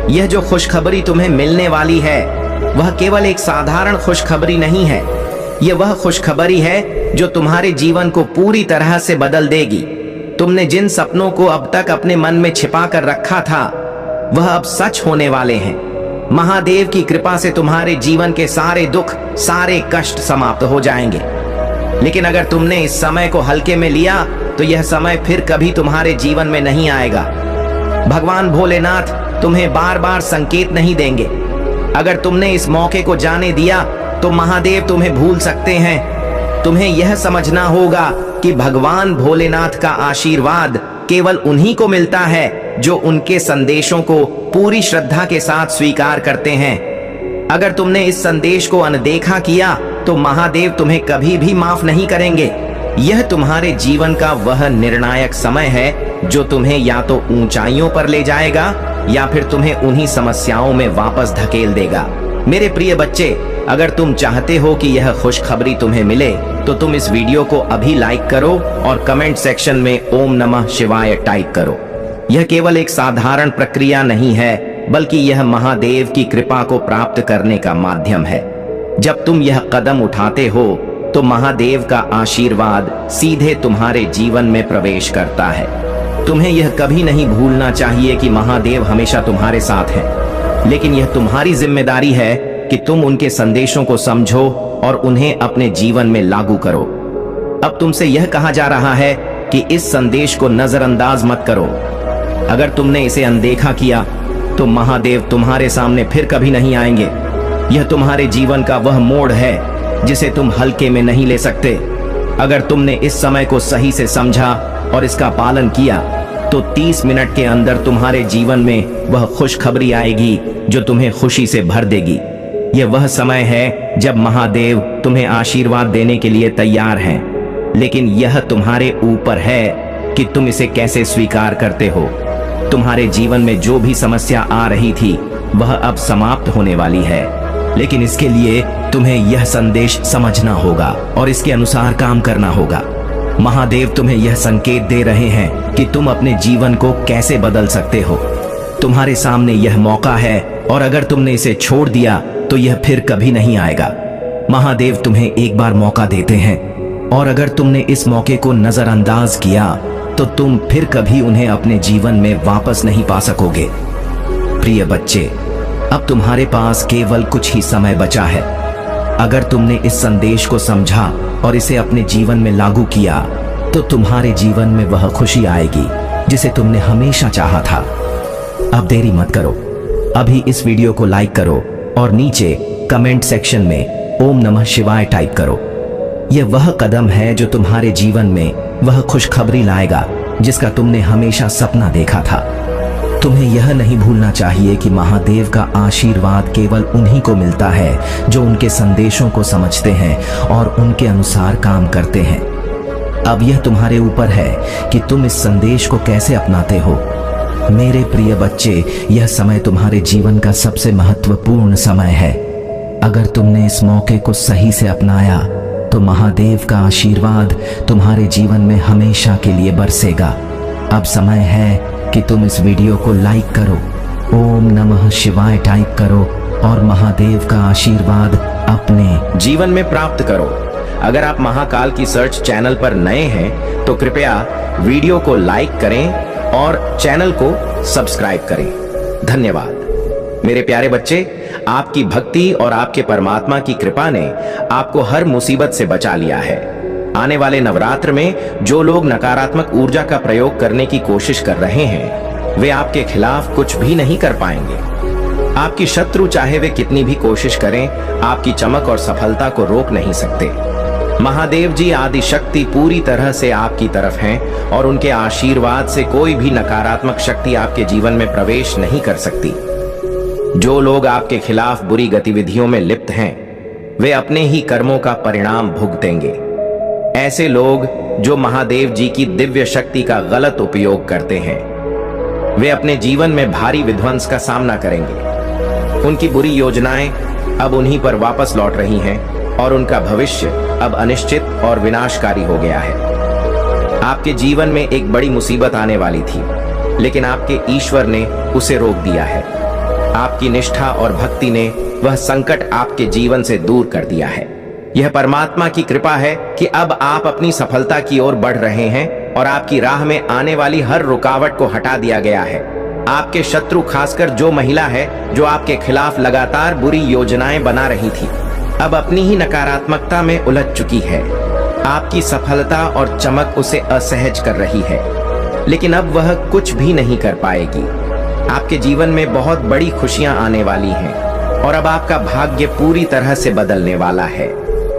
यह जो खुशखबरी तुम्हें मिलने वाली है वह केवल एक साधारण खुशखबरी नहीं है। यह वह खुशखबरी है जो तुम्हारे जीवन को पूरी तरह से बदल देगी। तुमने जिन सपनों को अब तक अपने मन में छिपा कर रखा था वह अब सच होने वाले हैं। महादेव की कृपा से तुम्हारे जीवन के सारे दुख, सारे कष्ट समाप्त हो जाएंगे। लेकिन अगर तुमने इस समय को हल्के में लिया तो यह समय फिर कभी तुम्हारे जीवन में नहीं आएगा। भगवान भोलेनाथ तुम्हें बार बार संकेत नहीं देंगे। अगर तुमने इस मौके को जाने दिया तो महादेव तुम्हें भूल सकते हैं। तुम्हें यह समझना होगा कि भगवान भोलेनाथ का आशीर्वाद केवल उन्हीं को मिलता है जो उनके संदेशों को पूरी श्रद्धा के साथ स्वीकार करते हैं। अगर तुमने इस संदेश को अनदेखा किया तो महादेव तुम्हें कभी भी माफ नहीं करेंगे। यह तुम्हारे जीवन का वह निर्णायक समय है जो तुम्हें या तो ऊंचाइयों पर ले जाएगा या फिर तुम्हें उन्हीं समस्याओं में वापस धकेल देगा। मेरे प्रिय बच्चे, अगर तुम चाहते हो कि यह खुशखबरी तुम्हें मिले तो तुम इस वीडियो को अभी लाइक करो और कमेंट सेक्शन में ओम नमः शिवाय टाइप करो। यह केवल एक साधारण प्रक्रिया नहीं है, बल्कि यह महादेव की कृपा को प्राप्त करने का माध्यम है। जब तुम यह कदम उठाते हो तो महादेव का आशीर्वाद सीधे तुम्हारे जीवन में प्रवेश करता है। तुम्हें यह कभी नहीं भूलना चाहिए कि महादेव हमेशा तुम्हारे साथ है, लेकिन यह तुम्हारी जिम्मेदारी है कि तुम उनके संदेशों को समझो और उन्हें अपने जीवन में लागू करो। अब तुमसे यह कहा जा रहा है कि इस संदेश को नजरअंदाज मत करो। अगर तुमने इसे अनदेखा किया तो महादेव तुम्हारे सामने फिर कभी नहीं आएंगे। यह तुम्हारे जीवन का वह मोड़ है जिसे तुम हल्के में नहीं ले सकते। अगर तुमने इस समय को सही से समझा और इसका पालन किया तो 30 मिनट के अंदर तुम्हारे जीवन में वह खुशखबरी आएगी जो तुम्हें खुशी से भर देगी। यह वह समय है जब महादेव तुम्हें आशीर्वाद देने के लिए तैयार हैं, लेकिन यह तुम्हारे ऊपर है कि तुम इसे कैसे स्वीकार करते हो। तुम्हारे जीवन में जो भी समस्या आ रही थी वह अब समाप्त होने वाली है, लेकिन इसके लिए तुम्हें यह संदेश समझना होगा और इसके अनुसार काम करना होगा। महादेव तुम्हें यह संकेत दे रहे हैं कि तुम अपने जीवन को कैसे बदल सकते हो। तुम्हारे सामने यह मौका है और अगर तुमने इसे छोड़ दिया तो यह फिर कभी नहीं आएगा। महादेव तुम्हें एक बार मौका देते हैं और अगर तुमने इस मौके को नजरअंदाज किया तो तुम फिर कभी उन्हें अपने जीवन में वापस नहीं पा सकोगे। प्रिय बच्चे, अब तुम्हारे पास केवल कुछ ही समय बचा है। अगर तुमने इस संदेश को समझा और इसे अपने जीवन में लागू किया तो तुम्हारे जीवन में वह खुशी आएगी जिसे तुमने हमेशा चाहा था। अब देरी मत करो, अभी इस वीडियो को लाइक करो और नीचे कमेंट सेक्शन में ओम नमः शिवाय टाइप करो। यह वह कदम है जो तुम्हारे जीवन में वह खुशखबरी लाएगा जिसका तुमने हमेशा सपना देखा था। तुम्हें यह नहीं भूलना चाहिए कि महादेव का आशीर्वाद केवल उन्हीं को मिलता है जो उनके संदेशों को समझते हैं और उनके अनुसार काम करते हैं। अब यह तुम्हारे ऊपर है कि तुम इस संदेश को कैसे अपनाते हो। मेरे प्रिय बच्चे, यह समय तुम्हारे जीवन का सबसे महत्वपूर्ण समय है। अगर तुमने इस मौके को सही से अपनाया तो महादेव का आशीर्वाद तुम्हारे जीवन में हमेशा के लिए बरसेगा। अब समय है कि तुम इस वीडियो को लाइक करो, ओम नमः शिवाय टाइप करो और महादेव का आशीर्वाद अपने जीवन में प्राप्त करो। अगर आप महाकाल की सर्च चैनल पर नए हैं तो कृपया वीडियो को लाइक करें और चैनल को सब्सक्राइब करें। धन्यवाद। मेरे प्यारे बच्चे, आपकी भक्ति और आपके परमात्मा की कृपा ने आपको हर मुसीबत से बचा लिया है। आने वाले नवरात्र में जो लोग नकारात्मक ऊर्जा का प्रयोग करने की कोशिश कर रहे हैं वे आपके खिलाफ कुछ भी नहीं कर पाएंगे। आपकी शत्रु चाहे वे कितनी भी कोशिश करें, आपकी चमक और सफलता को रोक नहीं सकते। महादेव जी आदि शक्ति पूरी तरह से आपकी तरफ हैं और उनके आशीर्वाद से कोई भी नकारात्मक शक्ति आपके जीवन में प्रवेश नहीं कर सकती। जो लोग आपके खिलाफ बुरी गतिविधियों में लिप्त हैं वे अपने ही कर्मों का परिणाम भुगतेंगे। ऐसे लोग जो महादेव जी की दिव्य शक्ति का गलत उपयोग करते हैं वे अपने जीवन में भारी विध्वंस का सामना करेंगे। उनकी बुरी योजनाएं अब उन्हीं पर वापस लौट रही हैं और उनका भविष्य अब अनिश्चित और विनाशकारी हो गया है। आपके जीवन में एक बड़ी मुसीबत आने वाली थी, लेकिन आपके ईश्वर ने उसे रोक दिया है। आपकी निष्ठा और भक्ति ने वह संकट आपके जीवन से दूर कर दिया है। यह परमात्मा की कृपा है कि अब आप अपनी सफलता की ओर बढ़ रहे हैं और आपकी राह में आने वाली हर रुकावट को हटा दिया गया है। आपके शत्रु, खासकर जो महिला है जो आपके खिलाफ लगातार बुरी योजनाएं बना रही थी, अब अपनी ही नकारात्मकता में उलझ चुकी है। आपकी सफलता और चमक उसे असहज कर रही है, लेकिन अब वह कुछ भी नहीं कर पाएगी। आपके जीवन में बहुत बड़ी खुशियां आने वाली हैं और अब आपका भाग्य पूरी तरह से बदलने वाला है।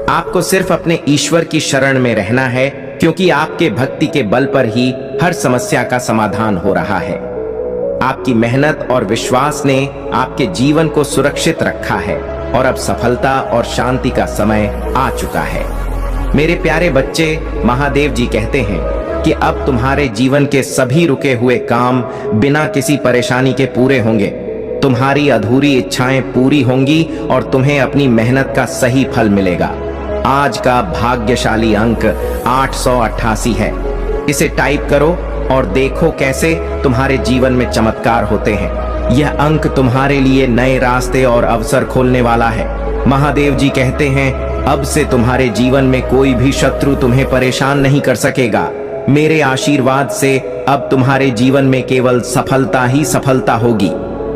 आपको सिर्फ अपने ईश्वर की शरण में रहना है, क्योंकि आपके भक्ति के बल पर ही हर समस्या का समाधान हो रहा है। आपकी मेहनत और विश्वास ने आपके जीवन को सुरक्षित रखा है और अब सफलता और शांति का समय आ चुका है। मेरे प्यारे बच्चे, महादेव जी कहते हैं कि अब तुम्हारे जीवन के सभी रुके हुए काम बिना किसी परेशानी के पूरे होंगे। तुम्हारी अधूरी इच्छाएं पूरी होंगी और तुम्हें अपनी मेहनत का सही फल मिलेगा। आज का भाग्यशाली अंक 888 है। इसे टाइप करो और देखो कैसे तुम्हारे जीवन में चमत्कार होते हैं। यह अंक तुम्हारे लिए नए रास्ते और अवसर खोलने वाला है। महादेव जी कहते हैं, अब से तुम्हारे जीवन में कोई भी शत्रु तुम्हें परेशान नहीं कर सकेगा। मेरे आशीर्वाद से अब तुम्हारे जीवन में केवल सफलता ही सफलता होगी।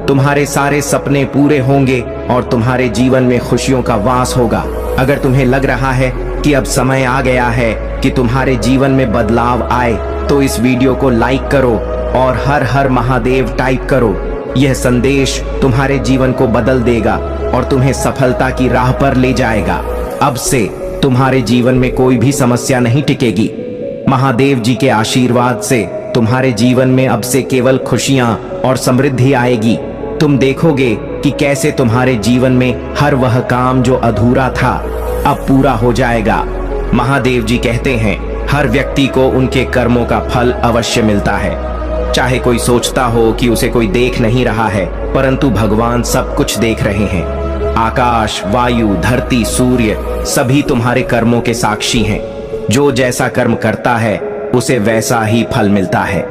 तुम्हारे सारे सपने पूरे होंगे और तुम्हारे जीवन में खुशियों का वास होगा। अगर तुम्हें लग रहा है कि अब समय आ गया है कि तुम्हारे जीवन में बदलाव आए, तो इस वीडियो को लाइक करो और हर हर महादेव टाइप करो। यह संदेश तुम्हारे जीवन को बदल देगा और तुम्हें सफलता की राह पर ले जाएगा। अब से तुम्हारे जीवन में कोई भी समस्या नहीं टिकेगी। महादेव जी के आशीर्वाद से तुम्हारे जीवन में अब से केवल खुशियां और समृद्धि आएगी। तुम देखोगे कि कैसे तुम्हारे जीवन में हर वह काम जो अधूरा था अब पूरा हो जाएगा। महादेव जी कहते हैं, हर व्यक्ति को उनके कर्मों का फल अवश्य मिलता है। चाहे कोई सोचता हो कि उसे कोई देख नहीं रहा है, परंतु भगवान सब कुछ देख रहे हैं। आकाश, वायु, धरती, सूर्य सभी तुम्हारे कर्मों के साक्षी हैं। जो जैसा कर्म करता है उसे वैसा ही फल मिलता है।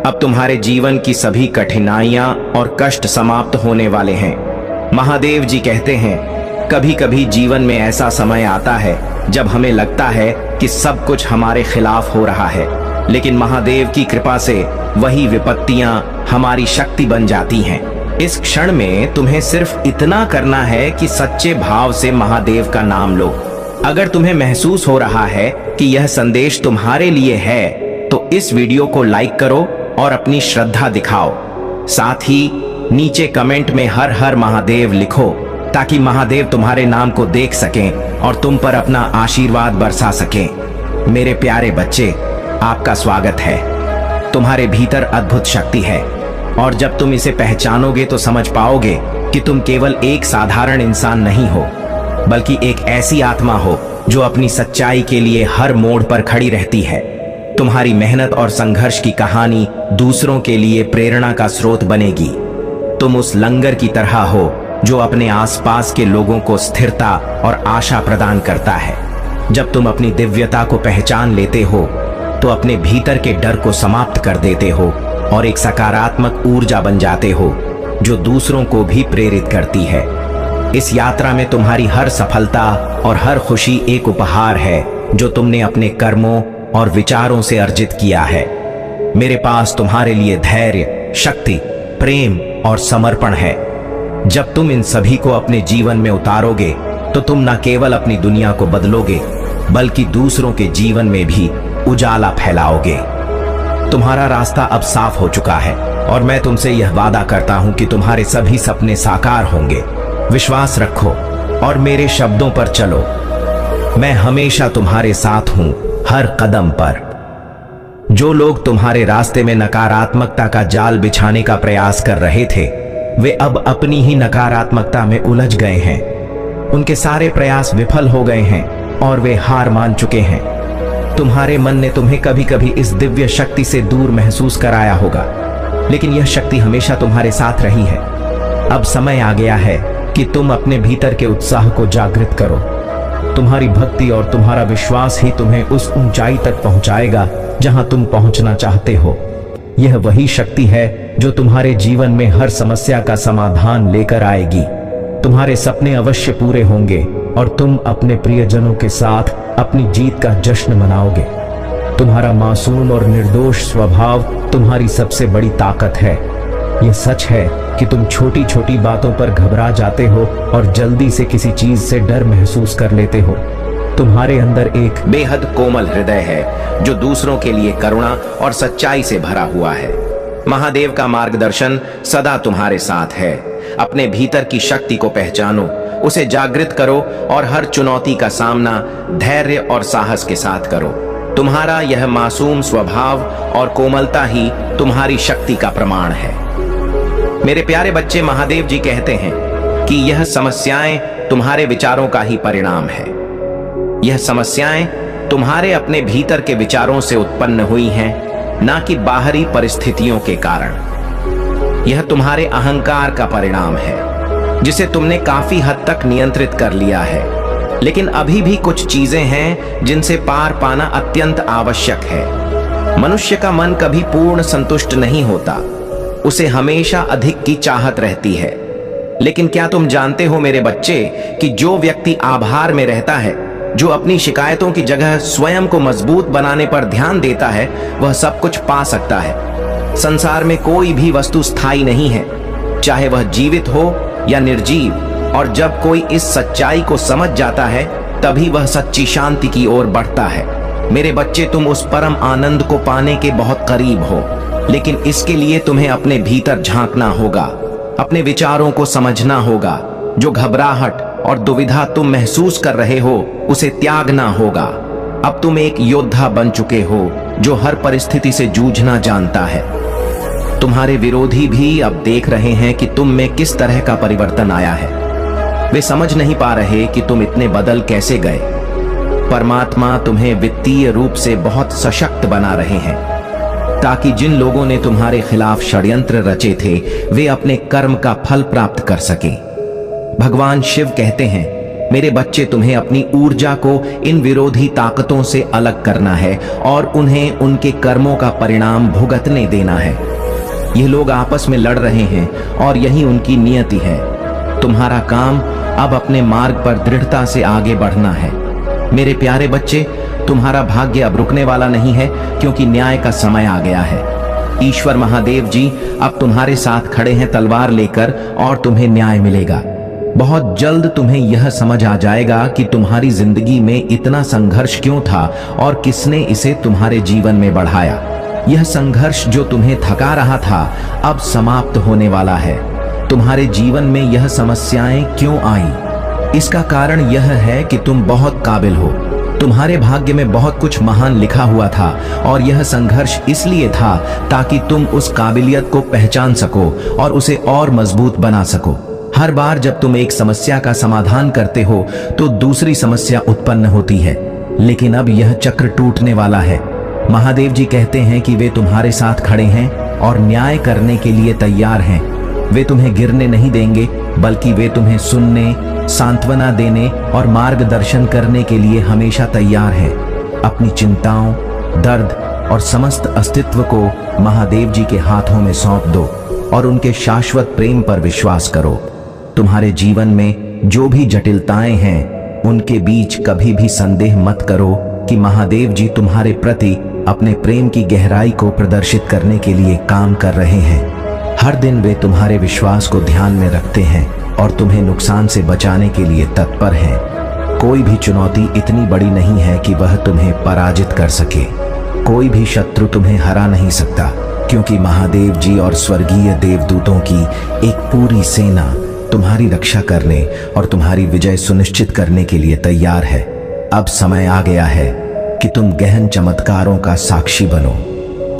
अब तुम्हारे जीवन की सभी कठिनाइयां और कष्ट समाप्त होने वाले हैं। महादेव जी कहते हैं, कभी कभी जीवन में ऐसा समय आता है जब हमें लगता है कि सब कुछ हमारे खिलाफ हो रहा है, लेकिन महादेव की कृपा से वही विपत्तियां हमारी शक्ति बन जाती हैं। इस क्षण में तुम्हें सिर्फ इतना करना है कि सच्चे भाव से महादेव का नाम लो। अगर तुम्हें महसूस हो रहा है कि यह संदेश तुम्हारे लिए है, तो इस वीडियो को लाइक करो और अपनी श्रद्धा दिखाओ। साथ ही नीचे कमेंट में हर हर महादेव लिखो, ताकि महादेव तुम्हारे नाम को देख सकें और तुम पर अपना आशीर्वाद बरसा सकें। मेरे प्यारे बच्चे, आपका स्वागत है। तुम्हारे भीतर अद्भुत शक्ति है और जब तुम इसे पहचानोगे तो समझ पाओगे कि तुम केवल एक साधारण इंसान नहीं हो, बल्कि एक ऐसी आत्मा हो जो अपनी सच्चाई के लिए हर मोड़ पर खड़ी रहती है। तुम्हारी मेहनत और संघर्ष की कहानी दूसरों के लिए प्रेरणा का स्रोत बनेगी। तुम उस लंगर की तरह हो जो अपने आसपास के लोगों को स्थिरता और आशा प्रदान करता है। जब तुम अपनी दिव्यता को पहचान लेते हो, तो अपने भीतर के डर को समाप्त कर देते हो और एक सकारात्मक ऊर्जा बन जाते हो जो दूसरों को भी प्रेरित करती है। इस यात्रा में तुम्हारी हर सफलता और हर खुशी एक उपहार है जो तुमने अपने कर्मों और विचारों से अर्जित किया है। मेरे पास तुम्हारे लिए धैर्य, शक्ति, प्रेम और समर्पण है। जब तुम इन सभी को अपने जीवन में उतारोगे, तो तुम न केवल अपनी दुनिया को बदलोगे, बल्कि दूसरों के जीवन में भी उजाला फैलाओगे। तुम्हारा रास्ता अब साफ हो चुका है और मैं तुमसे यह वादा करता हूं कि तुम्हारे सभी सपने साकार होंगे। विश्वास रखो और मेरे शब्दों पर चलो। मैं हमेशा तुम्हारे साथ हूं, हर कदम पर। जो लोग तुम्हारे रास्ते में नकारात्मकता का जाल बिछाने का प्रयास कर रहे थे, वे अब अपनी ही नकारात्मकता में उलझ गए हैं। उनके सारे प्रयास विफल हो गए हैं और वे हार मान चुके हैं। तुम्हारे मन ने तुम्हें कभी कभी इस दिव्य शक्ति से दूर महसूस कराया होगा, लेकिन यह शक्ति हमेशा तुम्हारे साथ रही है। अब समय आ गया है कि तुम अपने भीतर के उत्साह को जागृत करो। तुम्हारी भक्ति और तुम्हारा विश्वास ही तुम्हें उस ऊंचाई तक पहुंचाएगा जहां तुम पहुंचना चाहते हो। यह वही शक्ति है जो तुम्हारे जीवन में हर समस्या का समाधान लेकर आएगी। तुम्हारे सपने अवश्य पूरे होंगे और तुम अपने प्रियजनों के साथ अपनी जीत का जश्न मनाओगे। तुम्हारा मासूम और निर्दोष स्वभाव तुम्हारी सबसे बड़ी ताकत है। यह सच है कि तुम छोटी छोटी बातों पर घबरा जाते हो और जल्दी से किसी चीज से डर महसूस कर लेते हो। तुम्हारे अंदर एक बेहद कोमल हृदय है जो दूसरों के लिए करुणा और सच्चाई से भरा हुआ है। महादेव का मार्गदर्शन सदा तुम्हारे साथ है। अपने भीतर की शक्ति को पहचानो, उसे जागृत करो और हर चुनौती का सामना धैर्य और साहस के साथ करो। तुम्हारा यह मासूम स्वभाव और कोमलता ही तुम्हारी शक्ति का प्रमाण है। मेरे प्यारे बच्चे, महादेव जी कहते हैं कि यह समस्याएं तुम्हारे विचारों का ही परिणाम है। यह समस्याएं तुम्हारे अपने भीतर के विचारों से उत्पन्न हुई हैं, ना कि बाहरी परिस्थितियों के कारण। यह तुम्हारे अहंकार का परिणाम है, जिसे तुमने काफी हद तक नियंत्रित कर लिया है। लेकिन अभी भी कुछ चीजें हैं जिनसे पार पाना अत्यंत आवश्यक है। मनुष्य का मन कभी पूर्ण संतुष्ट नहीं होता, उसे हमेशा अधिक की चाहत रहती है। लेकिन क्या तुम जानते हो मेरे बच्चे कि जो व्यक्ति आभार में रहता है, जो अपनी शिकायतों की जगह स्वयं को मजबूत बनाने पर ध्यान देता है, वह सब कुछ पा सकता है। संसार में कोई भी वस्तु स्थायी नहीं है, चाहे वह जीवित हो या निर्जीव। और जब कोई इस सच्चाई को समझ जाता है, तभी वह सच्ची शांति की ओर बढ़ता है। मेरे बच्चे, तुम उस परम आनंद को पाने के बहुत करीब हो, लेकिन इसके लिए तुम्हें अपने भीतर झांकना होगा, अपने विचारों को समझना होगा। जो घबराहट और दुविधा तुम महसूस कर रहे हो, उसे त्यागना होगा। अब तुम एक योद्धा बन चुके हो जो हर परिस्थिति से जूझना जानता है। तुम्हारे विरोधी भी अब देख रहे हैं कि तुम में किस तरह का परिवर्तन आया है। वे समझ नहीं पा रहे कि तुम इतने बदल कैसे गए। परमात्मा तुम्हें वित्तीय रूप से बहुत सशक्त बना रहे हैं, ताकि जिन लोगों ने तुम्हारे खिलाफ षड्यंत्र रचे थे, वे अपने कर्म का फल प्राप्त कर सकें। भगवान शिव कहते हैं, मेरे बच्चे, तुम्हें अपनी ऊर्जा को इन विरोधी ताकतों से अलग करना है और उन्हें उनके कर्मों का परिणाम भुगतने देना है। ये लोग आपस में लड़ रहे हैं और यही उनकी नियति है। तुम्हारा काम अब अपने मार्ग पर दृढ़ता से आगे बढ़ना है। मेरे प्यारे बच्चे, तुम्हारा भाग्य अब रुकने वाला नहीं है, क्योंकि न्याय का समय आ गया है। ईश्वर महादेव जी अब तुम्हारे साथ खड़े हैं तलवार लेकर, और तुम्हें न्याय मिलेगा। बहुत जल्द तुम्हें यह समझ आ जाएगा कि तुम्हारी जिंदगी में इतना संघर्ष क्यों था और किसने इसे तुम्हारे जीवन में बढ़ाया। यह संघर्ष जो तुम्हें थका रहा था, अब समाप्त होने वाला है। तुम्हारे जीवन में यह समस्याएं क्यों आई? इसका कारण यह है कि तुम बहुत काबिल हो। तुम्हारे भाग्य में बहुत कुछ महान लिखा हुआ था, और यह संघर्ष इसलिए था ताकि तुम उस काबिलियत को पहचान सको और उसे और मजबूत बना सको। हर बार जब तुम एक समस्या का समाधान करते हो, तो दूसरी समस्या उत्पन्न होती है। लेकिन अब यह चक्र टूटने वाला है। महादेव जी कहते हैं कि वे तुम्हारे साथ खड़े हैं और न्याय करने के लिए तैयार हैं। वे तुम्हें गिरने नहीं देंगे, बल्कि वे तुम्हें सुनने, सांत्वना देने और मार्गदर्शन करने के लिए हमेशा तैयार हैं। अपनी चिंताओं, दर्द और समस्त अस्तित्व को महादेव जी के हाथों में सौंप दो और उनके शाश्वत प्रेम पर विश्वास करो। तुम्हारे जीवन में जो भी जटिलताएं हैं, उनके बीच कभी भी संदेह मत करो कि महादेव जी तुम्हारे प्रति अपने प्रेम की गहराई को प्रदर्शित करने के लिए काम कर रहे हैं। हर दिन वे तुम्हारे विश्वास को ध्यान में रखते हैं और तुम्हें नुकसान से बचाने के लिए तत्पर हैं। कोई भी चुनौती इतनी बड़ी नहीं है कि वह तुम्हें पराजित कर सके। कोई भी शत्रु तुम्हें हरा नहीं सकता, क्योंकि महादेव जी और स्वर्गीय देवदूतों की एक पूरी सेना तुम्हारी रक्षा करने और तुम्हारी विजय सुनिश्चित करने के लिए तैयार है। अब समय आ गया है कि तुम गहन चमत्कारों का साक्षी बनो।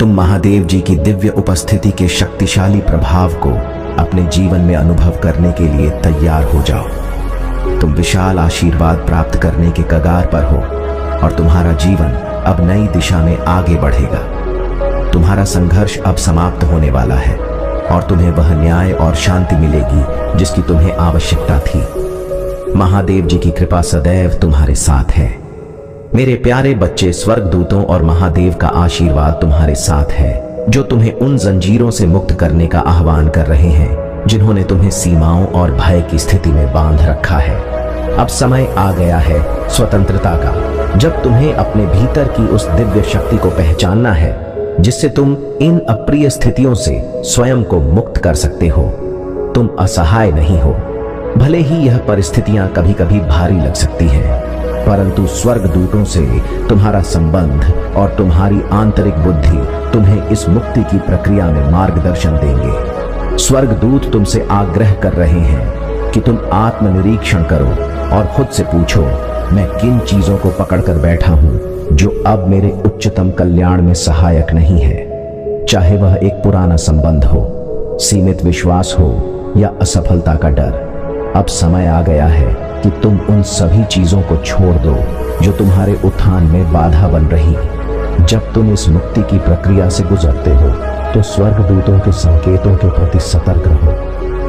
तुम महादेव जी की दिव्य उपस्थिति के शक्तिशाली प्रभाव को अपने जीवन में अनुभव करने के लिए तैयार हो जाओ। तुम विशाल आशीर्वाद प्राप्त करने के कगार पर हो और तुम्हारा जीवन अब नई दिशा में आगे बढ़ेगा। तुम्हारा संघर्ष अब समाप्त होने वाला है और तुम्हें वह न्याय और शांति मिलेगी जिसकी तुम्हें आवश्यकता थी। महादेव जी की कृपा सदैव तुम्हारे साथ है। मेरे प्यारे बच्चे, स्वर्गदूतों और महादेव का आशीर्वाद तुम्हारे साथ है, जो तुम्हें उन जंजीरों से मुक्त करने का आह्वान कर रहे हैं जिन्होंने तुम्हें सीमाओं और भय की स्थिति में बांध रखा है। अब समय आ गया है स्वतंत्रता का, जब तुम्हें अपने भीतर की उस दिव्य शक्ति को पहचानना है जिससे तुम इन अप्रिय स्थितियों से स्वयं को मुक्त कर सकते हो। तुम असहाय नहीं हो। भले ही यह परिस्थितियां कभी कभी भारी लग सकती हैं, परंतु स्वर्गदूतों से तुम्हारा संबंध और तुम्हारी आंतरिक बुद्धि तुम्हें इस मुक्ति की प्रक्रिया में मार्गदर्शन देंगे। स्वर्गदूत तुमसे आग्रह कर रहे हैं कि तुम आत्मनिरीक्षण करो और खुद से पूछो, मैं किन चीजों को पकड़कर बैठा हूं जो अब मेरे उच्चतम कल्याण में सहायक नहीं है। चाहे वह एक पुराना संबंध हो, सीमित विश्वास हो या असफलता का डर, अब समय आ गया है कि तुम उन सभी चीजों को छोड़ दो जो तुम्हारे उत्थान में बाधा बन रही। जब तुम इस मुक्ति की प्रक्रिया से गुजरते हो तो स्वर्गदूतों के संकेतों के प्रति सतर्क रहो,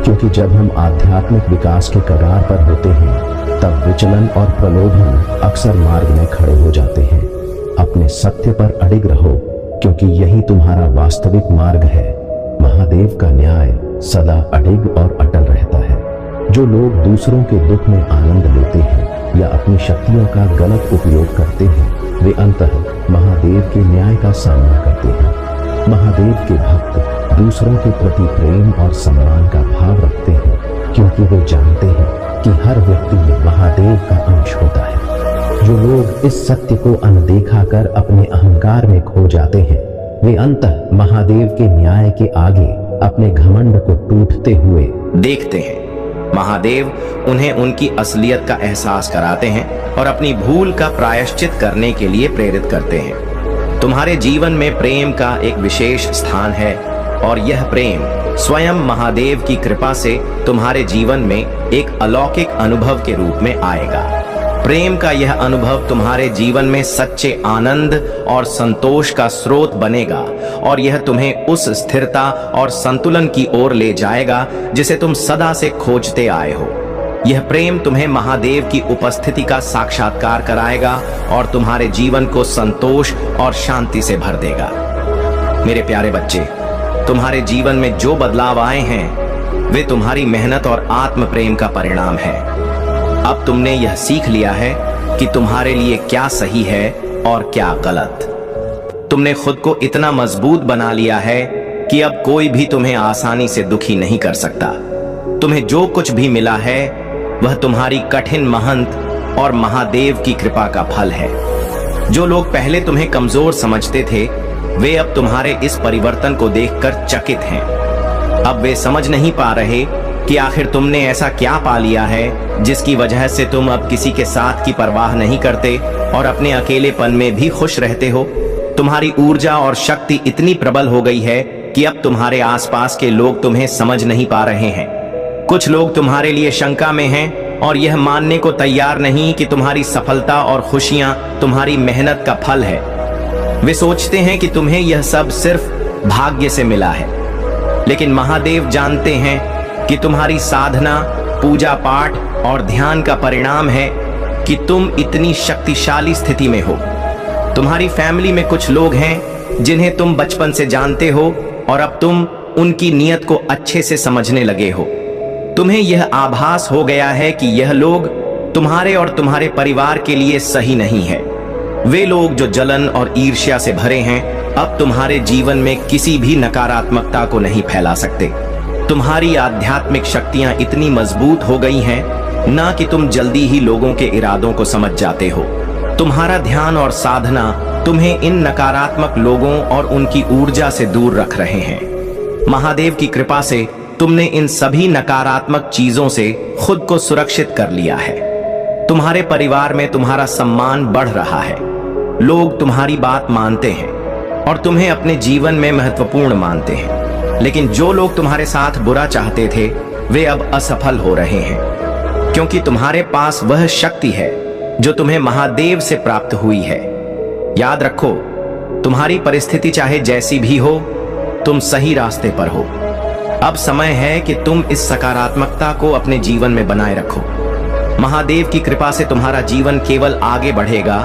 क्योंकि जब हम आध्यात्मिक विकास के कगार पर होते हैं तब विचलन और प्रलोभन अक्सर मार्ग में खड़े हो जाते हैं। अपने सत्य पर अडिग रहो, क्योंकि यही तुम्हारा वास्तविक मार्ग है। महादेव का न्याय सदा अडिग और अटल रहता है। जो लोग दूसरों के दुख में आनंद लेते हैं या अपनी शक्तियों का गलत उपयोग करते हैं, वे अंततः महादेव के न्याय का सामना करते हैं। महादेव के भक्त दूसरों के प्रति प्रेम और सम्मान का भाव रखते हैं, क्योंकि वे जानते हैं कि हर व्यक्ति में महादेव का अंश होता है। जो लोग इस सत्य को अनदेखा कर अपने अहंकार में खो जाते हैं, वे अंततः महादेव के न्याय के आगे अपने घमंड को टूटते हुए देखते हैं। महादेव उन्हें उनकी असलियत का एहसास कराते हैं और अपनी भूल का प्रायश्चित करने के लिए प्रेरित करते हैं। तुम्हारे जीवन में प्रेम का एक विशेष स्थान है और यह प्रेम स्वयं महादेव की कृपा से तुम्हारे जीवन में एक अलौकिक अनुभव के रूप में आएगा। प्रेम का यह अनुभव तुम्हारे जीवन में सच्चे आनंद और संतोष का स्रोत बनेगा और यह तुम्हें उस स्थिरता और संतुलन की ओर ले जाएगा जिसे तुम सदा से खोजते आए हो। यह प्रेम तुम्हें महादेव की उपस्थिति का साक्षात्कार कराएगा और तुम्हारे जीवन को संतोष और शांति से भर देगा। मेरे प्यारे बच्चे, तुम्हारे जीवन में जो बदलाव आए हैं वे तुम्हारी मेहनत और आत्म प्रेम का परिणाम है। अब तुमने यह सीख लिया है कि तुम्हारे लिए क्या सही है और क्या गलत। तुमने खुद को इतना मजबूत बना लिया है कि अब कोई भी तुम्हें आसानी से दुखी नहीं कर सकता। तुम्हें जो कुछ भी मिला है वह तुम्हारी कठिन मेहनत और महादेव की कृपा का फल है। जो लोग पहले तुम्हें कमजोर समझते थे, वे अब तुम्हारे इस परिवर्तन को देखकर चकित हैं। अब वे समझ नहीं पा रहे कि आखिर तुमने ऐसा क्या पा लिया है जिसकी वजह से तुम अब किसी के साथ की परवाह नहीं करते और अपने अकेलेपन में भी खुश रहते हो। तुम्हारी ऊर्जा और शक्ति इतनी प्रबल हो गई है कि अब तुम्हारे आसपास के लोग तुम्हें समझ नहीं पा रहे हैं। कुछ लोग तुम्हारे लिए शंका में हैं और यह मानने को तैयार नहीं कि तुम्हारी सफलता और खुशियां तुम्हारी मेहनत का फल है। वे सोचते हैं कि तुम्हें यह सब सिर्फ भाग्य से मिला है, लेकिन महादेव जानते हैं कि तुम्हारी साधना, पूजा पाठ और ध्यान का परिणाम है कि तुम इतनी शक्तिशाली स्थिति में हो। तुम्हारी फैमिली में कुछ लोग हैं जिन्हें तुम बचपन से जानते हो और अब तुम उनकी नीयत को अच्छे से समझने लगे हो। तुम्हें यह आभास हो गया है कि यह लोग तुम्हारे और तुम्हारे परिवार के लिए सही नहीं है। वे लोग जो जलन और ईर्ष्या से भरे हैं अब तुम्हारे जीवन में किसी भी नकारात्मकता को नहीं फैला सकते। तुम्हारी आध्यात्मिक शक्तियां इतनी मजबूत हो गई हैं ना कि तुम जल्दी ही लोगों के इरादों को समझ जाते हो। तुम्हारा ध्यान और साधना तुम्हें इन नकारात्मक लोगों और उनकी ऊर्जा से दूर रख रहे हैं। महादेव की कृपा से तुमने इन सभी नकारात्मक चीजों से खुद को सुरक्षित कर लिया है। तुम्हारे परिवार में तुम्हारा सम्मान बढ़ रहा है। लोग तुम्हारी बात मानते हैं और तुम्हें अपने जीवन में महत्वपूर्ण मानते हैं। लेकिन जो लोग तुम्हारे साथ बुरा चाहते थे वे अब असफल हो रहे हैं, क्योंकि तुम्हारे पास वह शक्ति है जो तुम्हें महादेव से प्राप्त हुई है। याद रखो, तुम्हारी परिस्थिति चाहे जैसी भी हो, तुम सही रास्ते पर हो। अब समय है कि तुम इस सकारात्मकता को अपने जीवन में बनाए रखो। महादेव की कृपा से तुम्हारा जीवन केवल आगे बढ़ेगा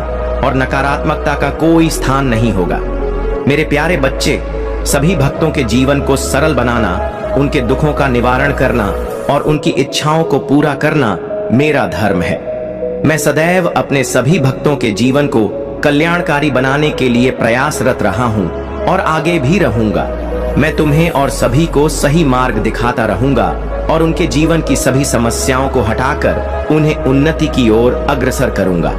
और नकारात्मकता का कोई स्थान नहीं होगा। मेरे प्यारे बच्चे, सभी भक्तों के जीवन को सरल बनाना, उनके दुखों का निवारण करना और उनकी इच्छाओं को पूरा करना मेरा धर्म है। मैं सदैव अपने सभी भक्तों के जीवन को कल्याणकारी बनाने के लिए प्रयासरत रहा हूं और आगे भी रहूंगा। मैं तुम्हें और सभी को सही मार्ग दिखाता रहूंगा और उनके जीवन की सभी समस्याओं को हटाकर उन्हें उन्नति की ओर अग्रसर करूंगा।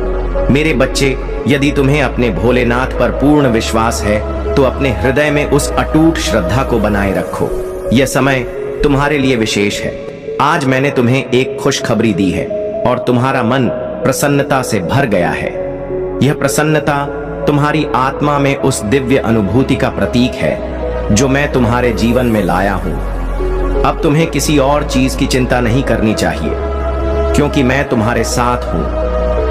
मेरे बच्चे, यदि तुम्हें अपने भोलेनाथ पर पूर्ण विश्वास है तो अपने हृदय में उस अटूट श्रद्धा को बनाए रखो। यह समय तुम्हारे लिए विशेष है। आज मैंने तुम्हें एक खुशखबरी दी है और तुम्हारा मन प्रसन्नता से भर गया है। यह प्रसन्नता तुम्हारी आत्मा में उस दिव्य अनुभूति का प्रतीक है जो मैं तुम्हारे जीवन में लाया हूं। अब तुम्हें किसी और चीज की चिंता नहीं करनी चाहिए, क्योंकि मैं तुम्हारे साथ हूं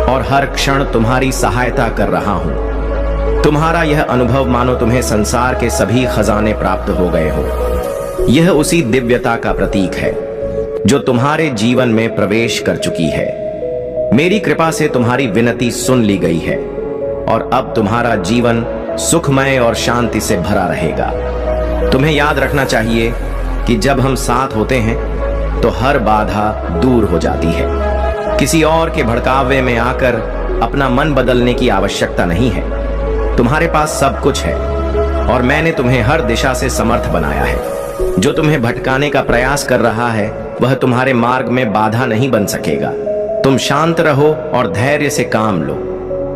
और हर क्षण तुम्हारी सहायता कर रहा हूं। तुम्हारा यह अनुभव मानो तुम्हें संसार के सभी खजाने प्राप्त हो गए हो। यह उसी दिव्यता का प्रतीक है जो तुम्हारे जीवन में प्रवेश कर चुकी है। मेरी कृपा से तुम्हारी विनती सुन ली गई है और अब तुम्हारा जीवन सुखमय और शांति से भरा रहेगा। तुम्हें याद रखना चाहिए कि जब हम साथ होते हैं तो हर बाधा दूर हो जाती है। किसी और के भड़कावे में आकर अपना मन बदलने की आवश्यकता नहीं है। तुम्हारे पास सब कुछ है और मैंने तुम्हें हर दिशा से समर्थ बनाया है। जो तुम्हें भटकाने का प्रयास कर रहा है वह तुम्हारे मार्ग में बाधा नहीं बन सकेगा। तुम शांत रहो और धैर्य से काम लो।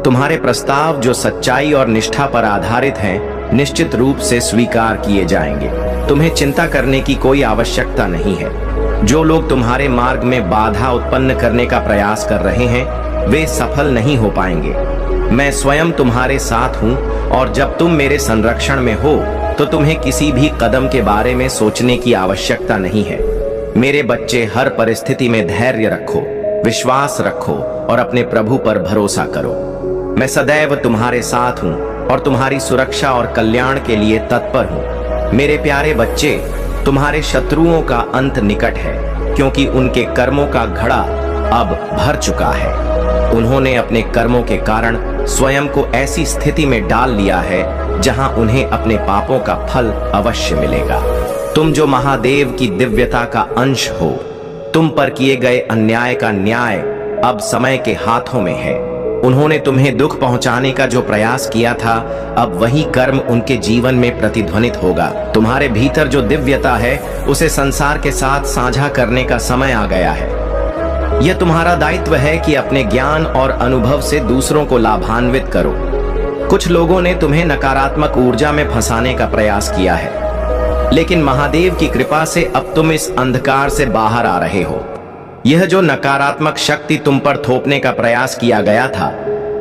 तुम्हारे प्रस्ताव जो सच्चाई और निष्ठा पर आधारित हैं, निश्चित रूप से स्वीकार किए जाएंगे। तुम्हें चिंता करने की कोई आवश्यकता नहीं है। जो लोग तुम्हारे मार्ग में बाधा उत्पन्न करने का प्रयास कर रहे हैं वे सफल नहीं हो पाएंगे। मैं स्वयं तुम्हारे साथ हूं और जब तुम मेरे संरक्षण में हो तो तुम्हें किसी भी कदम के बारे में सोचने की आवश्यकता नहीं है। मेरे बच्चे, हर परिस्थिति में धैर्य रखो, विश्वास रखो और अपने प्रभु पर भरोसा करो। मैं सदैव तुम्हारे साथ हूं और तुम्हारी सुरक्षा और कल्याण के लिए तत्पर हूं। मेरे प्यारे बच्चे, तुम्हारे शत्रुओं का अंत निकट है, क्योंकि उनके कर्मों का घड़ा अब भर चुका है। उन्होंने अपने कर्मों के कारण स्वयं को ऐसी स्थिति में डाल लिया है जहां उन्हें अपने पापों का फल अवश्य मिलेगा। तुम जो महादेव की दिव्यता का अंश हो, तुम पर किए गए अन्याय का न्याय अब समय के हाथों में है। उन्होंने तुम्हें दुख पहुंचाने का जो प्रयास किया था, अब वही कर्म उनके जीवन में प्रतिध्वनित होगा। तुम्हारे भीतर जो दिव्यता है उसे संसार के साथ साझा करने का समय आ गया है। यह तुम्हारा दायित्व है कि अपने ज्ञान और अनुभव से दूसरों को लाभान्वित करो। कुछ लोगों ने तुम्हें नकारात्मक ऊर्जा में फंसाने का प्रयास किया है, लेकिन महादेव की कृपा से अब तुम इस अंधकार से बाहर आ रहे हो। यह जो नकारात्मक शक्ति तुम पर थोपने का प्रयास किया गया था,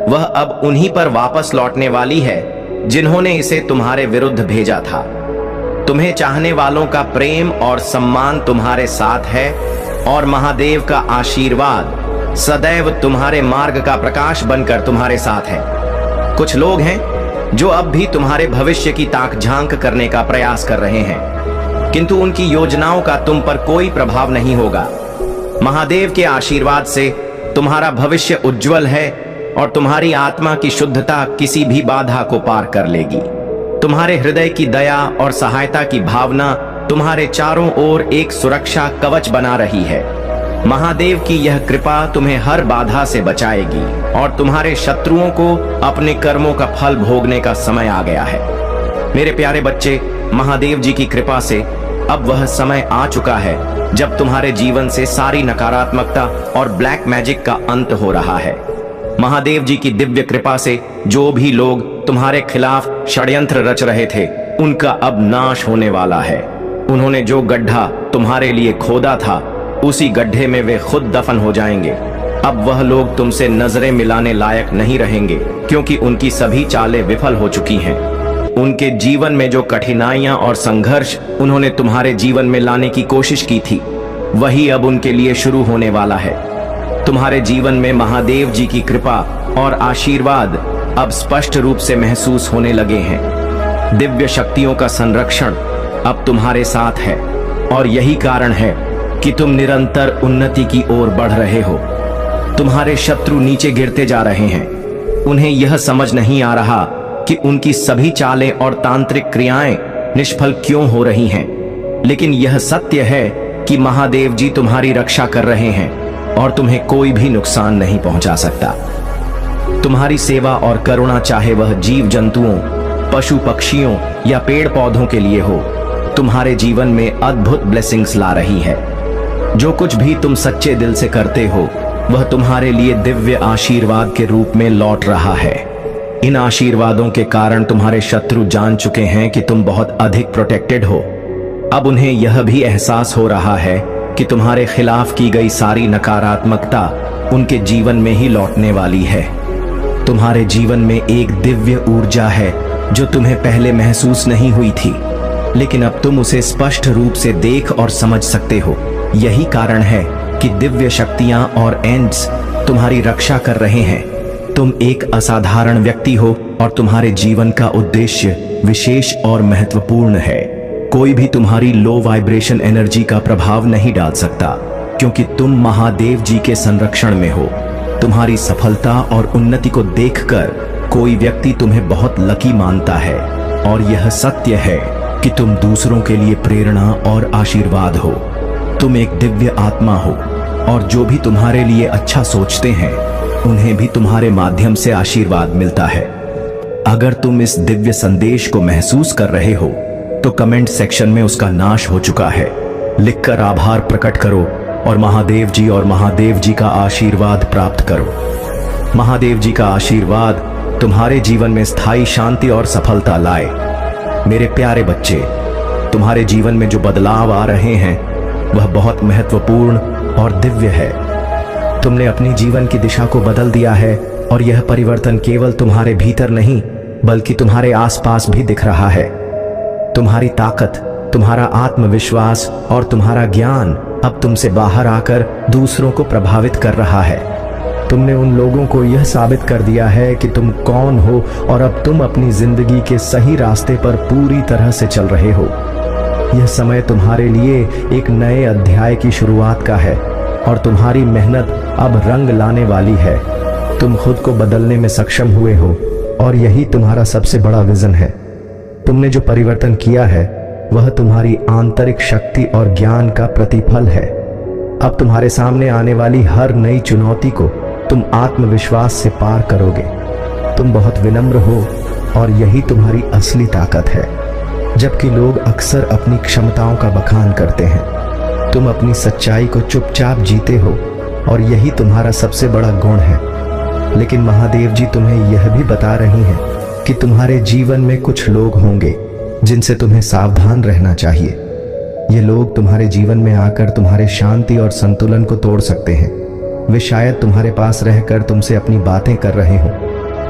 वह अब उन्हीं पर वापस लौटने वाली है जिन्होंने इसे तुम्हारे विरुद्ध भेजा था। तुम्हें चाहने वालों का प्रेम और सम्मान तुम्हारे साथ है और महादेव का आशीर्वाद सदैव तुम्हारे मार्ग का प्रकाश बनकर तुम्हारे साथ है। कुछ लोग हैं जो अब भी तुम्हारे भविष्य की ताक झांक करने का प्रयास कर रहे हैं, किंतु उनकी योजनाओं का तुम पर कोई प्रभाव नहीं होगा। महादेव के आशीर्वाद से तुम्हारा भविष्य उज्जवल है और तुम्हारी आत्मा की शुद्धता किसी भी बाधा को पार कर लेगी। तुम्हारे हृदय की दया और सहायता की भावना तुम्हारे चारों ओर एक सुरक्षा कवच बना रही है। महादेव की यह कृपा तुम्हें हर बाधा से बचाएगी और तुम्हारे शत्रुओं को अपने कर्मों का फल भोगने का समय आ गया है। मेरे प्यारे बच्चे, महादेव जी की कृपा से अब वह समय आ चुका है जब तुम्हारे जीवन से सारी नकारात्मकता और ब्लैक मैजिक का अंत हो रहा है। महादेव जी की दिव्य कृपा से जो भी लोग तुम्हारे खिलाफ षड्यंत्र रच रहे थे, उनका अब नाश होने वाला है। उन्होंने जो गड्ढा तुम्हारे लिए खोदा था, उसी गड्ढे में वे खुद दफन हो जाएंगे। अब वह लोग तुमसे नजरें मिलाने लायक नहीं रहेंगे, क्योंकि उनकी सभी चालें विफल हो चुकी हैं। उनके जीवन में जो कठिनाइयां और संघर्ष उन्होंने तुम्हारे जीवन में लाने की कोशिश की थी, वही अब उनके लिए शुरू होने वाला है। तुम्हारे जीवन में महादेव जी की कृपा और आशीर्वाद अब स्पष्ट रूप से महसूस होने लगे हैं। दिव्य शक्तियों का संरक्षण अब तुम्हारे साथ है और यही कारण है कि तुम निरंतर उन्नति की ओर बढ़ रहे हो। तुम्हारे शत्रु नीचे गिरते जा रहे हैं। उन्हें यह समझ नहीं आ रहा कि उनकी सभी चालें और तांत्रिक क्रियाएं निष्फल क्यों हो रही हैं। लेकिन यह सत्य है कि महादेव जी तुम्हारी रक्षा कर रहे हैं और तुम्हें कोई भी नुकसान नहीं पहुंचा सकता। तुम्हारी सेवा और करुणा, चाहे वह जीव जंतुओं, पशु पक्षियों या पेड़ पौधों के लिए हो, तुम्हारे जीवन में अद्भुत ब्लेसिंग्स ला रही है। जो कुछ भी तुम सच्चे दिल से करते हो, वह तुम्हारे लिए दिव्य आशीर्वाद के रूप में लौट रहा है। इन आशीर्वादों के कारण तुम्हारे शत्रु जान चुके हैं कि तुम बहुत अधिक प्रोटेक्टेड हो। अब उन्हें यह भी एहसास हो रहा है कि तुम्हारे खिलाफ की गई सारी नकारात्मकता उनके जीवन में ही लौटने वाली है। तुम्हारे जीवन में एक दिव्य ऊर्जा है जो तुम्हें पहले महसूस नहीं हुई थी। लेकिन अब तुम उसे स्पष्ट रूप से देख और समझ सकते हो। यही कारण है कि दिव्य शक्तियां और एंड्स तुम्हारी रक्षा कर रहे हैं। तुम एक असाधारण व्यक्ति हो और तुम्हारे जीवन का उद्देश्य विशेष और महत्वपूर्ण है। कोई भी तुम्हारी लो वाइब्रेशन एनर्जी का प्रभाव नहीं डाल सकता, क्योंकि तुम महादेव जी के संरक्षण में हो। तुम्हारी सफलता और उन्नति को देखकर कोई व्यक्ति तुम्हें बहुत लकी मानता है, और यह सत्य है कि तुम दूसरों के लिए प्रेरणा और आशीर्वाद हो। तुम एक दिव्य आत्मा हो, और जो भी तुम्हारे लिए अच्छा सोचते हैं उन्हें भी तुम्हारे माध्यम से आशीर्वाद मिलता है। अगर तुम इस दिव्य संदेश को महसूस कर रहे हो तो कमेंट सेक्शन में उसका नाश हो चुका है लिखकर आभार प्रकट करो और महादेव जी का आशीर्वाद प्राप्त करो। महादेव जी का आशीर्वाद तुम्हारे जीवन में स्थायी शांति और सफलता लाए। मेरे प्यारे बच्चे, तुम्हारे जीवन में जो बदलाव आ रहे हैं वह बहुत महत्वपूर्ण और दिव्य है। तुमने अपनी जीवन की दिशा को बदल दिया है, और यह परिवर्तन केवल तुम्हारे भीतर नहीं बल्कि तुम्हारे आसपास भी दिख रहा है। तुम्हारी ताकत, तुम्हारा आत्मविश्वास और तुम्हारा ज्ञान अब तुमसे बाहर आकर दूसरों को प्रभावित कर रहा है। तुमने उन लोगों को यह साबित कर दिया है कि तुम कौन हो, और अब तुम अपनी जिंदगी के सही रास्ते पर पूरी तरह से चल रहे हो। यह समय तुम्हारे लिए एक नए अध्याय की शुरुआत का है, और तुम्हारी मेहनत अब रंग लाने वाली है। तुम खुद को बदलने में सक्षम हुए हो, और यही तुम्हारा सबसे बड़ा विजन है। तुमने जो परिवर्तन किया है वह तुम्हारी आंतरिक शक्ति और ज्ञान का प्रतिफल है। अब तुम्हारे सामने आने वाली हर नई चुनौती को तुम आत्मविश्वास से पार करोगे। तुम बहुत विनम्र हो, और यही तुम्हारी असली ताकत है। जबकि लोग अक्सर अपनी क्षमताओं का बखान करते हैं, तुम अपनी सच्चाई को चुपचाप जीते हो, और यही तुम्हारा सबसे बड़ा गुण है। लेकिन महादेव जी तुम्हें यह भी बता रही हैं कि तुम्हारे जीवन में कुछ लोग होंगे जिनसे तुम्हें सावधान रहना चाहिए। ये लोग तुम्हारे जीवन में आकर तुम्हारे शांति और संतुलन को तोड़ सकते हैं। वे शायद तुम्हारे पास रहकर तुमसे अपनी बातें कर रहे हो,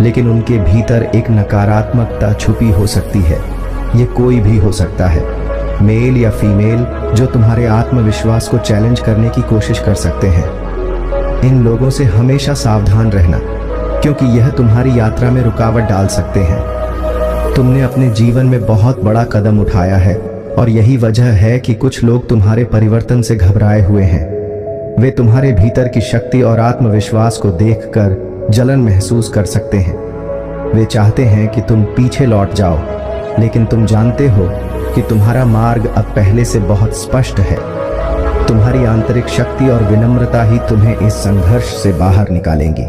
लेकिन उनके भीतर एक नकारात्मकता छुपी हो सकती है। ये कोई भी हो सकता है, मेल या फीमेल, जो तुम्हारे आत्मविश्वास को चैलेंज करने की कोशिश कर सकते हैं। इन लोगों से हमेशा सावधान रहना, क्योंकि यह तुम्हारी यात्रा में रुकावट डाल सकते हैं। तुमने अपने जीवन में बहुत बड़ा कदम उठाया है, और यही वजह है कि कुछ लोग तुम्हारे परिवर्तन से घबराए हुए हैं। वे तुम्हारे भीतर की शक्ति और आत्मविश्वास को देखकर जलन महसूस कर सकते हैं। वे चाहते हैं कि तुम पीछे लौट जाओ, लेकिन तुम जानते हो कि तुम्हारा मार्ग अब पहले से बहुत स्पष्ट है। तुम्हारी आंतरिक शक्ति और विनम्रता ही तुम्हें इस संघर्ष से बाहर निकालेंगी।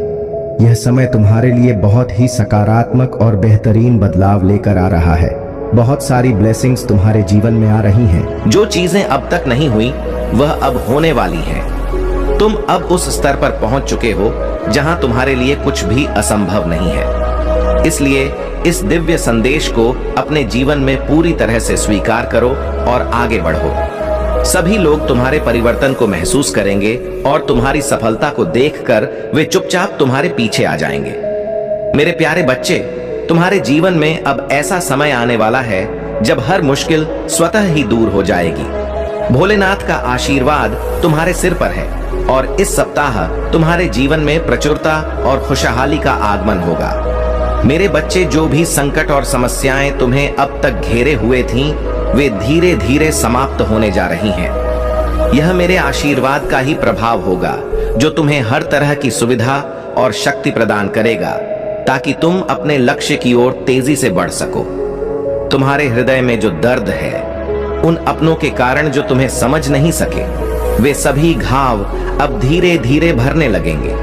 यह समय तुम्हारे लिए बहुत ही सकारात्मक और बेहतरीन बदलाव लेकर आ रहा है। बहुत सारी ब्लेसिंग्स तुम्हारे जीवन में आ रही हैं। जो चीजें अब तक नहीं हुई वह अब होने वाली हैं। तुम अब उस स्तर पर पहुंच चुके हो जहां तुम्हारे लिए कुछ भी असंभव नहीं है। इसलिए इस दिव्य संदेश को अपने जीवन में पूरी तरह से स्वीकार करो और आगे बढ़ो। सभी लोग तुम्हारे परिवर्तन को महसूस करेंगे, और तुम्हारी सफलता को देखकर वे चुपचाप तुम्हारे पीछे आ जाएंगे। मेरे प्यारे बच्चे, तुम्हारे जीवन में अब ऐसा समय आने वाला है जब हर मुश्किल स्वतः ही दूर हो जाएगी। भोलेनाथ का आशीर्वाद तुम्हारे सिर पर है, और इस सप्ताह तुम्हारे जीवन में प्रचुरता और खुशहाली का आगमन होगा। मेरे बच्चे, जो भी संकट और समस्याएं तुम्हें अब तक घेरे हुए थीं, वे धीरे धीरे समाप्त होने जा रही हैं। यह मेरे आशीर्वाद का ही प्रभाव होगा, जो तुम्हें हर तरह की सुविधा और शक्ति प्रदान करेगा, ताकि तुम अपने लक्ष्य की ओर तेजी से बढ़ सको। तुम्हारे हृदय में जो दर्द है, उन अपनों के कारण जो तुम्हें समझ नहीं सके, वे सभी घाव अब धीरे धीरे भरने लगेंगे।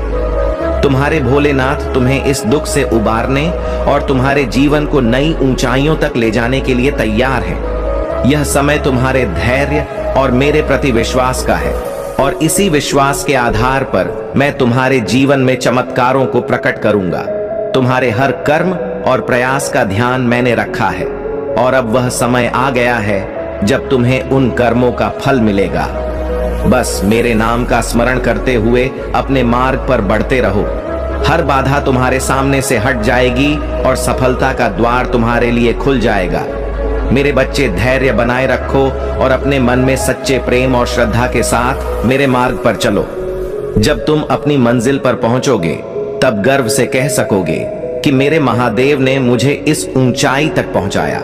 तुम्हारे भोलेनाथ तुम्हें इस दुख से उबारने और तुम्हारे जीवन को नई ऊंचाइयों तक ले जाने के लिए तैयार है। यह समय तुम्हारे धैर्य और मेरे प्रति विश्वास का है, और इसी विश्वास के आधार पर मैं तुम्हारे जीवन में चमत्कारों को प्रकट करूंगा। तुम्हारे हर कर्म और प्रयास का ध्यान मैंने रखा है, और अब वह समय आ गया है जब तुम्हें उन कर्मों का फल मिलेगा। बस मेरे नाम का स्मरण करते हुए अपने मार्ग पर बढ़ते रहो। हर बाधा तुम्हारे सामने से हट जाएगी और सफलता का द्वार तुम्हारे लिए खुल जाएगा। मेरे बच्चे, धैर्य बनाए रखो और अपने मन में सच्चे प्रेम और श्रद्धा के साथ मेरे मार्ग पर चलो। जब तुम अपनी मंजिल पर पहुंचोगे तब गर्व से कह सकोगे कि मेरे महादेव ने मुझे इस ऊंचाई तक पहुंचाया।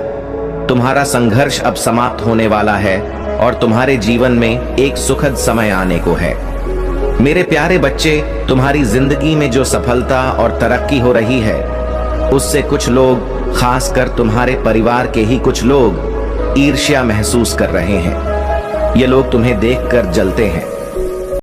तुम्हारा संघर्ष अब समाप्त होने वाला है और तुम्हारे जीवन में एक सुखद समय आने को है। मेरे प्यारे बच्चे, तुम्हारी जिंदगी में जो सफलता और तरक्की हो रही है उससे कुछ लोग, खासकर तुम्हारे परिवार के ही कुछ लोग, ईर्ष्या महसूस कर रहे हैं। ये लोग तुम्हें देखकर जलते हैं।